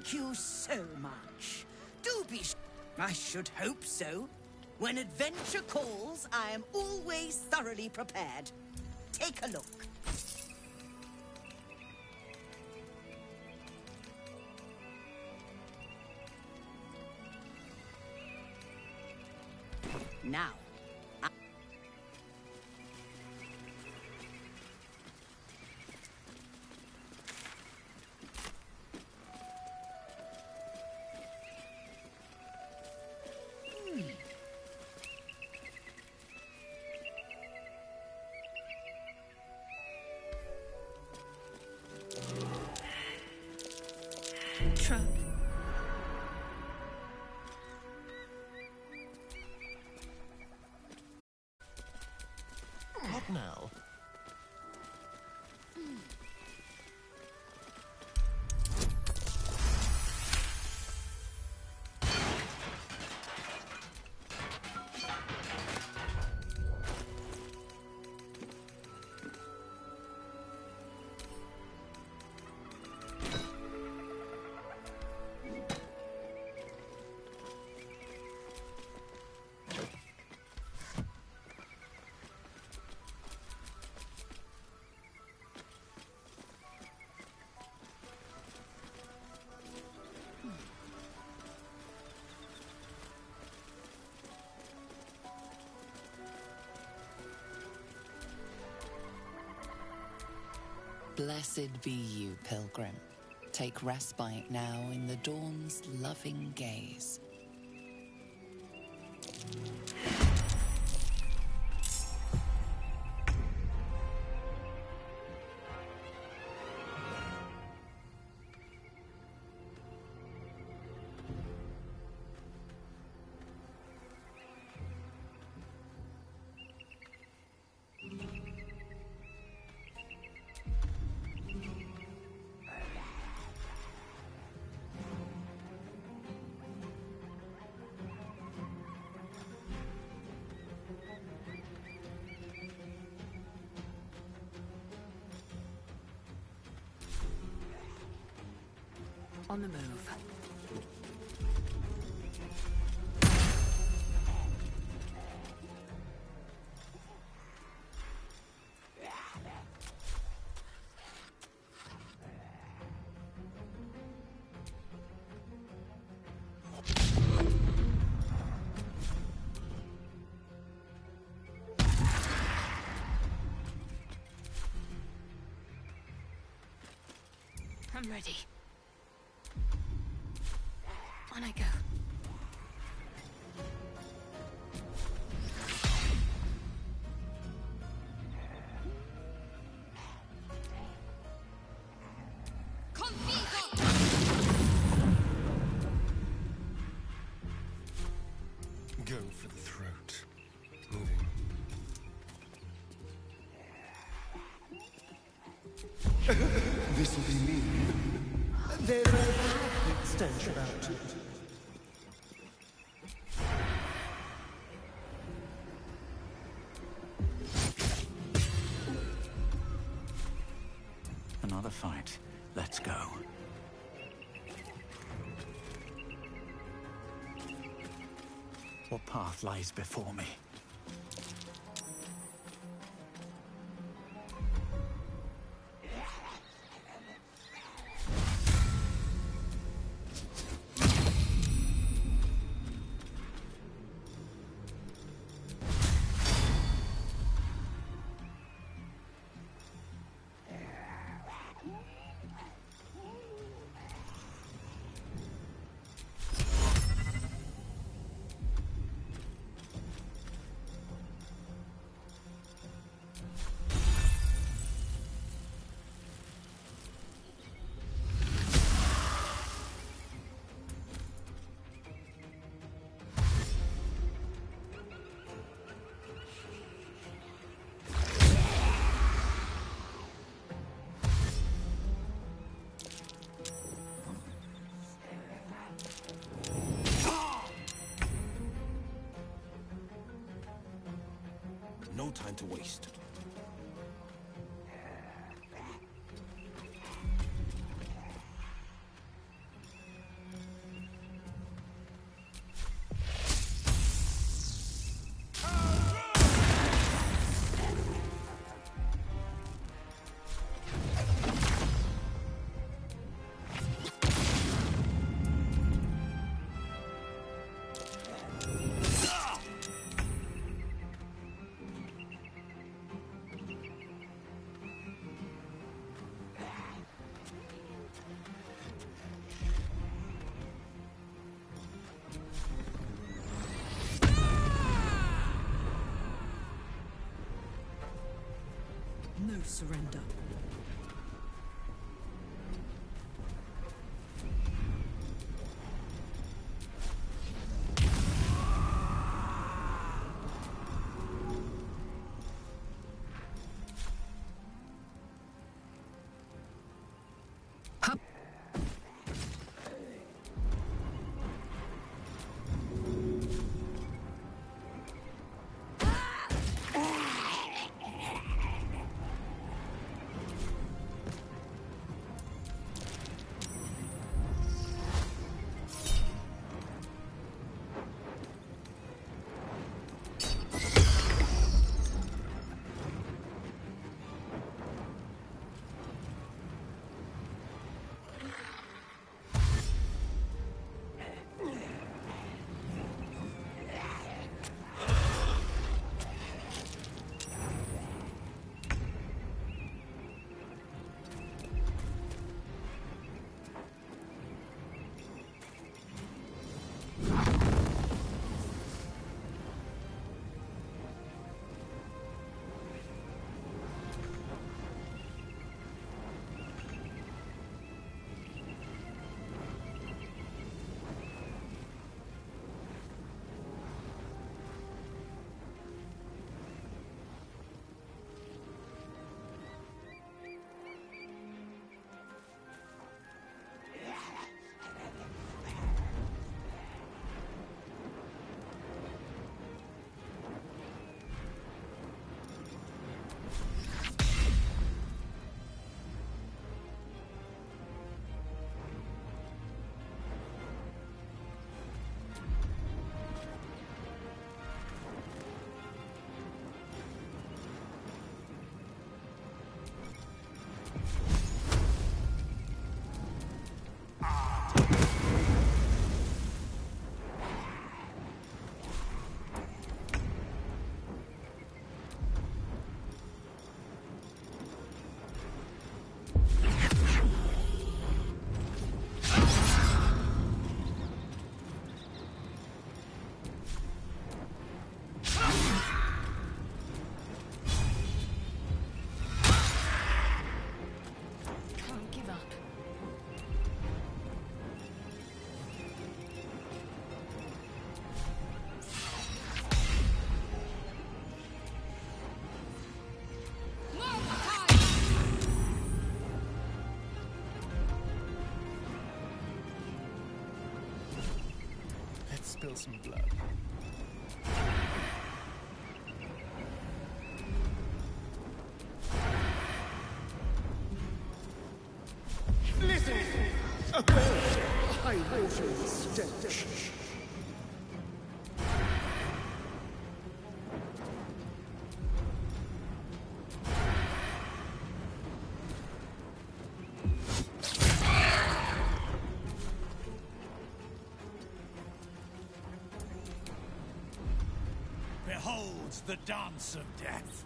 Thank you so much. Do be I should hope so. When adventure calls, I am always thoroughly prepared. Take a look. Now, What now? Blessed be you, pilgrim. Take respite now in the dawn's loving gaze. On the move. I'm ready. On I go. Go for the throat. Moving. This will be me. There's a bad stench about it. Another fight. Let's go. What path lies before me? No time to waste. No surrender. spill some blood. Listen! High water stench. Behold the dance of death.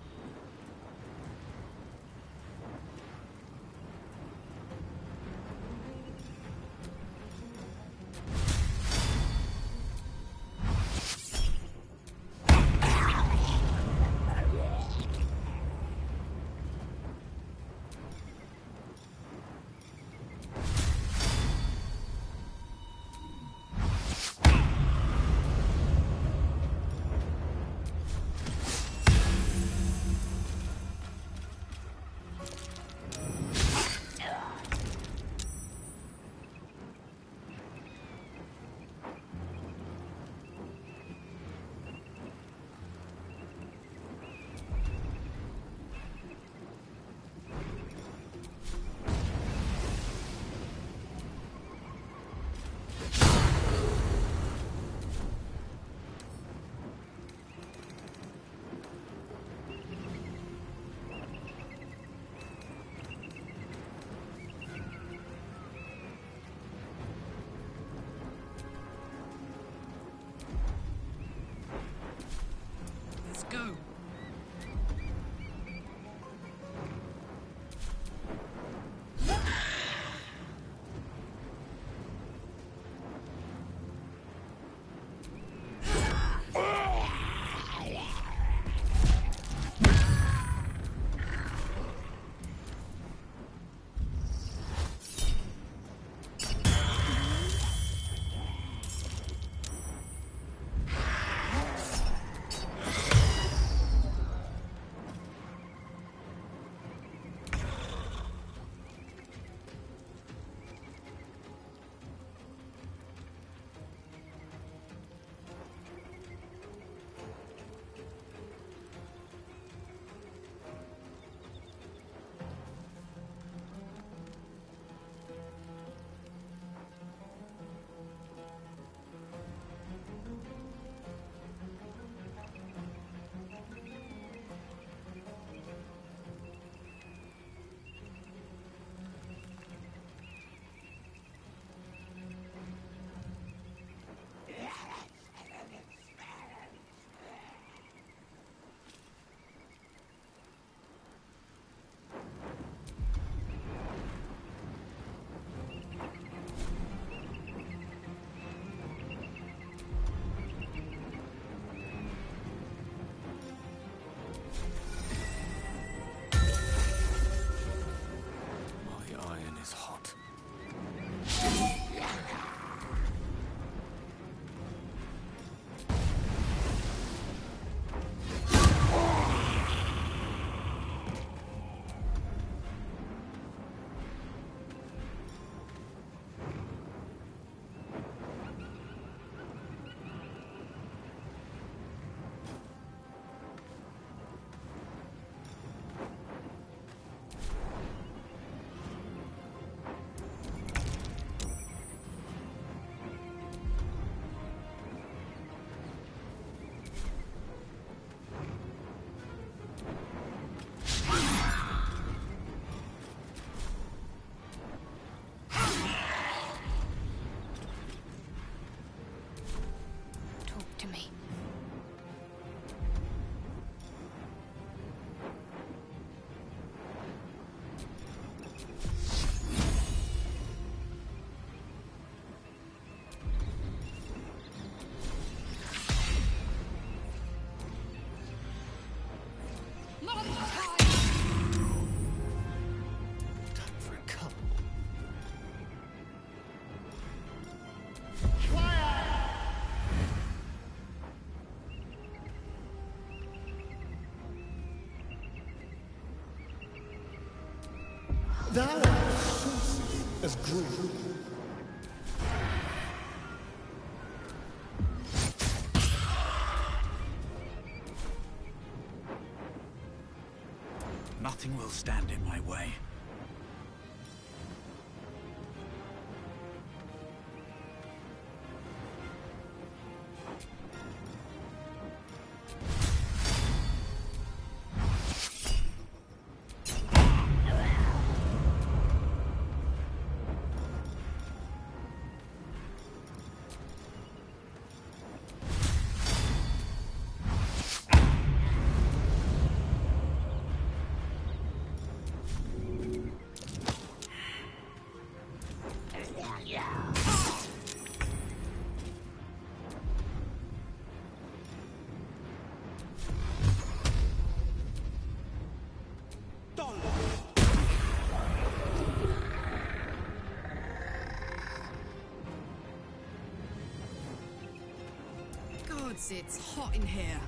Go. Thou art saucy as gruel. Nothing will stand in my way. Gods, it's hot in here.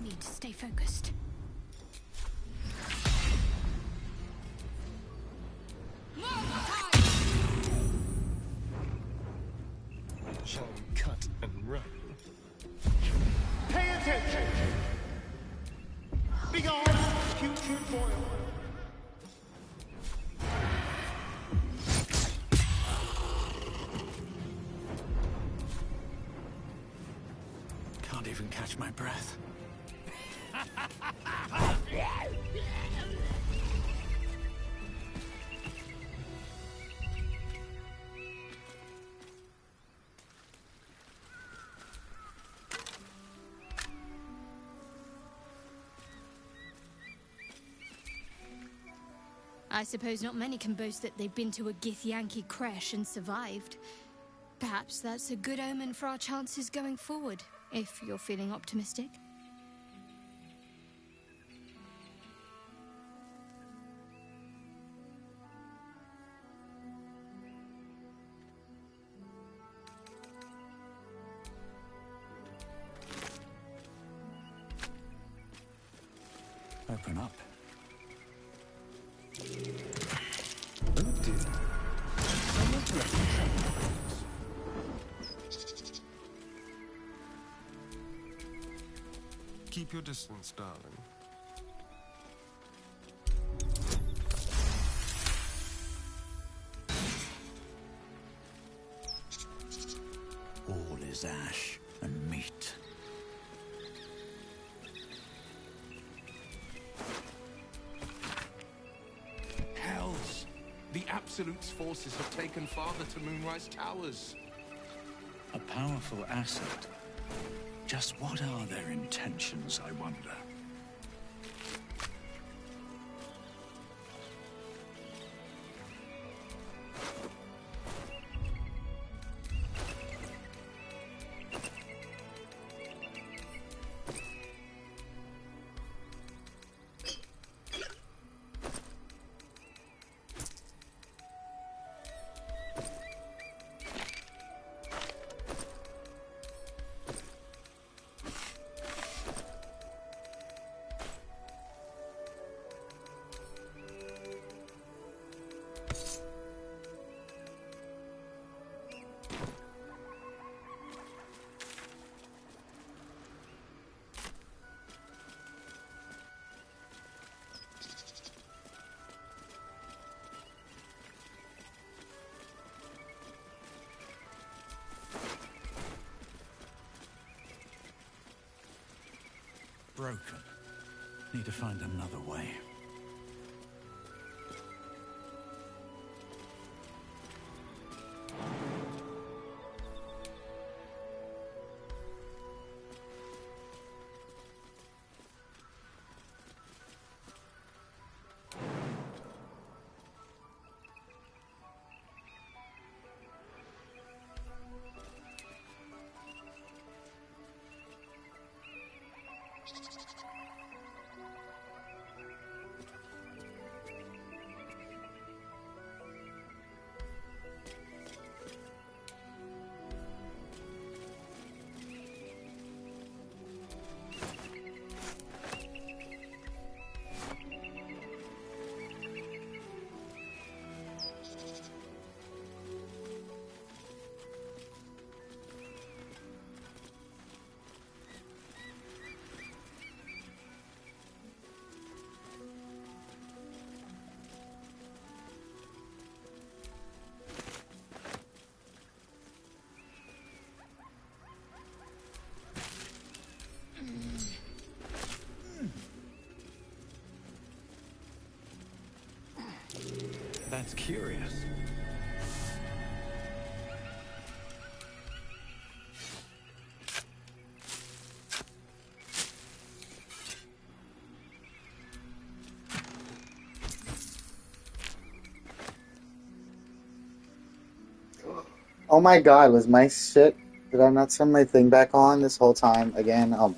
Need to stay focused. Shall we cut and run? Pay attention! Begone, putrid boil! Can't even catch my breath. I suppose not many can boast that they've been to a Githyanki creche and survived. Perhaps that's a good omen for our chances going forward, if you're feeling optimistic. Open up. Oh dear. Someone's left the train. Keep your distance, darling. All is ash and meat. Hells! The Absolute's forces have taken Father to Moonrise Towers. A powerful asset. Just what are their intentions, I wonder? broken. Need to find another way. That's curious. Oh my god, was my shit... Did I not turn my thing back on this whole time again? Oh.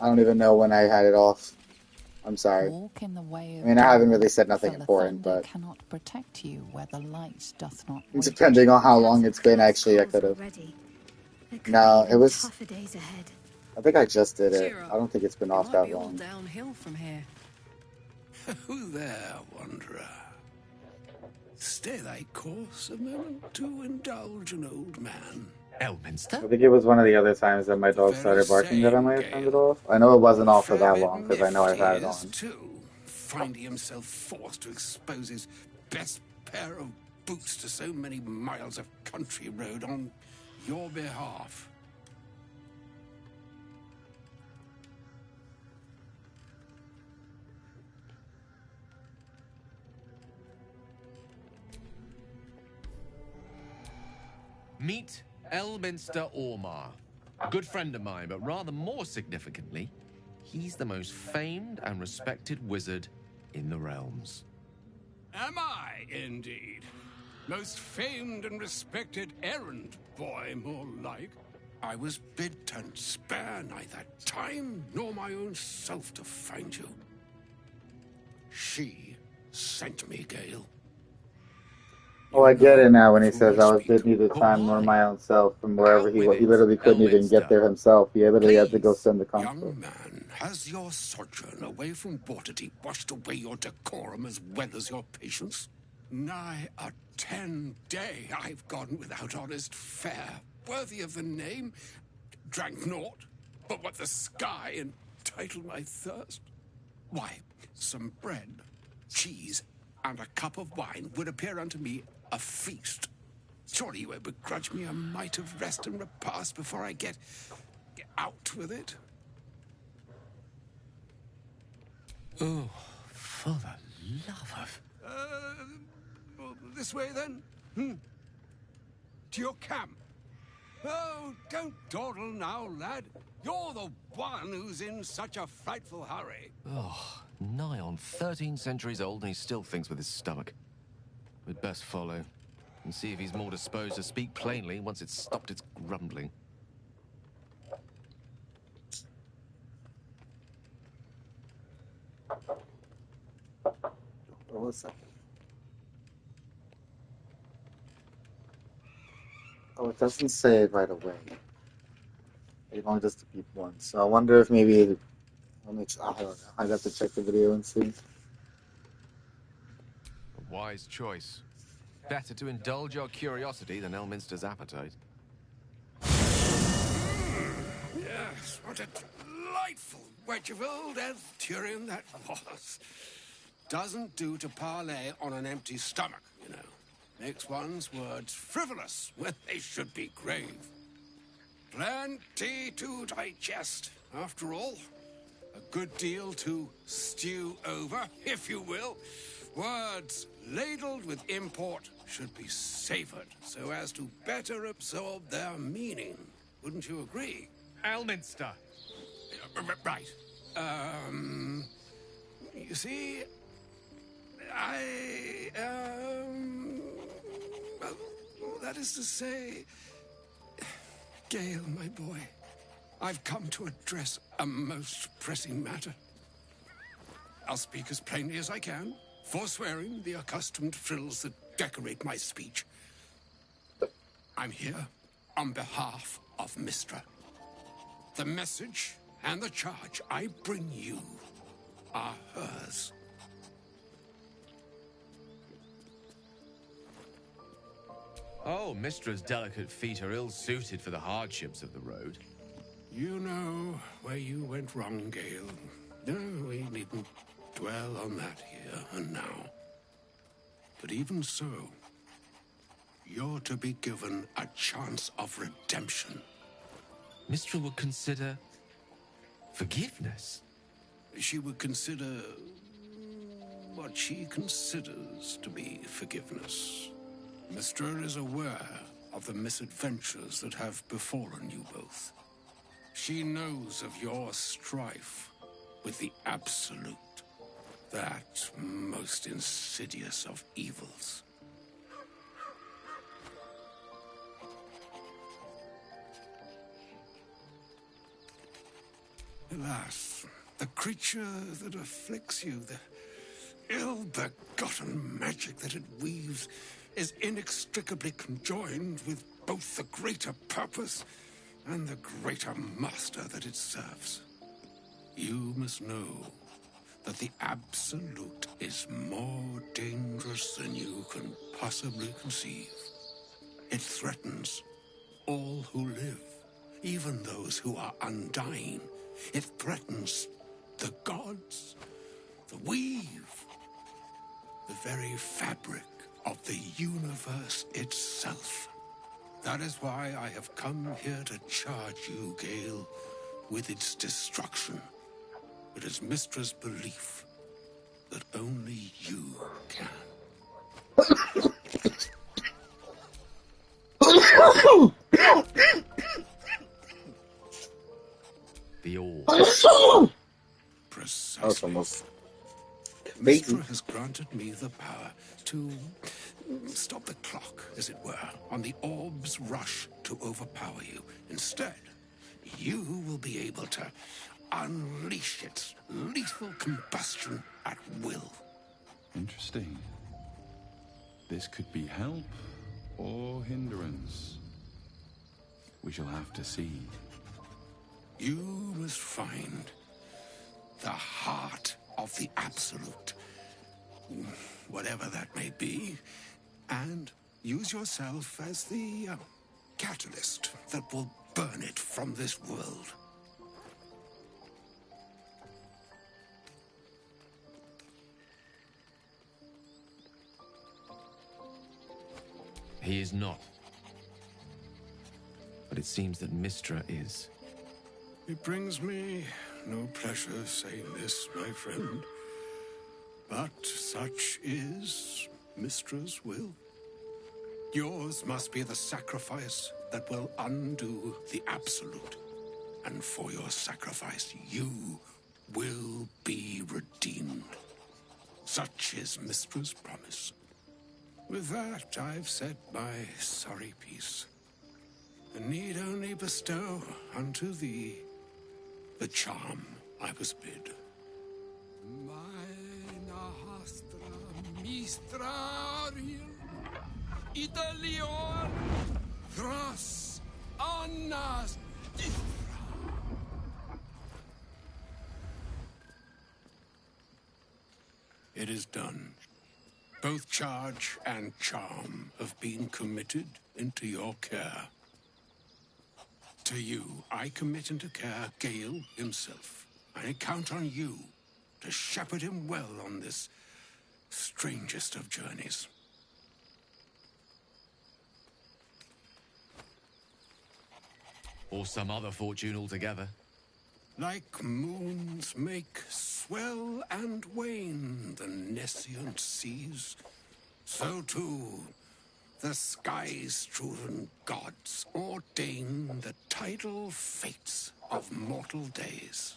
I don't even know when I had it off. I'm sorry. Walk in the way of I mean, I haven't dawn, really said nothing for the important, thunder but... cannot protect you where the light doth not wait. Depending on how long it's been, actually, I could have. No, it was... Tougher days ahead. I think I just did it. Cheer up. I don't think it's been It off might that be all long. downhill from here. Who there, wanderer? Stay thy course a moment to indulge an old man. Elminster? I think it was one of the other times that my dog started barking that I might have turned it off. I know it wasn't off for that long, because I know I've had it on. Too, finding himself forced to expose his best pair of boots to so many miles of country road on your behalf. Meet Elminster Ormar. A good friend of mine, but rather more significantly, he's the most famed and respected wizard in the realms. Am I, indeed? Most famed and respected errand boy, more like. I was bid to spare neither time nor my own self to find you. She sent me, Gale. Oh, I get it now when he says I was bid neither time nor my own self from wherever he was. He literally couldn't even get there himself. He literally had to go send the constable. Young man, has your sojourn away from Waterdeep washed away your decorum as well as your patience? Nigh a 10-day I've gone without honest fare, worthy of the name. Drank naught, but what the sky entitled my thirst. Why, some bread, cheese, and a cup of wine would appear unto me a feast. Surely you won't begrudge me a mite of rest and repast before I get out with it? Oh, for the love of... This way, then? To your camp? Oh, don't dawdle now, lad. You're the one who's in such a frightful hurry. Oh, nigh on 13 centuries old and he still thinks with his stomach. We'd best follow and see if he's more disposed to speak plainly once it's stopped its grumbling. Hold a second. Oh, it doesn't say it right away. It only does to keep one. So I wonder if maybe... I don't know. I'd have to check the video and see. A wise choice. Better to indulge your curiosity than Elminster's appetite. Yes, what a delightful wedge of old Arthurian that was. Doesn't do to parley on an empty stomach, you know. makes one's words frivolous when they should be grave. Plenty to digest, after all. A good deal to stew over, if you will. Words ladled with import should be savored so as to better absorb their meaning. Wouldn't you agree? Elminster. Right. You see, well, that is to say, Gale, my boy, I've come to address a most pressing matter. I'll speak as plainly as I can, forswearing the accustomed frills that decorate my speech. I'm here on behalf of Mystra. The message and the charge I bring you are hers. Oh, Mistra's delicate feet are ill-suited for the hardships of the road. You know where you went wrong, Gale. No, we needn't dwell on that here and now. But even so, you're to be given a chance of redemption. Mistra would consider forgiveness. She would consider what she considers to be forgiveness. Mystra is aware of the misadventures that have befallen you both. She knows of your strife with the Absolute, that most insidious of evils. Alas, the creature that afflicts you, the ill-begotten magic that it weaves, is inextricably conjoined with both the greater purpose and the greater master that it serves. You must know that the Absolute is more dangerous than you can possibly conceive. It threatens all who live, even those who are undying. It threatens the gods, the weave, the very fabric of the universe itself. That is why I have come here to charge you, Gale, with its destruction. It is Mistra's belief that only you can. The orb. Precisely. Almost. Mistra has granted me the power to stop the clock, as it were, on the orb's rush to overpower you. Instead, you will be able to unleash its lethal combustion at will. Interesting. This could be help or hindrance. We shall have to see. You must find the heart of the Absolute, whatever that may be, and use yourself as the catalyst that will burn it from this world. He is not. But it seems that Mystra is. It brings me no pleasure saying this, my friend. But such is Mistra's will. Yours must be the sacrifice that will undo the Absolute. And for your sacrifice, you will be redeemed. Such is Mistra's promise. With that, I've said my sorry piece, and need only bestow unto thee the charm I was bid. Mina hastra mistrarium Italion thras annas. It is done. Both charge and charm have been committed into your care. To you, I commit into care Gale himself. I count on you to shepherd him well on this strangest of journeys. Or some other fortune altogether. Like moons make swell and wane the nescient seas, so too the skies-strewn gods ordain the tidal fates of mortal days.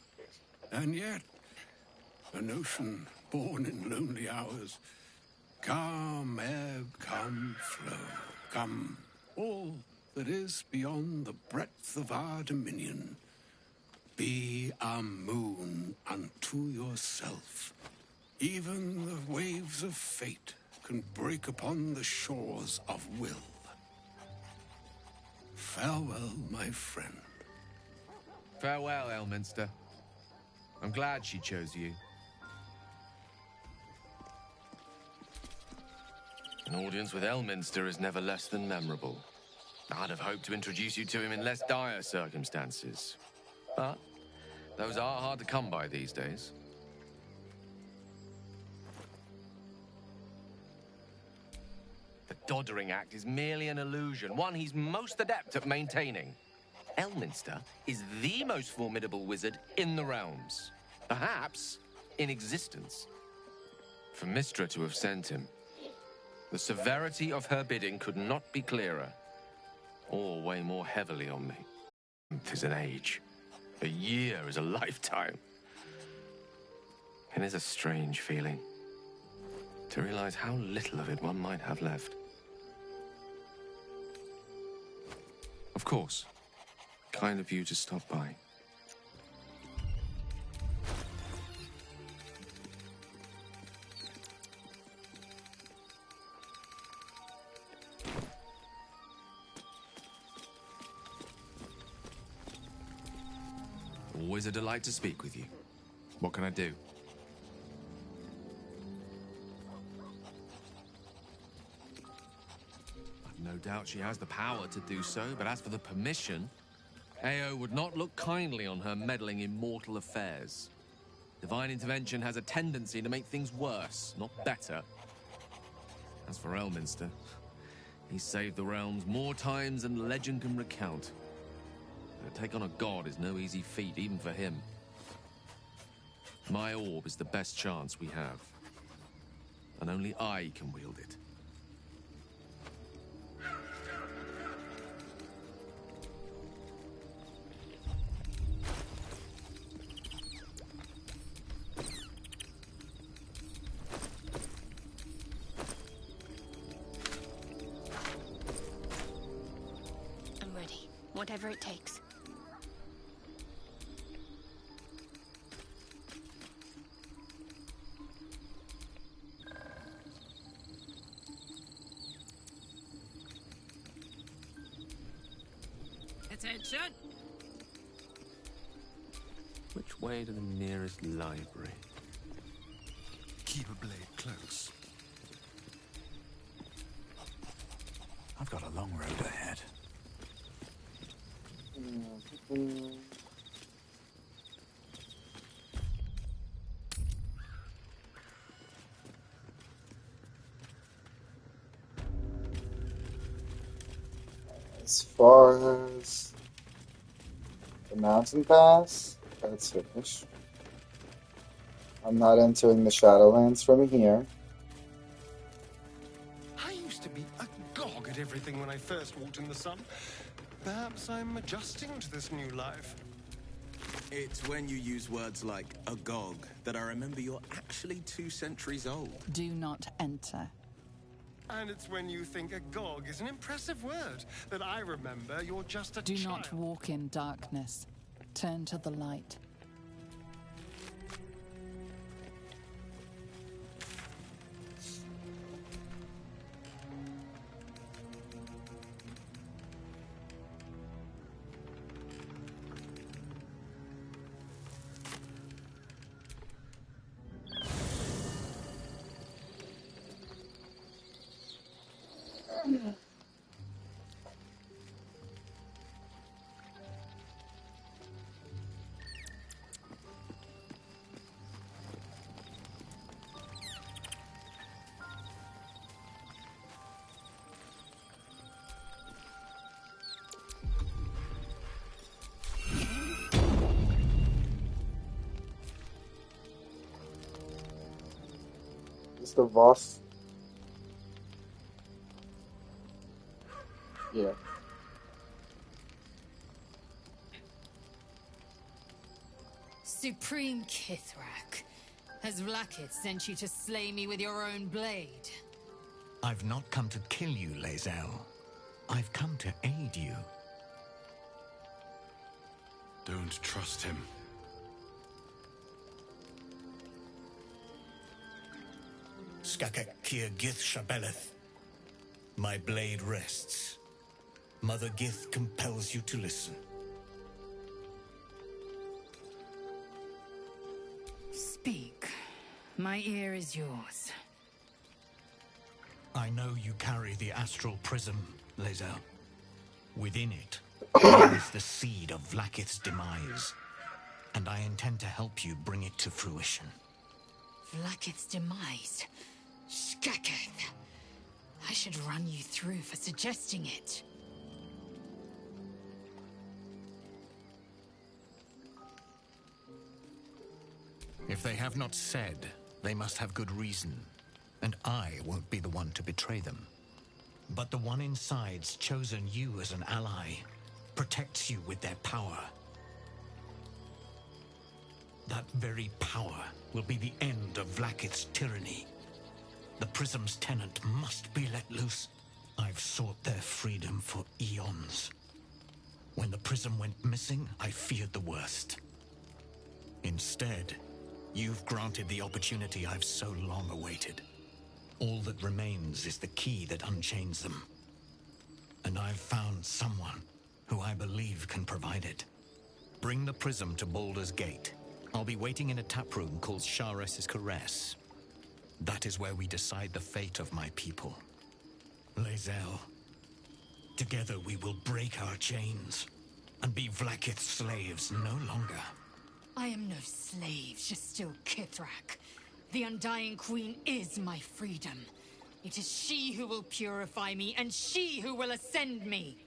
And yet, an ocean born in lonely hours, come ebb, come flow, come all that is beyond the breadth of our dominion. Be a moon unto yourself. Even the waves of fate can break upon the shores of will. Farewell, my friend. Farewell, Elminster. I'm glad she chose you. An audience with Elminster is never less than memorable. I'd have hoped to introduce you to him in less dire circumstances. But those are hard to come by these days. The Doddering Act is merely an illusion, one he's most adept at maintaining. Elminster is the most formidable wizard in the realms. Perhaps in existence. For Mystra to have sent him, the severity of her bidding could not be clearer, or weigh more heavily on me. It is an age. A year is a lifetime. It is a strange feeling to realize how little of it one might have left. Of course, kind of you to stop by. Always a delight to speak with you. What can I do? I've no doubt she has the power to do so, but as for the permission, Ao would not look kindly on her meddling in mortal affairs. Divine intervention has a tendency to make things worse, not better. As for Elminster, he's saved the realms more times than legend can recount. To take on a god is no easy feat, even for him. My orb is the best chance we have. And only I can wield it. I'm ready. Whatever it takes. Attention! Which way to the nearest library? Keep a blade close. I've got a long road ahead. As far as the mountain pass, that's finished. I'm not entering the Shadowlands from here. I used to be agog at everything when I first walked in the sun. Perhaps I'm adjusting to this new life. It's when you use words like agog that I remember you're actually 2 centuries old. Do not enter. And it's when you think agog is an impressive word that I remember you're just a Do child. not walk in darkness. Turn to the light. the boss. Yeah. Supreme Kithrak, has Vlaakith sent you to slay me with your own blade? I've not come to kill you, Lae'zel. I've come to aid you. Don't trust him. Skakek Kir Gith Shabeleth. My blade rests. Mother Gith compels you to listen. Speak. My ear is yours. I know you carry the astral prism, Lae'zel. Within it lies the seed of Vlaakith's demise, and I intend to help you bring it to fruition. Vlaakith's demise? Skaketh! I should run you through for suggesting it. If they have not said, they must have good reason, and I won't be the one to betray them. But the one inside's chosen you as an ally, protects you with their power. That very power will be the end of Vlaakith's tyranny. The Prism's tenant must be let loose. I've sought their freedom for eons. When the Prism went missing, I feared the worst. Instead, you've granted the opportunity I've so long awaited. All that remains is the key that unchains them. And I've found someone who I believe can provide it. Bring the Prism to Baldur's Gate. I'll be waiting in a taproom called Shares's Caress. That is where we decide the fate of my people. Lae'zel, together we will break our chains and be Vlaakith's slaves no longer. I am no slave, just still Kithrak. The Undying Queen is my freedom. It is she who will purify me, and she who will ascend me.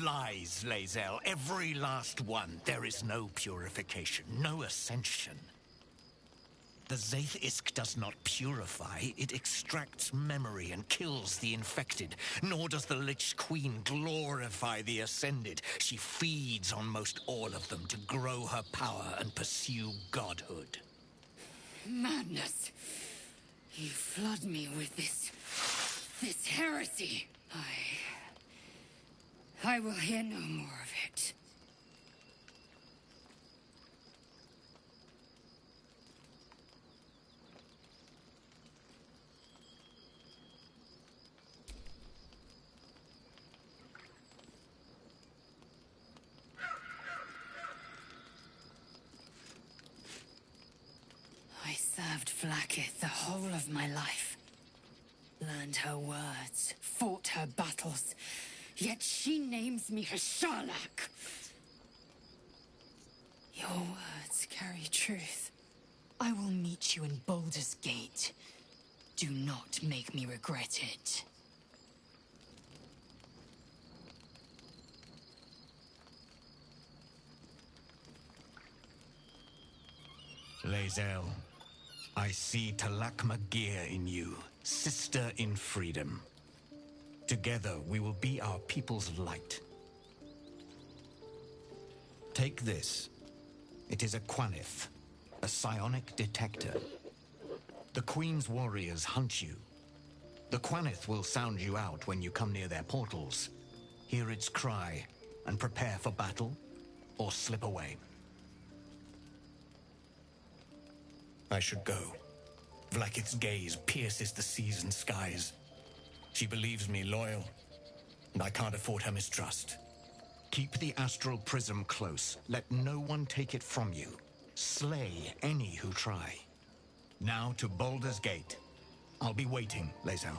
Lies, Lae'zel, every last one. There is no purification, no ascension. The Zaith Isk does not purify, it extracts memory and kills the infected. Nor does the Lich Queen glorify the ascended. She feeds on most all of them to grow her power and pursue godhood. Madness. You flood me with this heresy. I will hear no more of it. I served Vlaakith the whole of my life. Learned her words, fought her battles. Yet she names me her Sharlak. Your words carry truth. I will meet you in Baldur's Gate. Do not make me regret it. Lae'zel, I see Talak Magir in you, sister in freedom. Together, we will be our people's light. Take this. It is a Quanith, a psionic detector. The Queen's warriors hunt you. The Quanith will sound you out when you come near their portals. Hear its cry, and prepare for battle, or slip away. I should go. Vlaakith's gaze pierces the seas and skies. She believes me loyal, and I can't afford her mistrust. Keep the astral prism close. Let no one take it from you. Slay any who try. Now to Baldur's Gate. I'll be waiting, Lae'zel.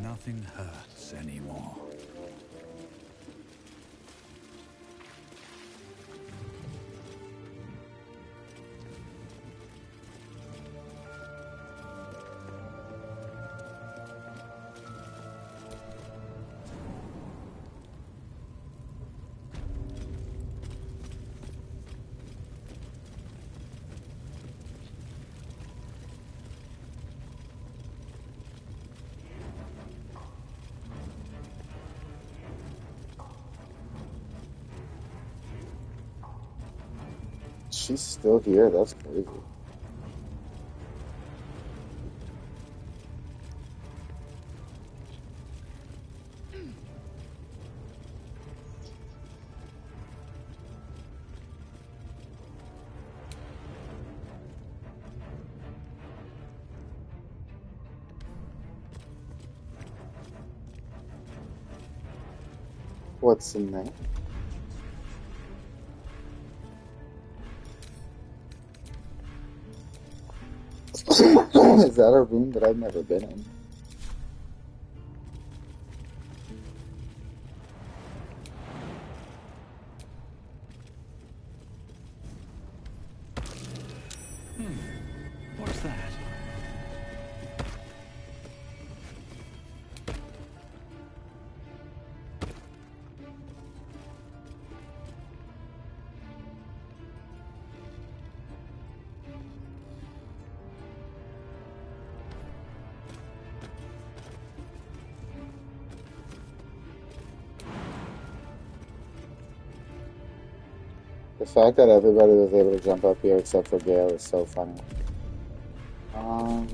Nothing hurts anymore. She's still here. That's crazy. What's in there? Is that a room that I've never been in? What's that? The fact that everybody was able to jump up here except for Gale is so funny. Oh.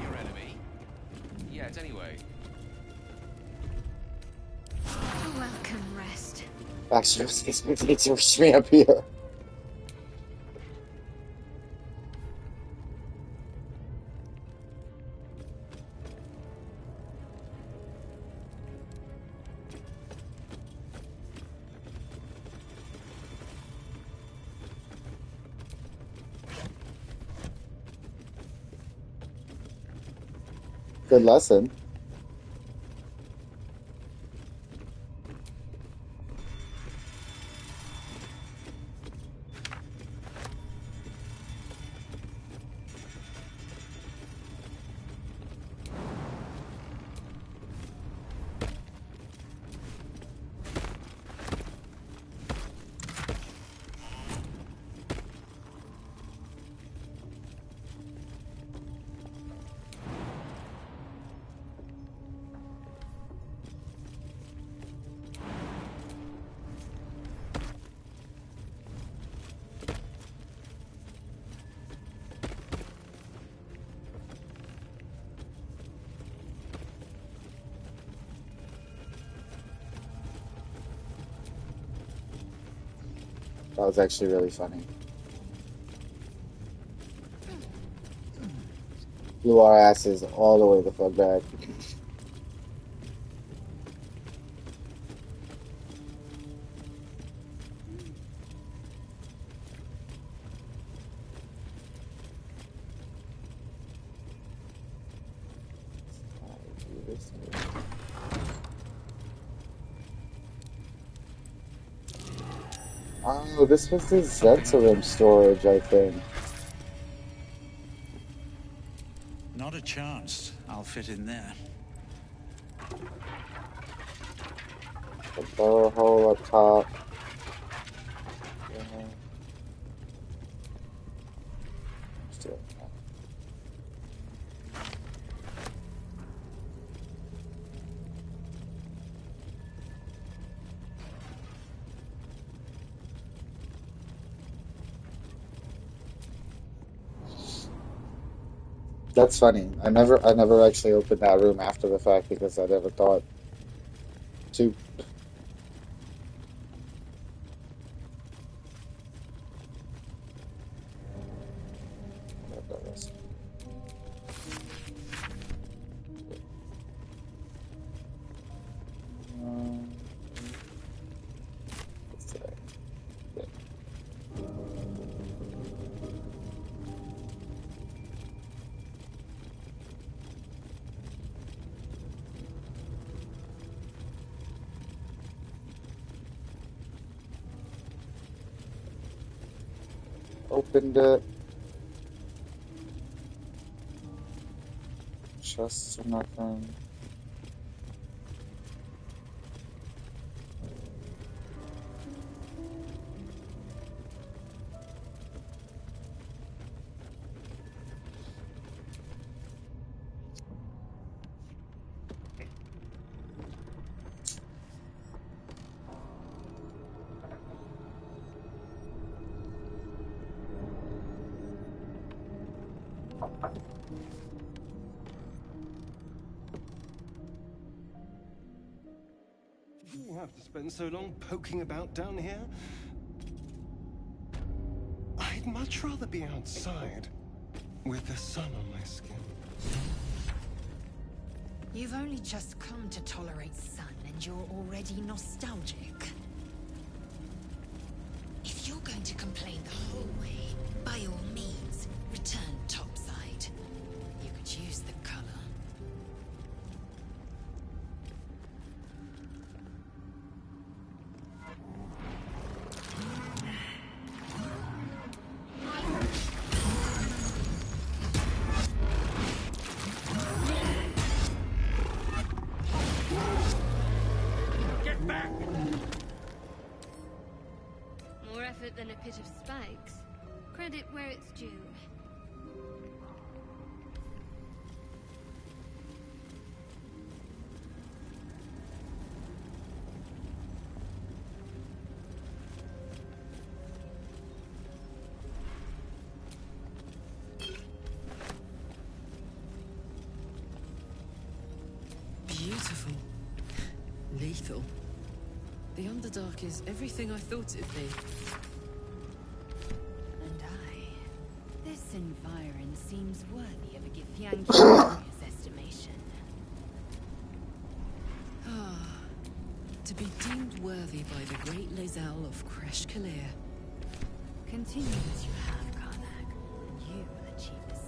Your enemy? Yet, anyway. Welcome, rest. Actually, it's rushed me up here. Good lesson. That was actually really funny. Blew our asses all the way the fuck back. Oh, this was the Zentarim storage, I think. Not a chance. I'll fit in there. The burrow hole up top. Yeah. Let's do it. That's funny. I never actually opened that room after the fact because I never thought to. Opened it. Chests or nothing. You have to spend so long poking about down here. I'd much rather be outside with the sun on my skin. You've only just come to tolerate sun and you're already nostalgic. If you're going to complain the whole way, by all means, return topside. You could use the color. Get back! More effort than a pit of spikes. Credit where it's due. Beautiful. Lethal. The Underdark is everything I thought it'd be. And this environ seems worthy of a Githyanki's estimation. Ah, to be deemed worthy by the great Lae'zel of Kresh Kalir. Continue as you have, Karnak, and you will achieve the same.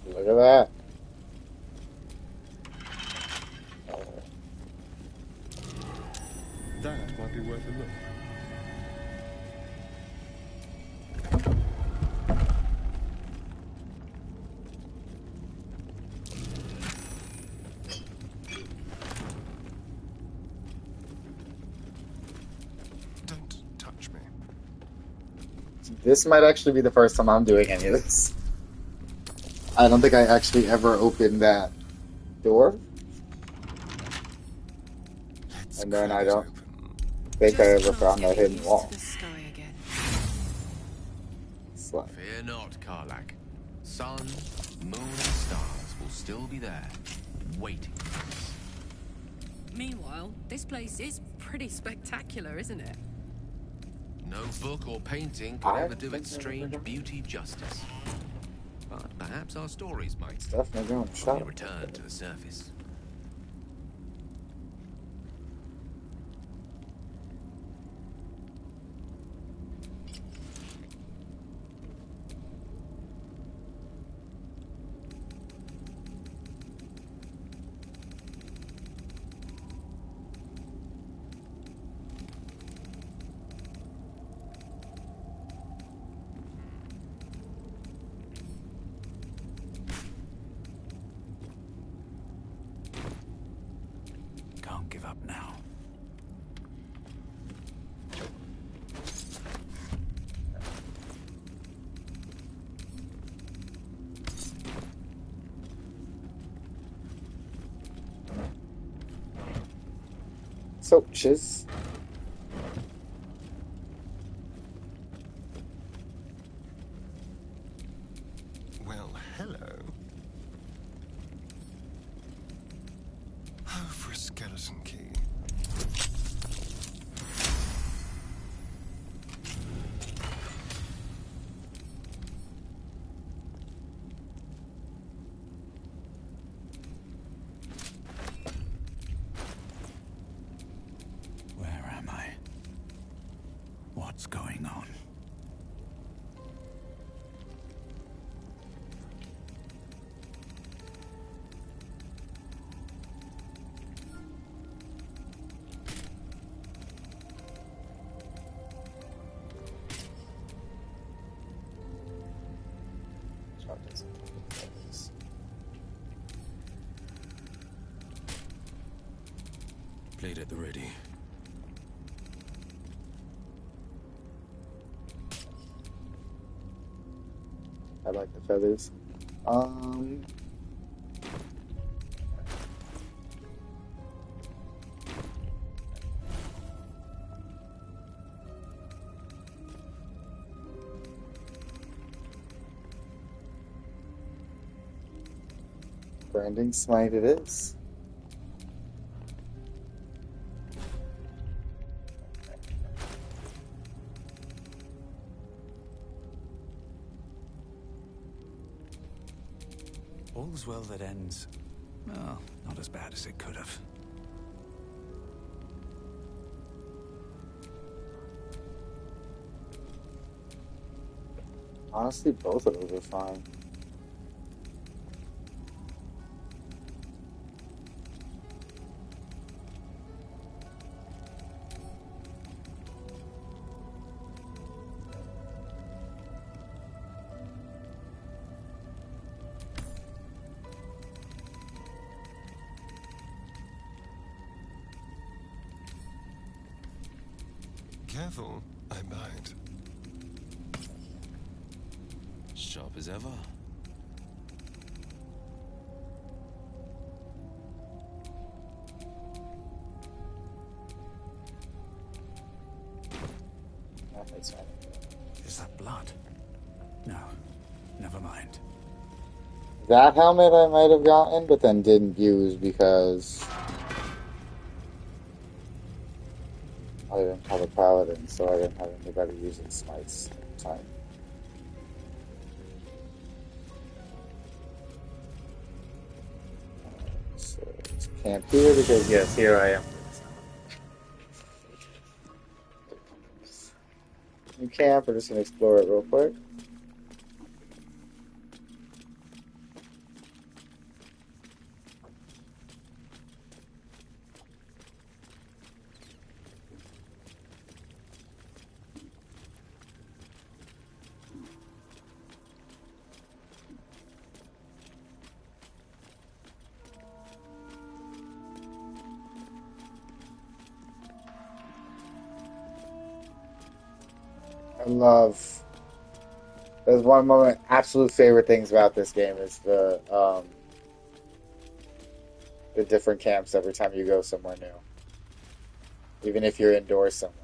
Look at that. That might be worth a look. This might actually be the first time I'm doing any of this. I don't think I actually ever opened that door. And then I don't think I ever found that hidden wall. Fear not, Karlach. Sun, moon, and stars will still be there, waiting for us. Meanwhile, this place is pretty spectacular, isn't it? No book or painting could ever do its strange beauty justice. But perhaps our stories might. Definitely going when we return to the surface. Can't give up now. So, Chiz. Well, hello. Oh, for a skeleton key. Where am I? What's going on? Blade at the ready. I like the feathers. Branding smite it is. All's well that ends. Well, not as bad as it could have. Honestly, both of those are fine. Careful, I might. Sharp as ever. Is that blood? No, never mind. That helmet I might have gotten, but then didn't use because I didn't have a Paladin, so I didn't have anybody using smites at the time. So let's camp here because, yes, here I am. New camp, we're just going to explore it real quick. I love That's one of my absolute favorite things about this game is the different camps every time you go somewhere new. Even if you're indoors somewhere.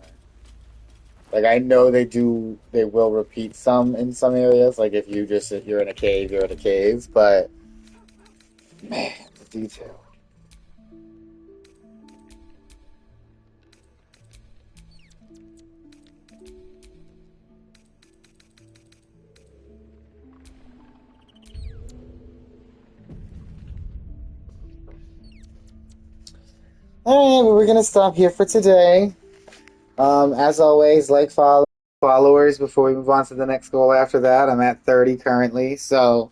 Like I know they will repeat some in some areas. Like if you're in a cave, you're in a cave. But man, the detail. All right, well, we're gonna stop here for today. As always, followers before we move on to the next goal. After that, I'm at 30 currently. So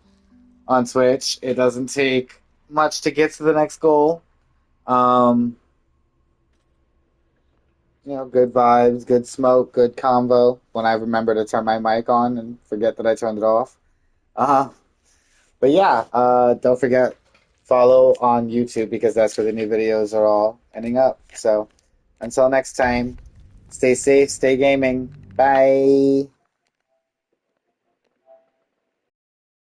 on Twitch, it doesn't take much to get to the next goal. Good vibes, good smoke, good convo. When I remember to turn my mic on and forget that I turned it off. Uh huh. But yeah, don't forget follow on YouTube because that's where the new videos are all ending up. So until next time, stay safe, stay gaming. Bye.